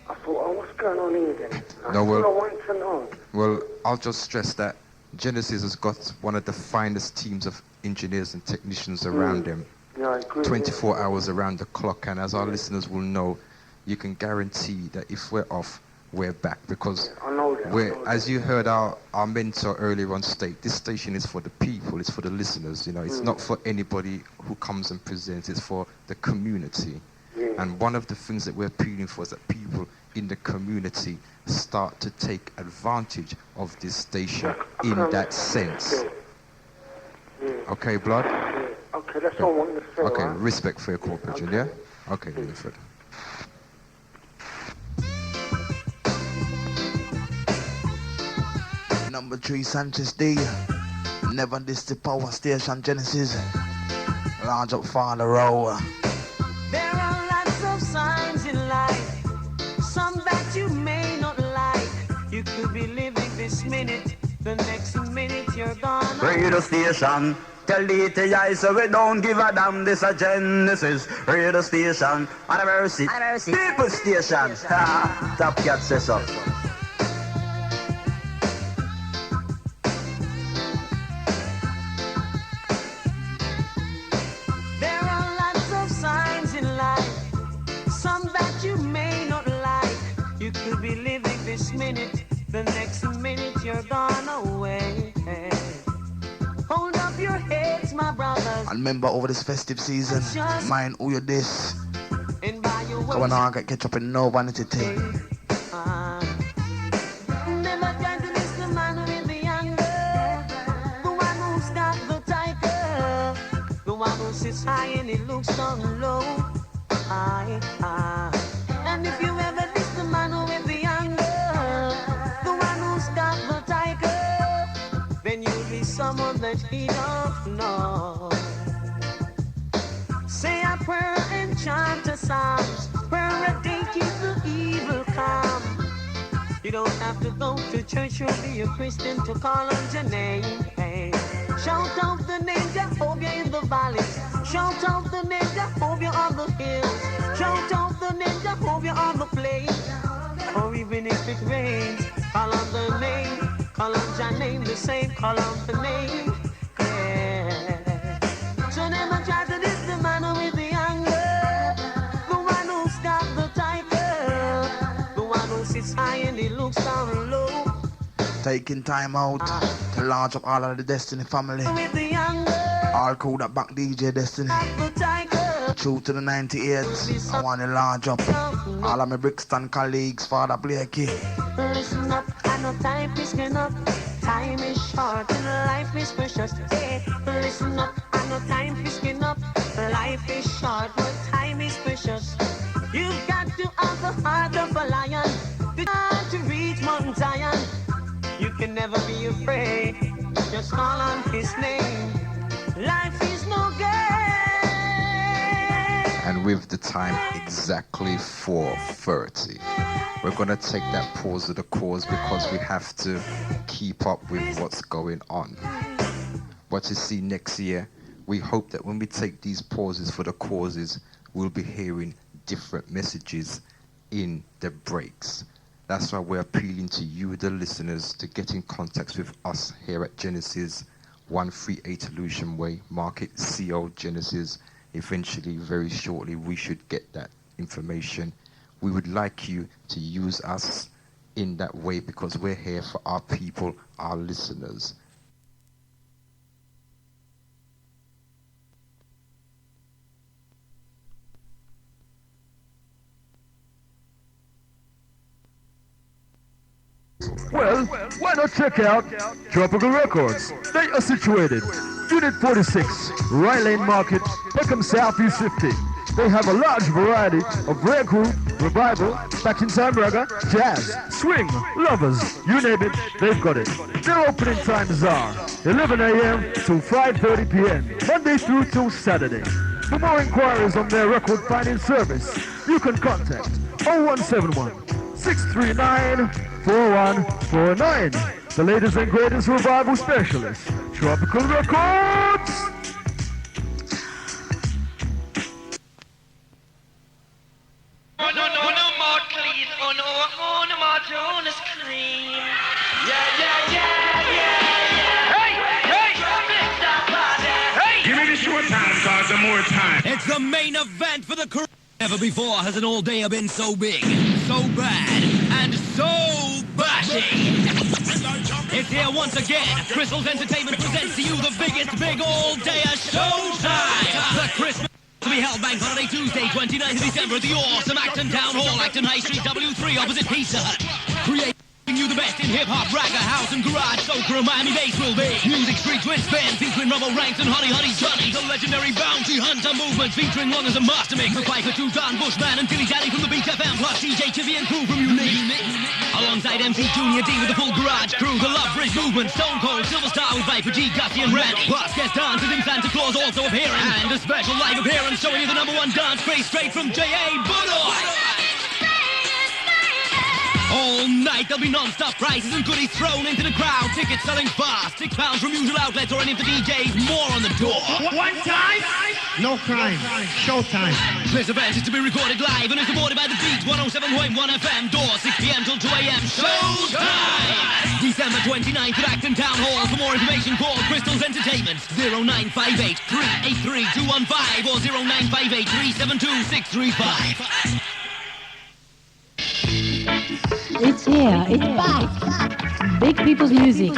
I thought, what's going on here then? No, well- I wanted to know. Well, I'll just stress that Genesis has got one of the finest teams of engineers and technicians around them, Yeah, I agree. 24 hours around the clock, and as our listeners will know, you can guarantee that if we're off, we're back, because I know that. as you heard our mentor earlier on state, this station is for the people, it's for the listeners, it's not for anybody who comes and presents, it's for the community. Yeah. And one of the things that we're appealing for is that people in the community start to take advantage of this station in that sense. Yeah. Okay, blood? Yeah. Okay, that's all I wanted to say. Okay, right? respect for your cooperation, yeah? Okay, Wilfred. Number 3 Sanchez D. Never diss the power station Genesis. Large up Father Rowe. There are lots of signs in life, some that you may not like. You could be living this minute, the next minute you're gone. Radio station, tell the ETI so we don't give a damn. This a Genesis radio station. On a mercy, people station. Ha, Top Cat says so. There are lots of signs in life, some that you may not like. You could be living this minute, the next minute you're gone away. Hold up your heads, my brothers. And remember over this festive season, mind who you this. And by your Come on, I catch up in no vanity thing. Never try to miss the man with the anger, the one who's got the tiger, the one who sits high and he looks down low. And if you ever miss the man with the anger, the one who's got the tiger, then you'll be someone that he don't know. Say a prayer and chant a psalm. Prayer a day keep the evil calm. You don't have to go to church or be a Christian to call on your name. Hey. Shout out the name Jehovah in the valleys. Shout out the name Jehovah on the hills. Shout out the name Jehovah on the plains. Or even if it rains, call on the name. Call on your name the same. Call on the name. Yeah. So never try to Taking time out to launch up all of the Destiny family. All crew that back DJ Destiny. True to the 98s. I want to launch up all of my Brixton colleagues, Father Blakey. Listen up, I know time is enough. Time is short and life is precious. Hey, listen up, I know time is enough. Life is short, but time is precious. You've got to have the heart of a lion. To reach Mount Zion. You can never be afraid. Just call on his name. Life is no game. And with the time exactly 4:30, we're gonna take that pause of the cause because we have to keep up with what's going on. But you see, next year, we hope that when we take these pauses for the causes, we'll be hearing different messages in the breaks. That's why we're appealing to you, the listeners, to get in contact with us here at Genesis, 138 Illusion Way, Market CO Genesis. Eventually, very shortly, we should get that information. We would like you to use us in that way because we're here for our people, our listeners. Well, why not check out Tropical Records? They are situated Unit 46, Rye Lane Market, Peckham Southeast 50. They have a large variety of rare group, revival, back in time ragga, jazz, swing, lovers, you name it, they've got it. Their opening times are 11 a.m. to 5:30 p.m., Monday through till Saturday. For more inquiries on their record finding service, you can contact 0171 639 4149. The latest and greatest revival specialist, Tropical Records. Give me the short time, cause the more time. It's the main event for the career. Never before has an all-dayer been so big, so bad, and so bashing. It's here once again. Crystal's Entertainment presents to you the biggest big all-dayer showtime. The Christmas to be held Bank Holiday Tuesday, 29th of December at the awesome Acton Town Hall, Acton High Street, W3, opposite Pizza Hut. Creating you the best in hip-hop, ragga, house, and garage, soca, and Miami bass will be. Music Street Twins band featuring Rubble Ranks and Honey Honey Johnny. The legendary Bounty Hunter movement featuring Long as a Master Mix. The Piper 2, Don Bushman, and Dilly Daddy from the Beach FM, plus DJ Chivy and crew from Unique. Alongside MC Junior D with the full garage crew, the Love Bridge movement, Stone Cold, Silver Star with Viper G, Gussie, and Randy. Plus guest dancers in Santa Claus also appearing. And a special live appearance showing you the #1 dance craze straight from J.A. Bullock. All night there'll be non-stop prizes and goodies thrown into the crowd. Tickets selling fast. £6 from usual outlets or any of the DJs. More on the door. One time, no crime. Showtime. This event is to be recorded live and is supported by The Beat 107.1 FM. Door 6 p.m. till 2 a.m. Showtime! December 29th at Acton Town Hall. For more information, call Crystal's Entertainment 0958 383 215 or 0958 372 635. It's here, it's back. Big People's Music.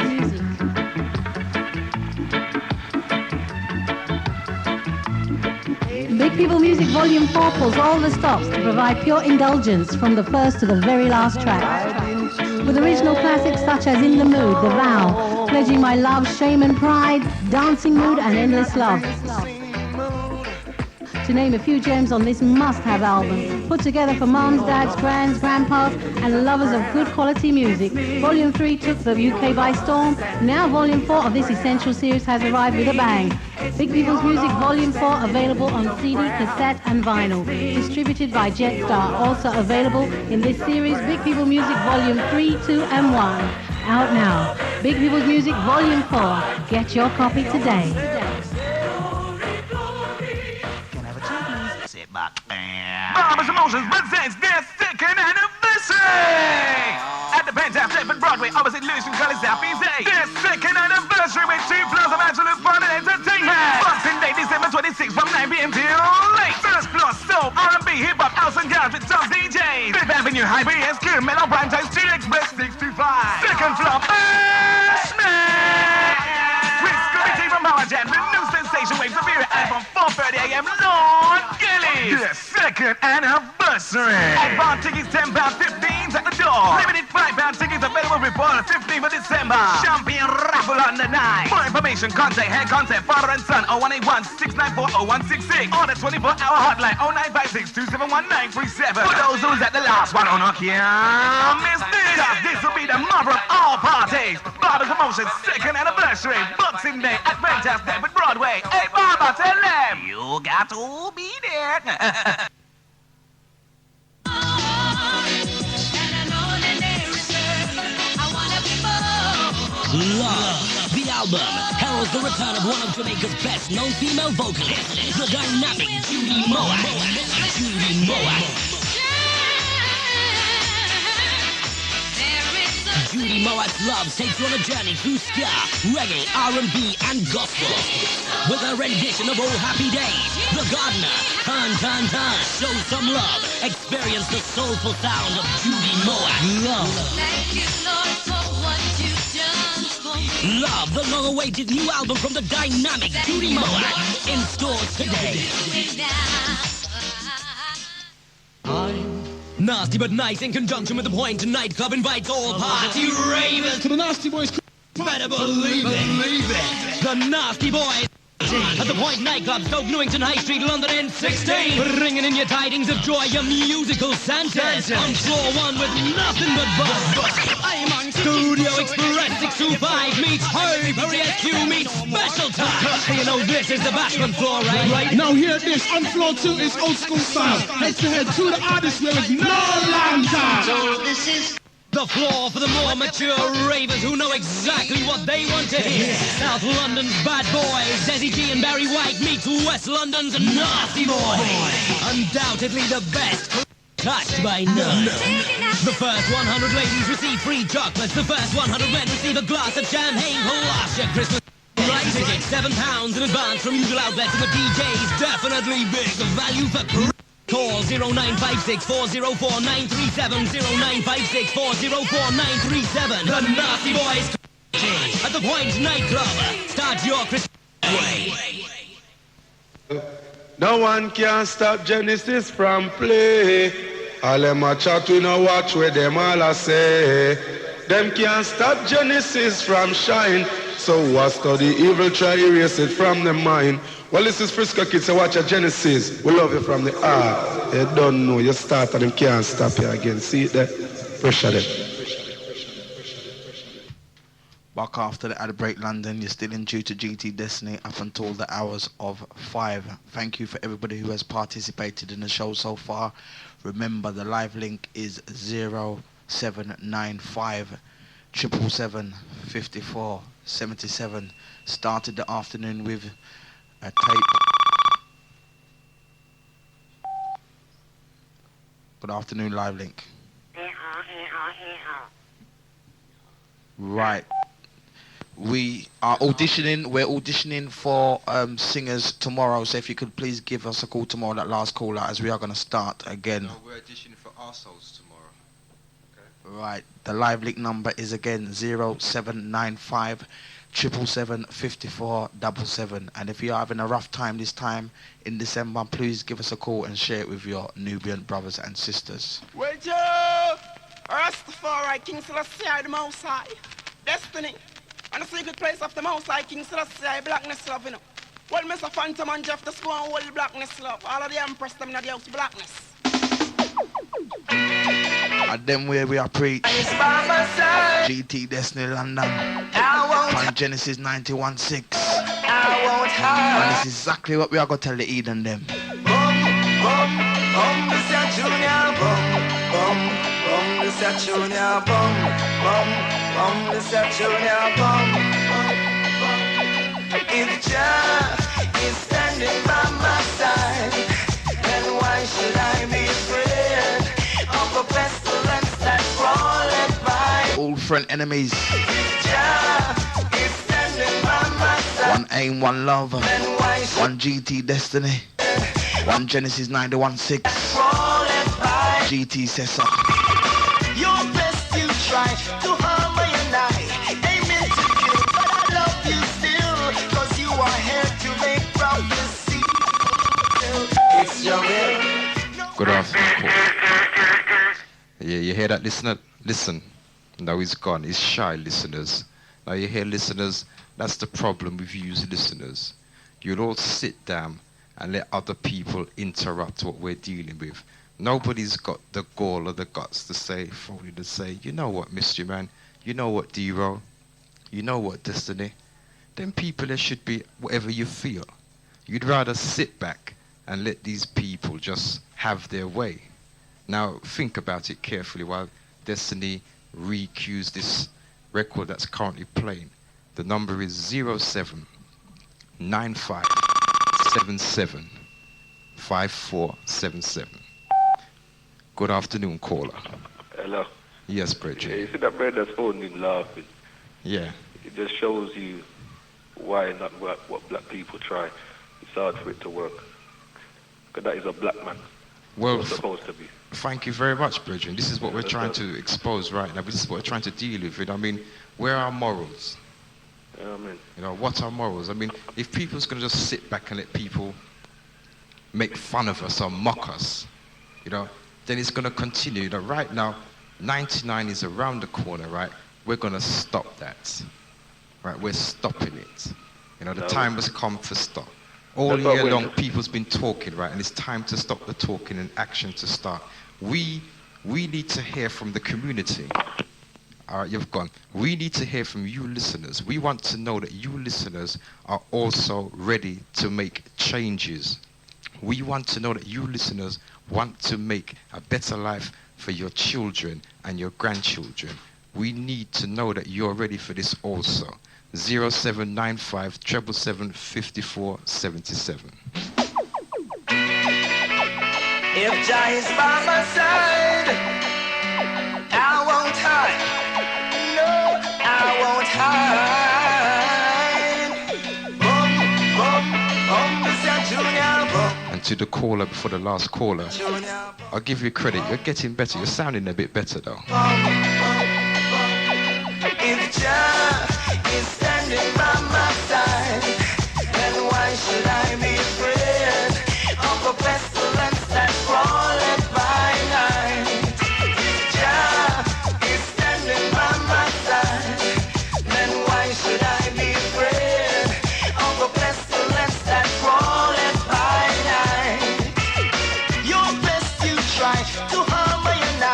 Big People Music Volume 4 pulls all the stops to provide pure indulgence from the first to the very last track. With original classics such as In the Mood, The Vow, Pledging My Love, Shame and Pride, Dancing Mood and Endless Love. To name a few gems on this must-have album, put together for mums, dads, grands, grandpas, and lovers of good quality music. Volume 3 took the UK by storm. Now Volume 4 of this essential series has arrived with a bang. Big People's Music Volume 4 available on CD, cassette, and vinyl. Distributed by Jetstar. Also available in this series, Big People Music Volume 3, 2, and 1. Out now. Big People's Music Volume 4. Get your copy today. Mama's Emotions presents their second anniversary! At the Penthouse Stepford Broadway, opposite Lewisham College, Southeast A. Their second anniversary with 2 floors of absolute fun and entertainment. Boxing Day, December 26th from 9 p.m. till late. First floor, soul, R&B, hip-hop, house and jazz with top DJs. Fifth Avenue, High BSQ, Mellow Prime Time, Steel Express 625. second floor. Basement. With Scooby-T from Power Jam, the new sensation waves of Vera and from 4:30 a.m. Lord Gillies. The second anniversary. Advance tickets £10.15 at the door. Limited £5 tickets available before the 15th of December. Champion raffle on the night. For information, contact head contact father and son 0181-694-0166 or the 24-hour hotline 0956-271-937. For those who's at the last one, oh no, can't miss this. This will be the mother of all parties. Barber's Emotions second anniversary. Boxing Day at Fantastic with Broadway. Hey Barber, tell them you got to be there. Love, the album, heralds the return of one of Jamaica's best known female vocalists, the dynamic Judy Moa. Judy Moa. Judy Moat's Love takes you on a journey through ska, reggae, R&B, and gospel. With a rendition of Oh Happy Days, The Gardener, Turn, Turn, Turn, Show Some Love. Experience the soulful sound of Judy Moat. Love. Thank you, Lord, for what you've done for me. Love, the long-awaited new album from the dynamic Judy Moat. In stores today. Nasty but nice in conjunction with the Point nightclub invites all party ravers to the Nasty Boys. Better believe it. The Nasty Boys at the Point nightclub, Stoke Newington High Street, London N16. Bringing in your tidings of joy, your musical Santas. On floor one with nothing but buzz. I'm on Studio Express 625 meets Hurry SQ meets Special Time. You know this is the bashment floor, right? Now hear this, on floor 2 is old school style. Head to head to the artist where it's no long time. So this is the floor for the more mature ravers who know exactly what they want to hear. South London's Bad Boys, Desi G and Barry White meets West London's Nasty Boys. Undoubtedly the best, touched by none. The first 100 ladies receive free chocolates. The first 100 men receive a glass of champagne for last year Christmas. Right tickets, £7 in advance from usual outlets, and the DJ's definitely big value for call 0956-404-937, 0956-404-937. The Nasty Boys at the Point nightclub. Start your Christmas way. No one can stop Genesis from play. All them a chat, we no watch where them all a say. Them can't stop Genesis from shine. So what's the evil, try erase it from the mind. Well, this is Frisco Kids, so watch your Genesis. We love you from the heart. You don't know, you start and them can't stop you again. See it there? Pressure them. Back after the ad break, London, you're still in due to GT Destiny up until the hours of 5. Thank you for everybody who has participated in the show so far. Remember, the live link is 0795 777 54 77. Started the afternoon with a tape. Good afternoon, live link. Right. We are auditioning. We're auditioning for singers tomorrow. So if you could please give us a call tomorrow, that last call out, as we are going to start again. No, we're auditioning for arseholes tomorrow. Okay. Right. The live link number is again 0795 777 54 77. And if you're having a rough time this time in December, please give us a call and share it with your Nubian brothers and sisters. Well, Joe, Rastafari, King Selassie, the Most High, Destiny, and the secret place of the Most High, King Selassie, blackness love, you know. Well, Mr. Phantom and Jeff, just go and hold blackness love. All of the Empress, them in the house, blackness. And then where we are preach GT Destiny London on Genesis 91.6. And this is exactly what we are going to tell the Eden them. Mr. Junior, Mr. Junior, Mr. Junior, If Jah is standing by my side, then why should I be afraid of a pestilence that crawleth by? All friend enemies. Jah is standing by my side. One aim, one love. One GT Destiny. One Genesis 91.6. GT says so. Your best you try to harm my and I. It's your will. Good afternoon, caller. Yeah, you hear that, listener? Listen. Now he's gone. He's shy, listeners. Now you hear, listeners? That's the problem with you listeners. You'll all sit down and let other people interrupt what we're dealing with. Nobody's got the gall or the guts to say, Foley, to say, you know what, Mystery Man? You know what, D-Roll? You know what, Destiny? Them people, there should be whatever you feel. You'd rather sit back and let these people just have their way. Now, think about it carefully while Destiny re-cues this record that's currently playing. The number is 0795775477. Good afternoon, caller. Hello. Yes, Bridget. Yeah, you see that brother that's phoning him laughing? Yeah. It just shows you why not what black people try. It's hard for it to work. Because that is a black man. Well, it's supposed to be. Thank you very much, Bridget. This is what we're trying to expose right now. This is what we're trying to deal with. I mean, where are morals? Yeah, I mean. You know, what are morals? I mean, if people's going to just sit back and let people make fun of us or mock us, you know, then it's going to continue. You know, right now, 99 is around the corner, right? We're going to stop that. Right? We're stopping it. You know, the time has come to stop. All year long, people's been talking, right? And it's time to stop the talking and action to start. We need to hear from the community. All right, you've gone. We need to hear from you listeners. We want to know that you listeners are also ready to make changes. We want to know that you listeners want to make a better life for your children and your grandchildren. We need to know that you're ready for this also. 0795 777 5477. If Jah is by my side, I won't hide. No, I won't hide. Boom, boom, boom, Mr. Junior, boom. And to the caller before the last caller, I'll give you credit. You're getting better. You're sounding a bit better though. If Jah is standing by my side, then why should I be afraid of a pestilence that crawleth by night? If Jah is standing by my side, then why should I be afraid of a pestilence that crawleth by night? Your best you try to harm me and I,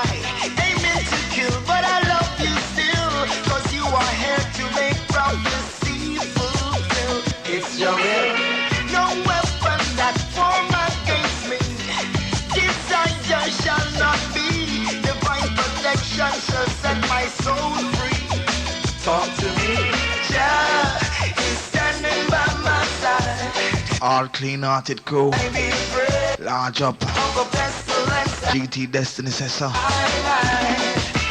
aiming to kill, but I love you still, 'cause you are here to make prophecy fulfill. It's your will. No weapon that form against me, desire shall not be. Divine protection shall set my soul free. Talk to me. Jah is standing by my side. All clean-hearted crew. Large up. GT Destiny says so.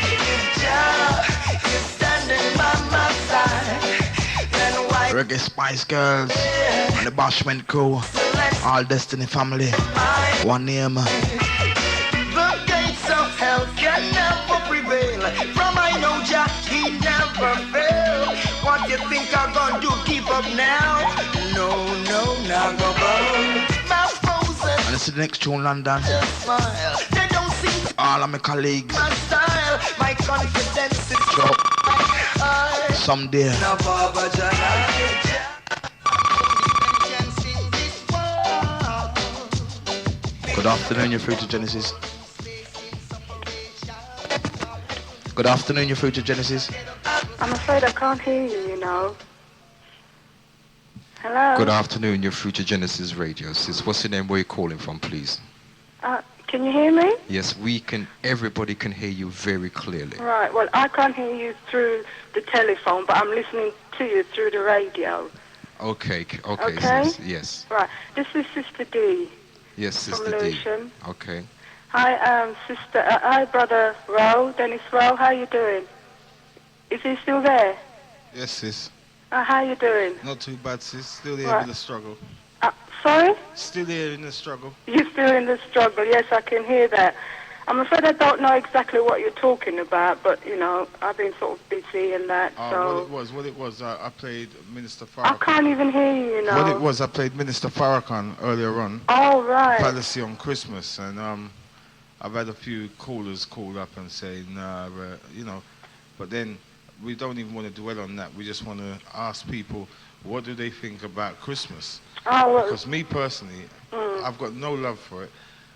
If Jah is standing by my side, then why Reggae Spice Girls. And the Bashment crew. All Destiny family. One name. the gates of hell can never prevail? From I know Jah, he never fail. What you think I'm gonna do? Keep up now? No, not go bow. My frozen And this is the next tune, London. smile. They don't see All of my colleagues. my style. My confidence is So, someday. now Baba Jah. Good afternoon, you're through to Genesis. Good afternoon, you're through to Genesis. I'm afraid I can't hear you, you know. Hello? Good afternoon, you're through to Genesis Radio. Sis, what's your name? Where are you calling from, please? Can you hear me? Yes, everybody can hear you very clearly. Right, well, I can't hear you through the telephone, but I'm listening to you through the radio. Okay, Okay? sis, yes. Right, this is Sister D. Yes, From Sister D. Lewisham. Okay. Hi, hi, Brother Rowe, Dennis Rowe, how you doing? Is he still there? Yes, sis. How you doing? Not too bad, sis. Still there Right. in the struggle. Sorry? Still there in the struggle. You're still in the struggle, yes, I can hear that. I'm afraid I don't know exactly what you're talking about, but, you know, I've been sort of busy and that, so... What it was, I played Minister I Farrakhan. can't even hear you, you know. What it was, I played Minister Farrakhan earlier on. Oh, right. Fallacy on Christmas, and I've had a few callers call up and say, nah, you know, but then we don't even want to dwell on that. We just want to ask people, what do they think about Christmas? Oh, well, because me personally, I've got no love for it.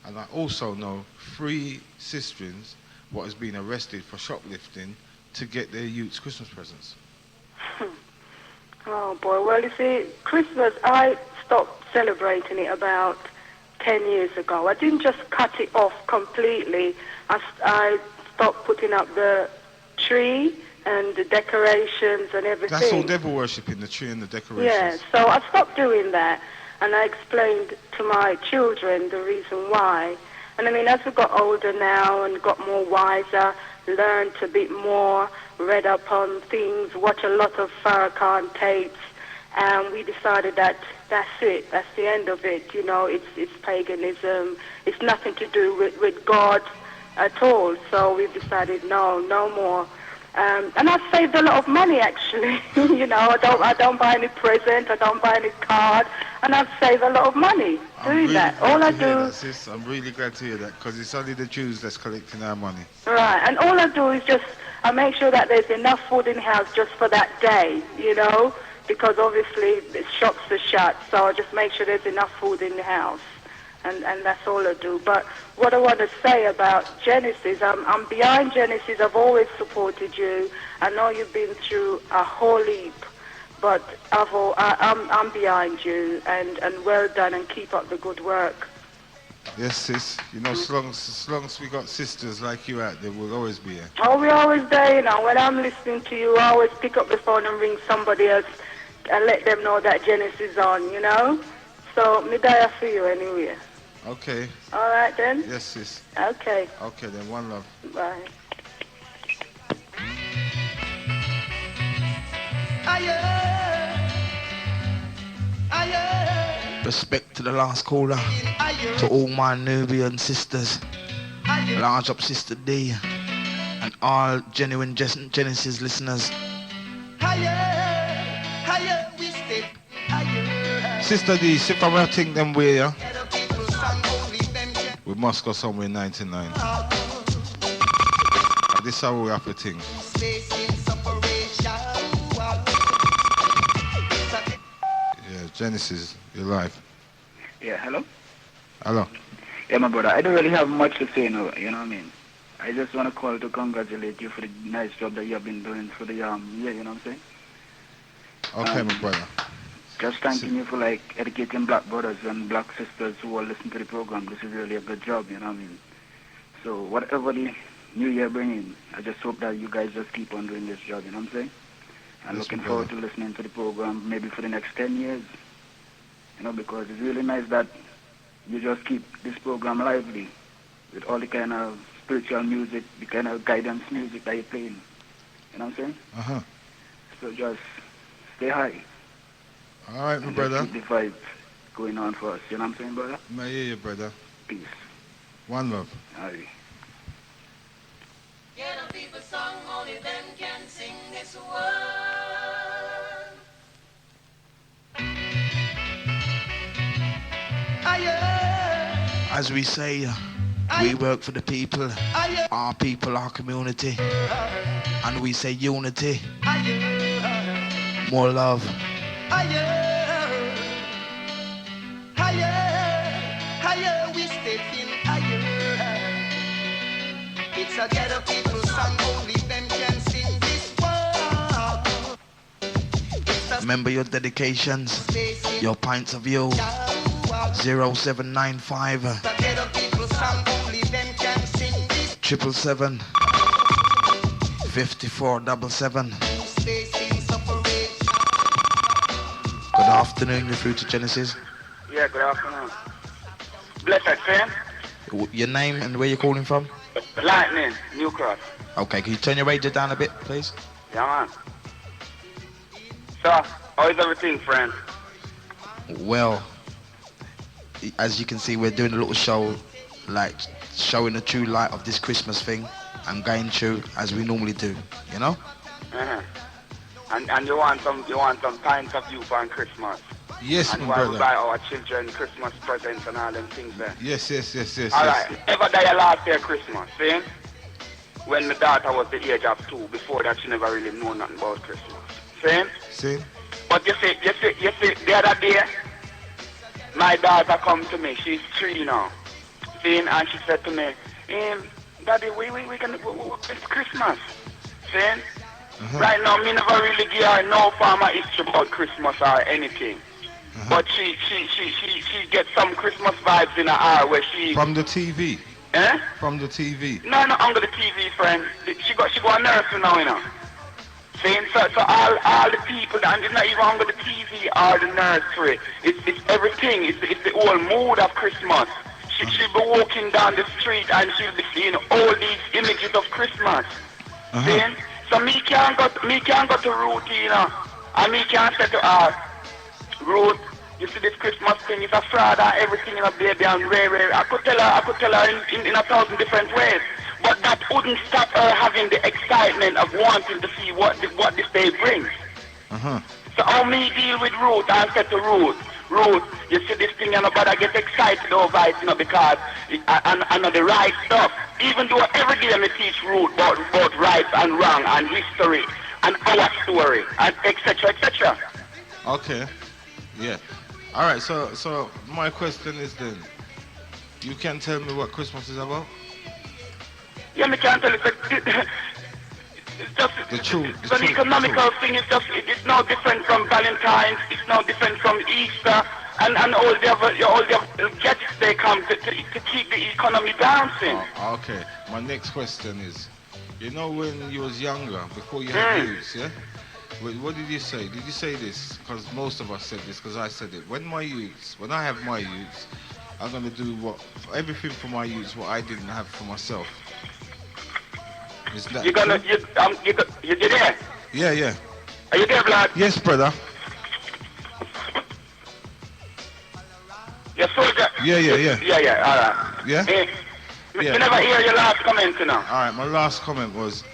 And I also know 3 sisterins what has been arrested for shoplifting to get their youth's Christmas presents. Oh, boy. Well, you see, Christmas, I stopped celebrating it about 10 years ago. I didn't just cut it off completely. I stopped putting up the tree and the decorations and everything. That's all devil worshipping, the tree and the decorations. Yeah, so I stopped doing that. And I explained to my children the reason why. And I mean, as we got older now and got more wiser, learned a bit more, read up on things, watched a lot of Farrakhan tapes, and we decided that that's it, that's the end of it. You know, it's paganism, it's nothing to do with God at all. So we've decided no more. And I've saved a lot of money actually. You know, I don't buy any present, I don't buy any card, and I've saved a lot of money doing that. All I do. Sis. I'm really glad to hear that, because it's only the Jews that's collecting our money. Right, and all I do is just I make sure that there's enough food in the house just for that day. You know, because obviously the shops are shut, so I just make sure there's enough food in the house. And that's all I do. But what I want to say about Genesis, I'm behind Genesis. I've always supported you. I know you've been through a whole heap, but I'm behind you. And well done, and keep up the good work. Yes, sis. You know, as long as we got sisters like you out there, we'll always be here. Oh, we're always there, you know. When I'm listening to you, I always pick up the phone and ring somebody else and let them know that Genesis is on, you know. So, me die for you anyway. Okay. All right then? Yes, sis. Okay. Okay then, one love. Bye. Respect to the last caller, to all my Nubian sisters, large up Sister D, and all genuine Genesis listeners. Sister D, if I were to think them way, yeah? We must go somewhere in 99. This is how we have to think. Yeah, Genesis, you're live. Yeah, hello? Hello. Yeah, my brother, I don't really have much to say now, you know what I mean? I just want to call to congratulate you for the nice job that you have been doing for the year, you know what I'm saying? Okay, my brother. Just thanking you for like educating black brothers and black sisters who are listening to the program. This is really a good job, you know what I mean? So whatever the new year bringing, I just hope that you guys just keep on doing this job, you know what I'm saying? I'm looking forward to listening to the program maybe for the next 10 years, you know, because it's really nice that you just keep this program lively with all the kind of spiritual music, the kind of guidance music that you're playing, you know what I'm saying? Uh-huh. So just stay high. All right, my And brother. just keep the vibes going on for us, you know what I'm saying, brother? May I hear you, brother. Peace. One love. Aye. Get a people song, only them can sing this word. As we say, we work for the people, our people, our community, and we say unity, more love. Higher, we step in higher. It's a ghetto people song, only them can sing this word. Remember your dedications, your points of view. 0795 Ghetto people song, only them can sing this 777 5477. Good afternoon, you're through to Genesis. Yeah, good afternoon. Blessed friend. Your name and where you're calling from? Lightning, New Cross. Okay, can you turn your radio down a bit, please? Yeah, man. So, how is everything, friend? Well, as you can see, we're doing a little show like showing the true light of this Christmas thing and going through as we normally do, you know? Uh-huh. And you want some pints of you for Christmas. Yes, and my while brother. we buy our children Christmas presents and all them things there. Yes. All right. Ever die last year Christmas, see? When my daughter was the age of 2, before that she never really knew nothing about Christmas. See? But you see, the other day, my daughter come to me. She's 3 now. See? And she said to me, Daddy, we can, it's Christmas. See? Uh-huh. Right now, me never really give her no formal history about Christmas or anything. Uh-huh. But she gets some Christmas vibes in her heart where she... From the TV? Eh? From the TV? No, not under the TV, friend. She go a nursery now, you know. Saying so all the people, and it's not even under the TV or the nursery. It's everything. It's the whole mood of Christmas. She'll be walking down the street and she'll be seeing all these images of Christmas. Uh-huh. Saying, so me can't go to Ruth, you know, and me can't say to her, Ruth, you see this Christmas thing is a fraud and everything, you know, baby, and rare. I could tell her in 1,000 different ways. But that wouldn't stop her having the excitement of wanting to see what this day brings. Uh-huh. So how me deal with Ruth, I said to Ruth, you see this thing, and nobody get excited over it, you know, because I know the right stuff. Even though every day I teach Ruth about right and wrong and history and our story and etc. Okay. Yeah. All right. So my question is then, you can tell me what Christmas is about? Yeah, me can't tell you. It's just the economical thing. It's no different from Valentine's. It's no different from Easter and all the other gadgets they come to keep the economy bouncing. Oh, okay. My next question is, you know when you was younger, before you had youths, yeah? What did you say? Did you say this? Because most of us said this, because I said it. When I have my youths, I'm going to do everything for my youths what I didn't have for myself. Is that you there? Yeah. Are you there, Vlad? Yes, brother. Yes, soldier. Yeah. Yeah, all right. Yeah? You never hear your last comment, you know. All right, my last comment was,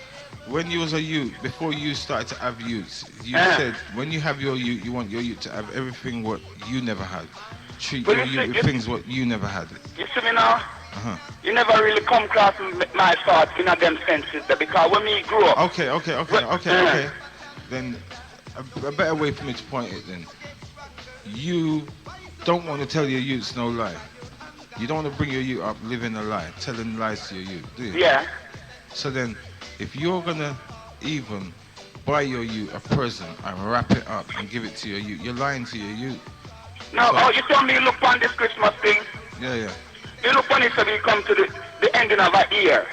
when you was a youth, before you started to have youths, you said when you have your youth, you want your youth to have everything what you never had. Treat your youth with things what you never had. You see me now? Uh-huh. You never really come across my thoughts in them senses there, because when me grew up... Okay. Then a better way for me to point it then. You don't want to tell your youths no lie. You don't want to bring your youth up living a lie, telling lies to your youth, do you? Yeah. So then, if you're going to even buy your youth a present and wrap it up and give it to your youth, you're lying to your youth. No, you tell me you look on this Christmas thing. Yeah. You look on it so we come to the ending of a year.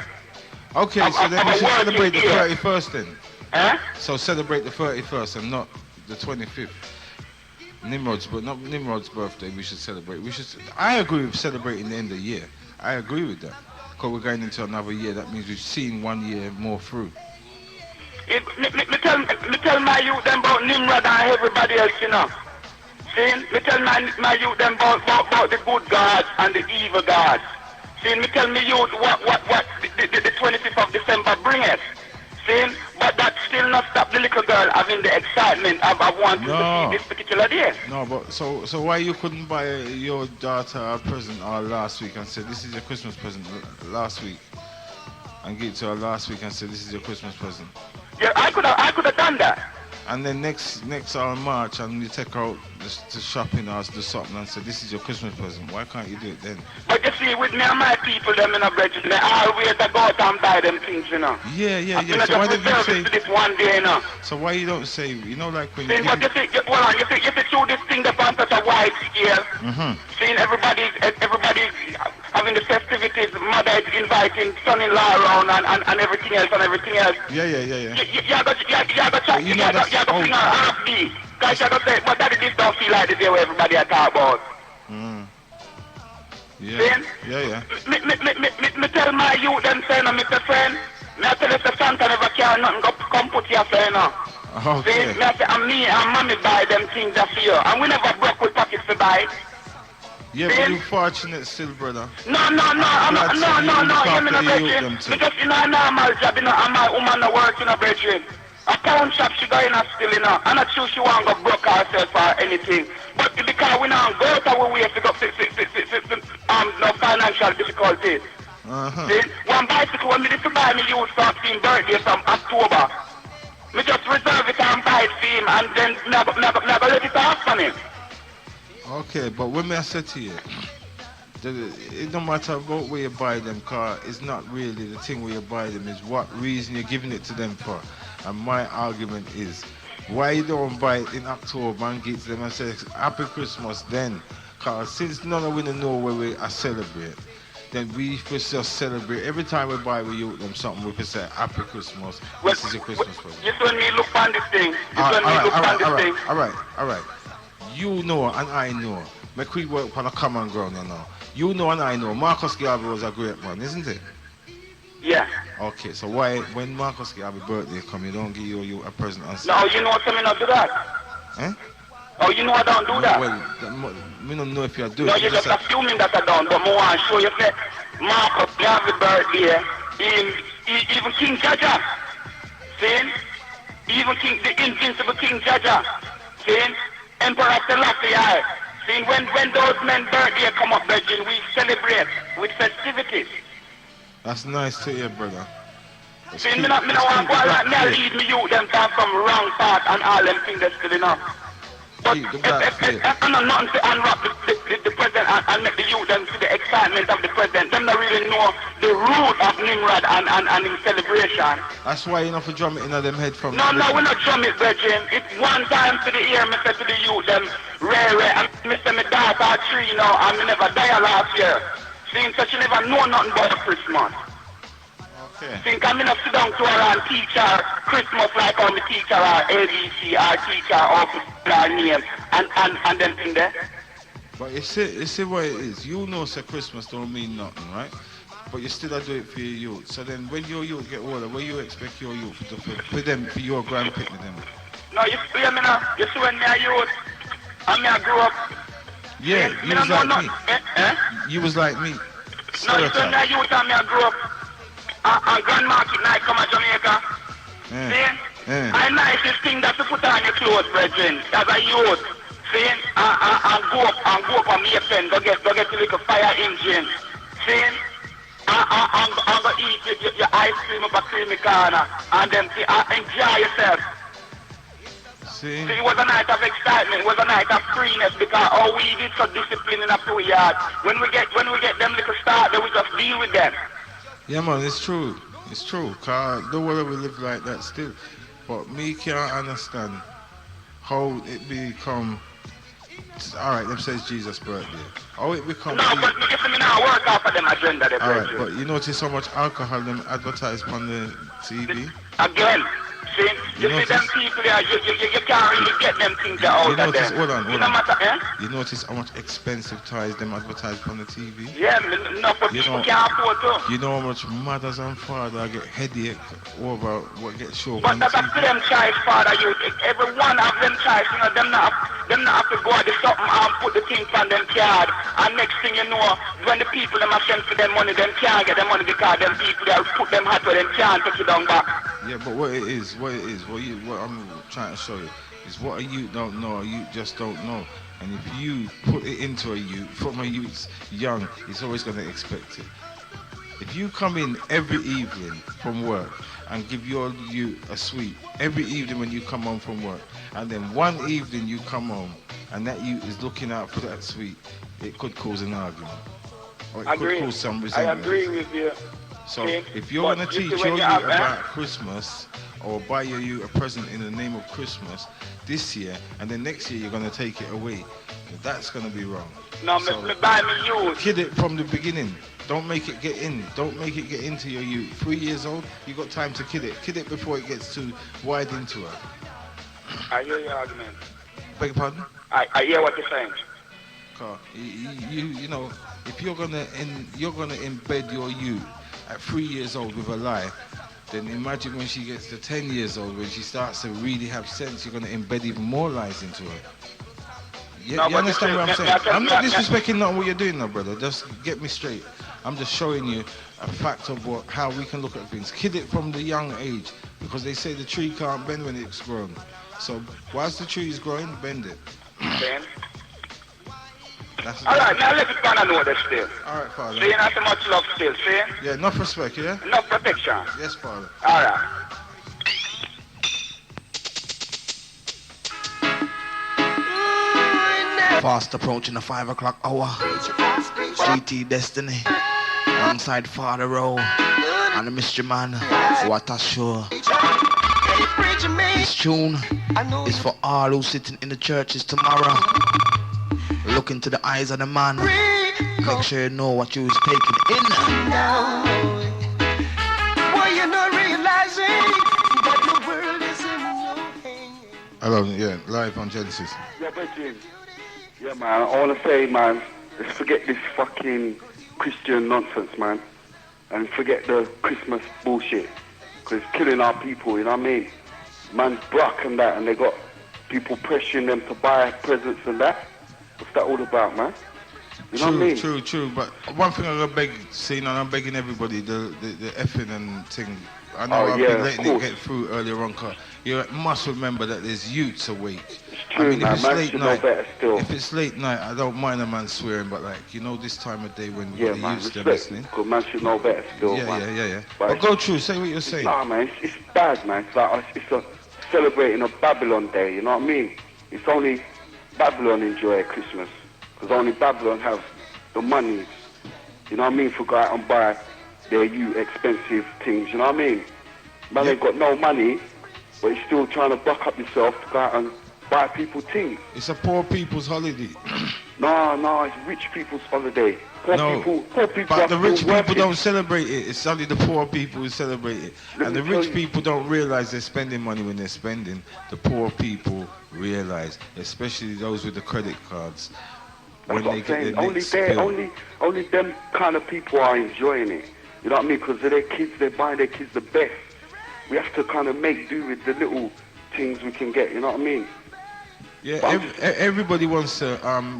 Okay, so then we should celebrate the 31st then. Huh? So celebrate the 31st and not the 25th. Not Nimrod's birthday we should celebrate. I agree with celebrating the end of the year. I agree with that. Because we're going into another year, that means we've seen 1 year more through. Me tell my youth them about Nimrod and everybody else, you know. See, me tell my youth them about the good gods and the evil gods. See, me tell me youth what the 25th of December bringeth. See, but that still not stop the little girl having the excitement of wanting to see this particular day. No, but so why you couldn't buy your daughter a present last week and say this is your Christmas present last week, and give it to her last week and say this is your Christmas present? Yeah, I could have done that. And then next March, and you take her out to shopping or do something and say this is your Christmas present. Why can't you do it then? But you see, with me and my people, them in a bridge, they always go out and buy them things, you know. Yeah. So why did you say this one day, you know? So why you don't say, you know, like when you see, you see through this thing that's on such a wide scale. Seeing everybody having the festivities, mother is inviting son-in-law around and everything else. Yeah. You got to fling her half beat. Because you got to say, but daddy, this don't feel like the day where everybody are talking about. Yeah. Me tell my youth them say, no, Mr. Friend, me tell you the Santa never carry nothing, come put your say, no. Okay. See, me say, and me and mommy buy them things that for you. And we never broke with pockets to buy. Yeah, but you're fortunate still, brother. No, hear me no brethren. Me just in a normal job, and my woman no working a brethren. A pawn shop she going still, and not sure she want to broke herself or anything. But because we now go to our way to go no financial difficulties. See, one bicycle when me did to buy me use for his birthday from October. Me just reserve it and buy it for him, and then never let it off on him. Okay, but when I said to you, it don't matter about where you buy them, car. It's not really the thing where you buy them. Is what reason you're giving it to them for. And my argument is, why you don't buy it in October and give it to them and say Happy Christmas then? Cause since none of we know where we are celebrate, then we first just celebrate. Every time we buy with you them something, we can say Happy Christmas. This is your Christmas present. Just when me look on this thing. All right. You know and I know. Make we work on a common ground, you know. You know and I know. Marcus Garvey was a great man, isn't it? Yeah. Okay, so why, when Marcus Garvey's birthday come, you don't give you a present and say... No, you know what I mean, not do that. Eh? Oh, you know I don't do that. Well, we don't know if you're doing no, it. No, you're just assuming that I don't, but I want to show you that Marcus Garvey's birthday, even King Jaja, see? Even the invincible King Jaja, see? Emperor Selassie, see, when those men's birthday come up, Virgin, we celebrate with festivities. That's nice to hear, brother. See, me not want to go like me lead me youth them from wrong path and all them things that's still enough. But I'm not nothing to unwrap the president and make the youth them see the excitement of the president. Them not really know the root of Nimrod and his celebration. That's why you know for drum it in them head from... No, we're not drum it, Virgin. It's one time to the ear, me say to the youth them, rare, and me say me daughter 3 now, and me never die last year. Seeing so she never know nothing about Christmas. Okay. Think I'm gonna sit down to her and teach her Christmas like how me teach her ABC or teach her her name and them thing there. But you see what it is. You know say Christmas don't mean nothing, right? But you still do it for your youth. So then when your youth get older, what you expect your youth to do for your grandpicnic them? No, you see me now. You see when me a youth and me I grew up. Yeah, you was like me. You was like me. No, you see when me a youth and me I grew up. And Grand Market night come to Jamaica. See? I nicest thing that to put on your clothes, brethren, as a youth. See? And go up on me pen, go get the little fire engine. See? And go eat your ice cream up a creamy corner. And then see, enjoy yourself. See, it was a night of excitement, it was a night of freeness because we did so discipline in a 2 yard. When we get them little start, then we just deal with them. Yeah, man, it's true. It's true. Cause the world we live like that still. But me can't understand how it become. Alright, them says Jesus' birthday. How it become. No, but if me now work off of them agenda, they alright, but you notice how much alcohol them advertise on the TV? Again. See, you see them people there, you can't really get them things out of them. Hold on. You notice how much expensive toys them advertise on the TV? Yeah, no, but people can't afford to. You know how much mothers and fathers get headache over what gets shown on the TV? But that's them choice, father. Every one of them choice, you know, them not have to go at the something and put the things on them card. And next thing you know, when the people them are sent for them money, them can't get them money because them people they'll put them hot where them can't touch it down back. Yeah, but what I'm trying to show you is what a youth don't know, a youth just don't know. And if you put it into a youth, from a youth young, he's always going to expect it. If you come in every evening from work and give your youth a sweet, every evening when you come home from work, and then one evening you come home and that youth is looking out for that sweet, it could cause an argument. Or it could cause some resentment. I agree with you. So if you're going to teach your youth about Christmas or buy your youth a present in the name of Christmas this year and then next year you're going to take it away, that's going to be wrong. No, so me buy me youth. Kid it from the beginning. Don't make it get in. Don't make it get into your youth. 3 years old, you got time to kid it. Kid it before it gets too wide into her. I hear your argument. Beg your pardon? I hear what you're saying. You know, if you're gonna embed your youth at 3 years old with a lie, then imagine when she gets to 10 years old, when she starts to really have sense, you're going to embed even more lies into her. You understand what I'm saying? I'm not disrespecting not what you're doing now, brother. Just get me straight. I'm just showing you a fact of how we can look at things. Kid it from the young age, because they say the tree can't bend when it's grown. So whilst the tree is growing, bend it. Bend. All right, now let it go and know that still. All right, Father. See, not so much love still, see? Yeah, enough respect, yeah? Enough protection. Yes, Father. All right. Fast approaching the 5 o'clock hour. GT Destiny. Alongside Father Rowe. And the Mystery Man. What a show. This tune is for all who sitting in the churches tomorrow. Look into the eyes of the man. Make sure you know what you is taking in. Boy, you're not realizing that the world is in your hands. Hello, yeah, live on Genesis. Yeah, Bridget. Yeah, man, I want to say, man, let's forget this fucking Christian nonsense, man. And forget the Christmas bullshit. Because it's killing our people, you know what I mean? Man's broke and that, and they got people pressuring them to buy presents and that. What's that all about, man? You know what I mean? True. But one thing I'm I'm begging everybody, the effing and thing. I know I've been letting it get through earlier on, cause you must remember that there's youths awake. It's true, I mean, man. if it's Man late should night, know better still. if it's late night, I don't mind a man swearing, but like, you know, this time of day when Yeah, the man, youths they're respect. listening. Because man should know better still, man. Yeah. But go through, say what you're saying. Nah, man, it's bad, man. It's like it's a celebrating a Babylon day. You know what I mean? It's only Babylon enjoy Christmas, because only Babylon have the money. You know what I mean? For go out and buy their expensive things. You know what I mean? Man ain't got no money, but you're still trying to buck up yourself to go out and buy people things. It's a poor people's holiday. No, it's rich people's holiday. Poor people but the rich people working. don't celebrate it. It's only the poor people who celebrate it. And the rich people don't realize they're spending money when they're spending. The poor people realize, especially those with the credit cards. That's When what they I'm get saying. their next bill. Only them kind of people are enjoying it. You know what I mean? Because their kids, they're buying their kids the best. We have to kind of make do with the little things we can get. You know what I mean? Yeah, everybody wants to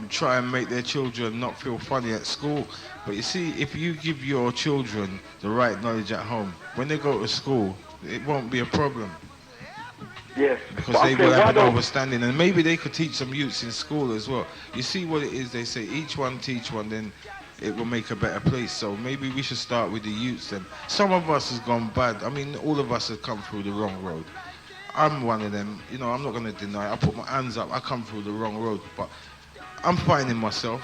try and make their children not feel funny at school. But you see, if you give your children the right knowledge at home, when they go to school, it won't be a problem. Yes. Because they will have an understanding, and maybe they could teach some youths in school as well. You see what it is, they say each one teach one, then it will make a better place. So maybe we should start with the youths then. Some of us has gone bad. I mean, all of us have come through the wrong road. I'm one of them, you know, I'm not going to deny. I put my hands up, I come through the wrong road, but I'm finding myself.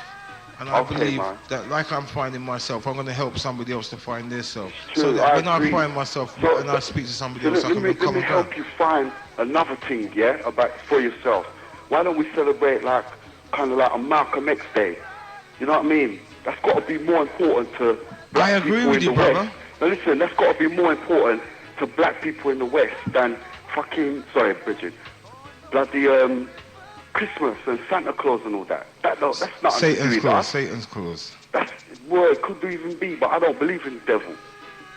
And I believe that like I'm finding myself, I'm going to help somebody else to find their self. So that when I find myself and I speak to somebody else, I can become Let me help you find another thing, yeah, for yourself. Why don't we celebrate like, kind of like a Malcolm X Day? You know what I mean? That's got to be more important to black people in the West. Now listen, that's got to be more important to black people in the West than fucking, sorry, Bridget, bloody Christmas and Santa Claus and all that. That's not Satan's clause. Satan's clause. That's, well, it could even be, but I don't believe in the devil.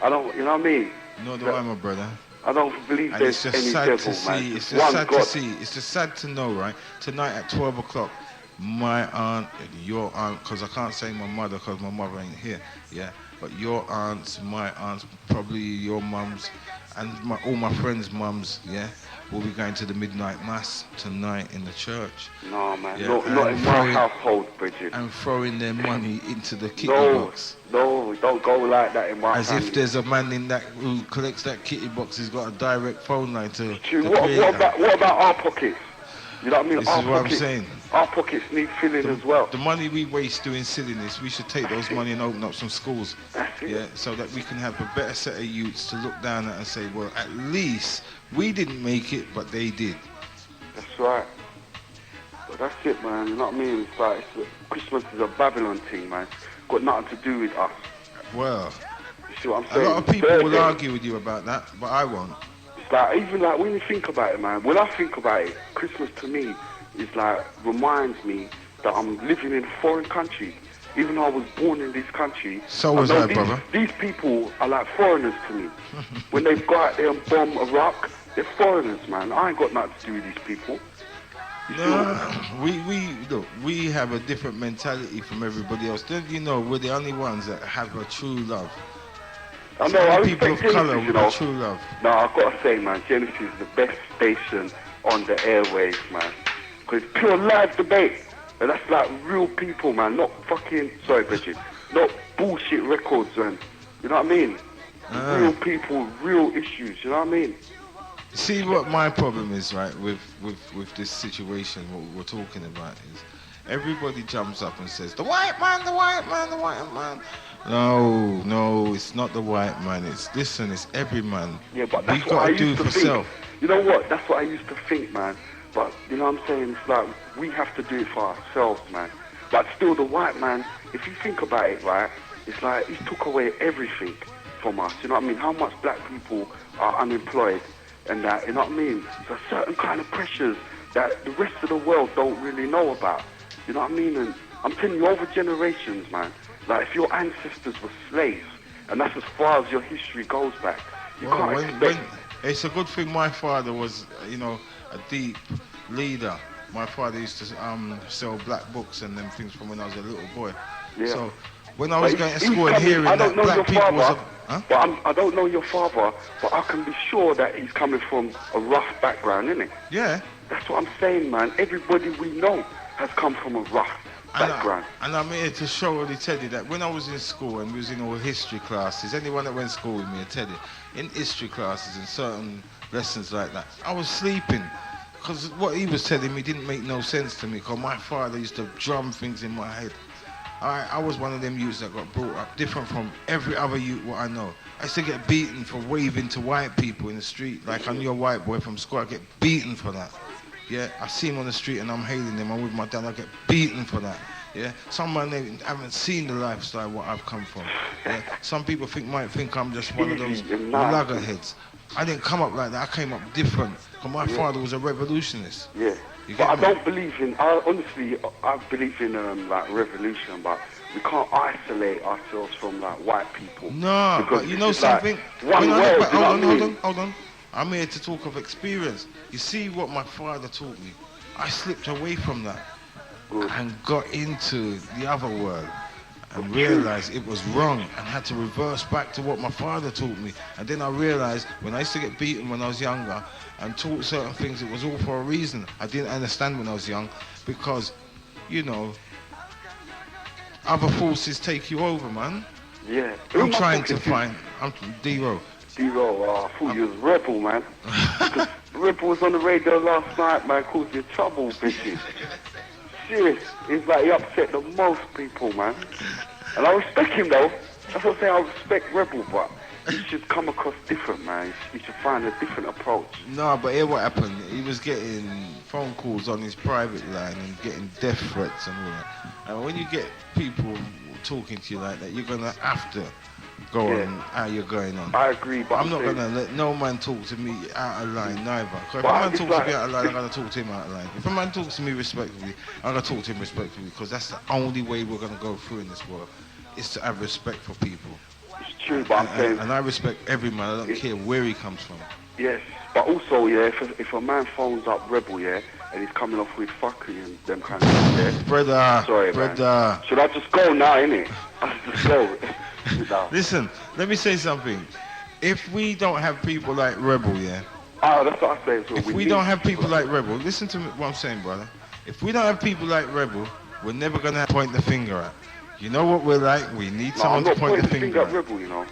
I don't, you know what I mean? No, do I, my brother. I don't believe And there's it's just any sad devil, to see. man. It's just sad to see. It's just sad to know, right? Tonight at 12 o'clock, my aunt, your aunt, because I can't say my mother because my mother ain't here, yeah? But your aunts, my aunts, probably your mums, and all my friends' mums, yeah? We'll be going to the midnight mass tonight in the church. No, man, Yeah, not in my household, Bridget. And throwing their money into the kitty box. No, don't go like that in my As family. if there's a man in that who collects that kitty box, he's got a direct phone line to True. the What about our pockets? You know what I mean? This our is what I'm pockets, saying. Our pockets need filling as well. The money we waste doing silliness, we should take those money and open up some schools. Yeah, so that we can have a better set of youths to look down at and say, well, at least we didn't make it, but they did. That's right. But that's it, man. You know what I mean? It's like Christmas is a Babylon thing, man. Got nothing to do with us. Well, you see what I'm a saying? lot of people will argue with you about that, but I won't. It's like, even like when you think about it, man, when I think about it, Christmas to me is like, reminds me that I'm living in a foreign country. Even though I was born in this country. So was I, brother. These people are like foreigners to me. When they go out there and bomb Iraq, they're foreigners, man. I ain't got nothing to do with these people. Look, we have a different mentality from everybody else. Don't you know we're the only ones that have a true love? I know, I people of respect colour Genesis, with you know. a true love. No, I've got to say, man, Genesis is the best station on the airwaves, man. Because it's pure live debate. And that's like real people, man. Not fucking, sorry, Bridget, not bullshit records, man. You know what I mean? Real people, real issues, you know what I mean? See what my problem is, right, with this situation, what we're talking about is everybody jumps up and says, the white man, the white man, the white man. No, it's not the white man. It's every man. Yeah, but we that's what got I to do used to for think. self. You know what? That's what I used to think, man. But, you know what I'm saying? It's like, we have to do it for ourselves, man. But still, the white man, if you think about it, right, it's like he took away everything from us. You know what I mean? How much black people are unemployed and that, you know what I mean? There's certain kind of pressures that the rest of the world don't really know about. You know what I mean? And I'm telling you, over generations, man, like if your ancestors were slaves, and that's as far as your history goes back, you can't expect... It's a good thing my father was, a deep leader. My father used to sell black books and them things from when I was a little boy. Yeah. So when I was going to school and hearing I don't that know black your people father, was but I don't know your father, but I can be sure that he's coming from a rough background, innit? Yeah. That's what I'm saying, man. Everybody we know has come from a rough background. And I'm here to tell you that when I was in school and we was in all history classes, anyone that went to school with me will tell you, in history classes and certain lessons like that, I was sleeping. Because what he was telling me didn't make no sense to me, because my father used to drum things in my head. I was one of them youths that got brought up different from every other youth what I know. I used to get beaten for waving to white people in the street. Like I knew a white boy from school, I get beaten for that. Yeah, I see him on the street and I'm hailing him. I'm with my dad, I get beaten for that. Yeah, someone they haven't seen the lifestyle what I've come from. Yeah, some people might think I'm just one of those luggerheads. I didn't come up like that. I came up different. Because my father was a revolutionist. Yeah. But I don't believe in. Honestly, I believe in like revolution, but we can't isolate ourselves from like white people. No, because but you know it's something. Like one world. Hold on. I'm here to talk of experience. You see what my father taught me. I slipped away from that and got into the other world and realized it was wrong and had to reverse back to what my father taught me. And then I realized when I used to get beaten when I was younger and taught certain things, it was all for a reason. I didn't understand when I was young because, other forces take you over, man. Yeah. I'm trying to find... I'm D-Rowe. I thought you was Rebel, man. Rebel was on the radio last night, man, causing trouble, bitches. Serious. It's like he upset the most people, man. And I respect him, though. That's what I'm saying, I respect Rebel, but he should come across different, man. He should find a different approach. No, but here what happened, he was getting phone calls on his private line and getting death threats and all that. And when you get people talking to you like that, you're going to have to go on how you're going on. I agree, but I'm not going to let no man talk to me out of line neither. Because if a man talks to me out of line, I'm going to talk to him out of line. If a man talks to me respectfully, I'm going to talk to him respectfully, because that's the only way we're going to go through in this world, is to have respect for people. It's true, but I'm saying... And I respect every man, I don't care where he comes from. Yes, but also, if a man phones up Rebel, and he's coming off with fucking and them kind of stuff, Brother, sorry, brother. Man. Should I just go now, innit? I should just go. Listen, let me say something. If we don't have people like Rebel, that's what I say. So if we don't have people like Rebel, listen to me, what I'm saying, brother. If we don't have people like Rebel, we're never going to point the finger at. You know what we're like? We need someone to point the finger at. Rebel, you know.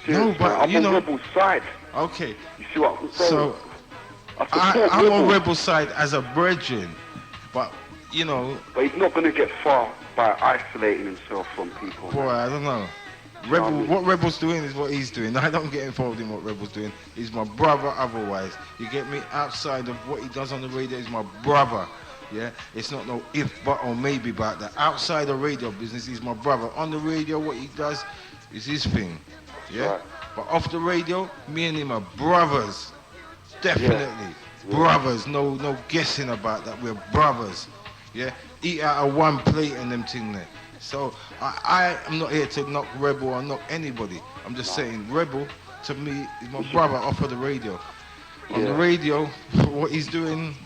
No, but I'm on Rebel's side. Okay. You see what I'm saying? So, I'm on Rebel's side as a brethren, but, But he's not going to get far by isolating himself from people. Boy, I don't know. What Rebel's doing is what he's doing. I don't get involved in what Rebel's doing. He's my brother otherwise. You get me? Outside of what he does on the radio, he's my brother. Yeah? It's not no if, but, or maybe about that. Outside the radio business, he's my brother. On the radio, what he does is his thing. Yeah? Right. But off the radio, me and him are brothers. Definitely. Yeah. Brothers. No guessing about that. We're brothers. Yeah? Eat out of one plate and them thing there. So I am not here to knock Rebel or knock anybody. I'm just saying Rebel to me is my brother off of the radio. On the radio, what he's doing,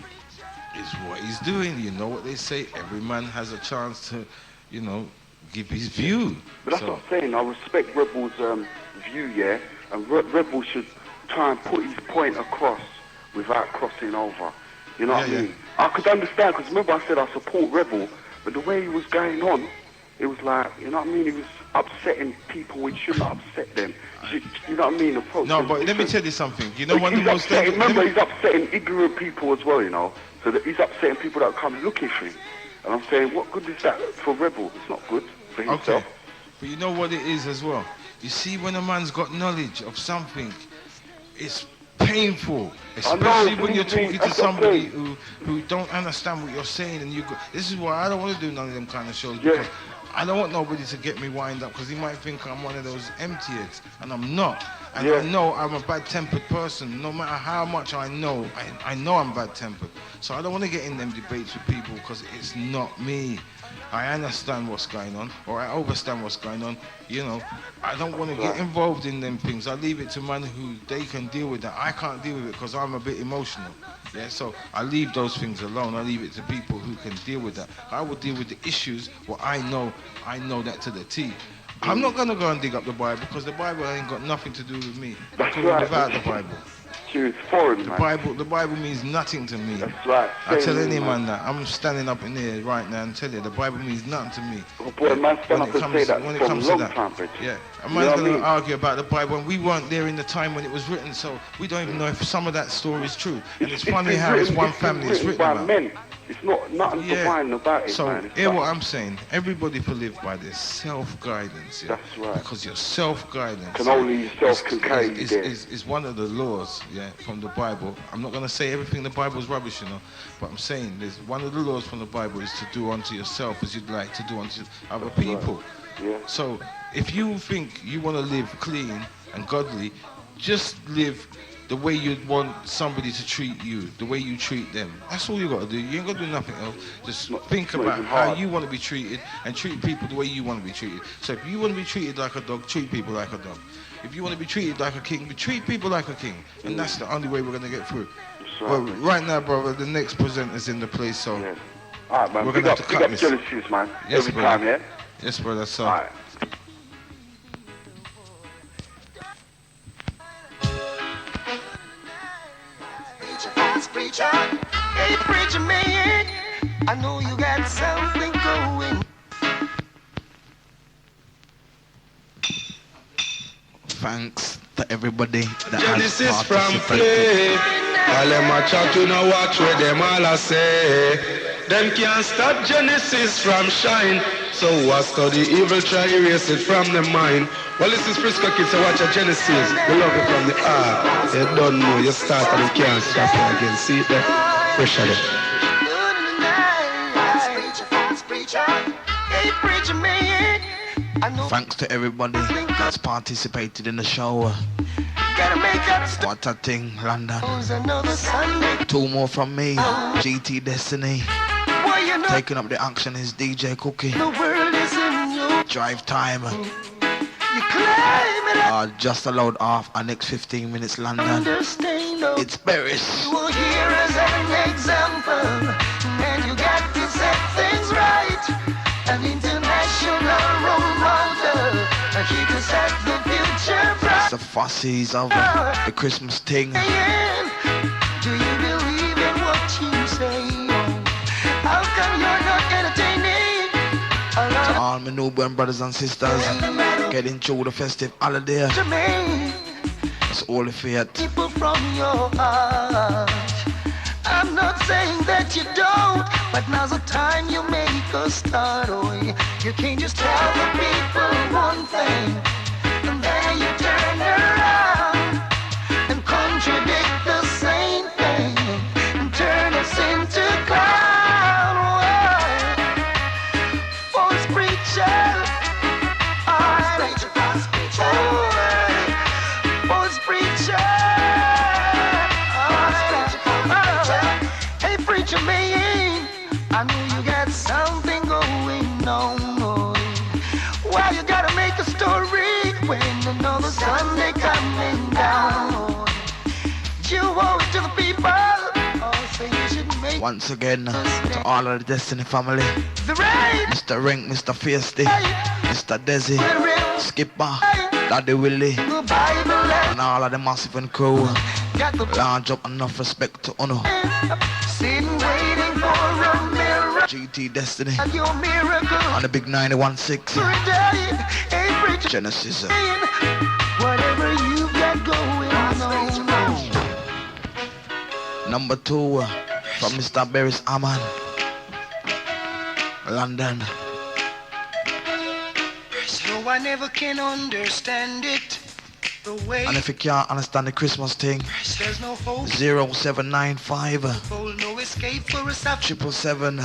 is what he's doing. You know what they say, every man has a chance to, you know, give his view. But that's what I'm saying. I respect Rebel's view, yeah, and Rebel should try and put his point across without crossing over. You know what I mean? I could understand, because remember I said I support Rebel, but the way he was going on, it was like, you know what I mean? He was upsetting people which shouldn't upset them. You know what I mean? No, but let me tell you something. You know, one of the most... Remember, he's upsetting ignorant people as well, you know? So that he's upsetting people that come looking for him. And I'm saying, what good is that for Rebel? It's not good for himself. Okay. But you know what it is as well? You see, when a man's got knowledge of something, it's painful, especially when you're talking to somebody who don't understand what you're saying, and this is why I don't want to do none of them kind of shows, because I don't want nobody to get me wind up, because he might think I'm one of those empty heads, and I'm not. And I know I'm a bad-tempered person. No matter how much I know I'm bad-tempered. So I don't want to get in them debates with people, because it's not me. I understand what's going on, or I understand what's going on. You know, I don't want to get involved in them things. I leave it to man who they can deal with that. I can't deal with it because I'm a bit emotional. Yeah, so I leave those things alone. I leave it to people who can deal with that. I will deal with the issues where I know that to the T. I'm not going to go and dig up the Bible, because the Bible ain't got nothing to do with me. That's right. Without the Bible. It's foreign, the Bible means nothing to me. That's right. I tell any man that. I'm standing up in here right now and tell you the Bible means nothing to me. Oh boy, man, stand up and say that when it for comes a long to that. time, Rich. Yeah, a man's going to argue about the Bible, and we weren't there in the time when it was written, so we don't even know if some of that story is true. And it's funny how it's one family it's written by about. Men. It's not nothing divine about it, so, man. hear what I'm saying. Everybody can live by this self-guidance. Yeah? That's right. Because your self-guidance only yourself can carry you there. Is one of the laws, from the Bible. I'm not going to say everything in the Bible is rubbish, you know, but I'm saying there's one of the laws from the Bible is to do unto yourself as you'd like to do unto other people. Right. Yeah. So if you think you want to live clean and godly, just live the way you'd want somebody to treat you, the way you treat them. That's all you got to do. You ain't got to do nothing else. Just think about how you want to be treated and treat people the way you want to be treated. So if you want to be treated like a dog, treat people like a dog. If you want to be treated like a king, treat people like a king. And that's the only way we're going to get through. Well, right now, brother, the next presenter's in the place, so all right, man. We're going to have to cut this. Genesis, man. Yes, Every brother. time, yeah? Yes, brother, so. All right. Preacher, hey preacher man, I know you got something going. Thanks to everybody that Genesis has from participated. play. All them a chat, you know watch where them all a say. Them can't stop Genesis from shine. So I study evil, try erase it from the mind. Well, this is Frisco Kids, so watch a Genesis. We love it from the heart. You don't know, you start and you can't stop it again. See it there? Pressure there. Hey preacher man, I know. Thanks to everybody that's participated in the show. What a thing, London. 2 more from me, GT Destiny. Taking up the action is DJ Cookie. Drive time. Just allowed off our next 15 minutes, London. It's Berries. You will hear as an example, and you got to set things right. An international role model, he to set the future bright. It's the fussies of the Christmas thing. Do you believe in what you say? How come you're not entertaining? To all my newborn brothers and sisters getting through the festive holiday. It's all if it. People from your heart. I'm not saying that you don't, but now's the time you make a start. Oh, you can't just tell the people one thing, and then you turn around and contradict the same thing, and turn us into clown. False preacher. False preacher. Hey preacher man, I know you got something going on. Why you gotta make a story when another Sunday coming down? You owe it to the people, or say you should Once again, to all of the Destiny family, Mr. Rink, Mr. Feisty, Mr. Desi, Skipper, Daddy Willie, and all of the massive and crew. Large up enough respect to honor. GT Destiny on the big 91.6 Genesis. Whatever you got going on. Number 2 from Mr. Beres Aman, London. So I never can understand it. The way And if you can't understand the Christmas thing, there's no hope, 0795 no escape for a stop. 777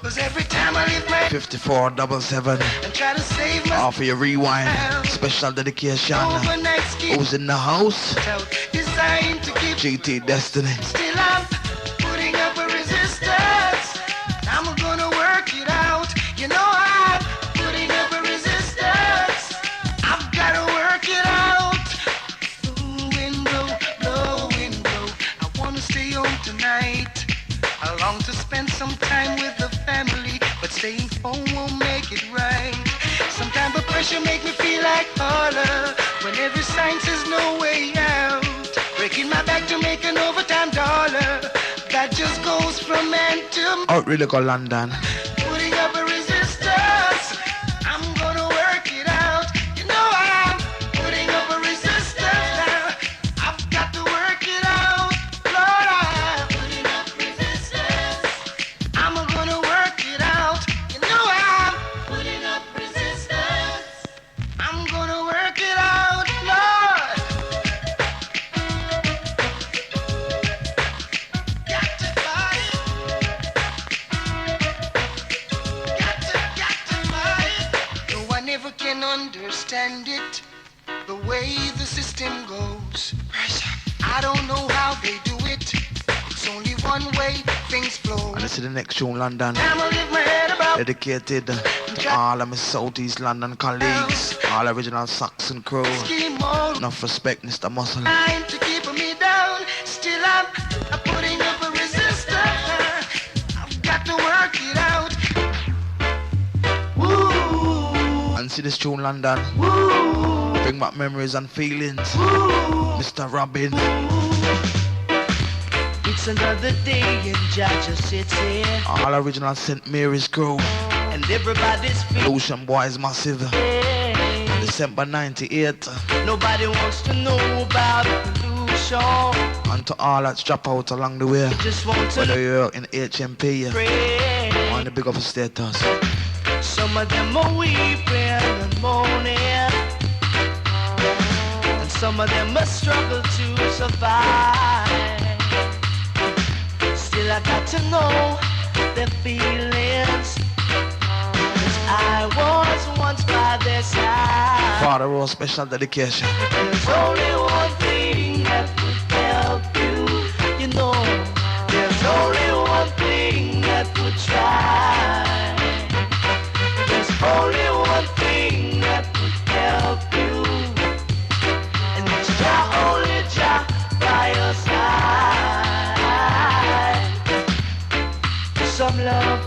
Cause every time I leave my 5477 and try to save my off of your rewind special dedication. overnight scheme, Who's in the house? designed to keep GT Destiny. still I'm putting up a resistance. I'm gonna work it out. You know I'm putting up a resistance. I've gotta work it out. Wind blow, blow, wind blow. I wanna stay home tonight. I long to spend some time with the family, but staying home won't make it right. Sometimes the pressure make me feel like holler when every sign says no way out. Breaking my back to make an overtime dollar. That just goes from man to Out really go London. putting up a resistance. I'm gonna work it out. You know I'm putting up a resistance now. I've got to work it out. Lord, I'm putting up resistance. I'm gonna work it out. You know I'm putting up resistance. I'm gonna work it out, Lord. Got to fight it. Got to fight it. No, I never can understand it. The way the system goes. I don't know how they do it. It's only one way things flow. And this is the next tune, London. I'ma lift my head about Dedicated to all of my Southeast London colleagues, all original Saxon crew. scheme mode. Enough respect, Mr. Muscle. Trying to keep me down. Still I'm putting up a resistance. I've got to work it out. And see this tune, London. Bring back memories and feelings. Mr. Robin. It's another day in Georgia City, All original St. Mary's crew. and everybody's feeling. Ocean Boys Massive. December 98. Nobody wants to know about pollution. And to all that's drop out along the way. Just want to Whether you're in HMP pray. or in the big up status. Some of them are weeping and moaning, and some of them must struggle to survive. Still I got to know their feelings, 'cause I was once by their side. Father Rowe special dedication. There's only one thing that would help you, you know. There's only one thing that would try. There's only one thing that would help you, and it's Jah, only Jah by your side. Some love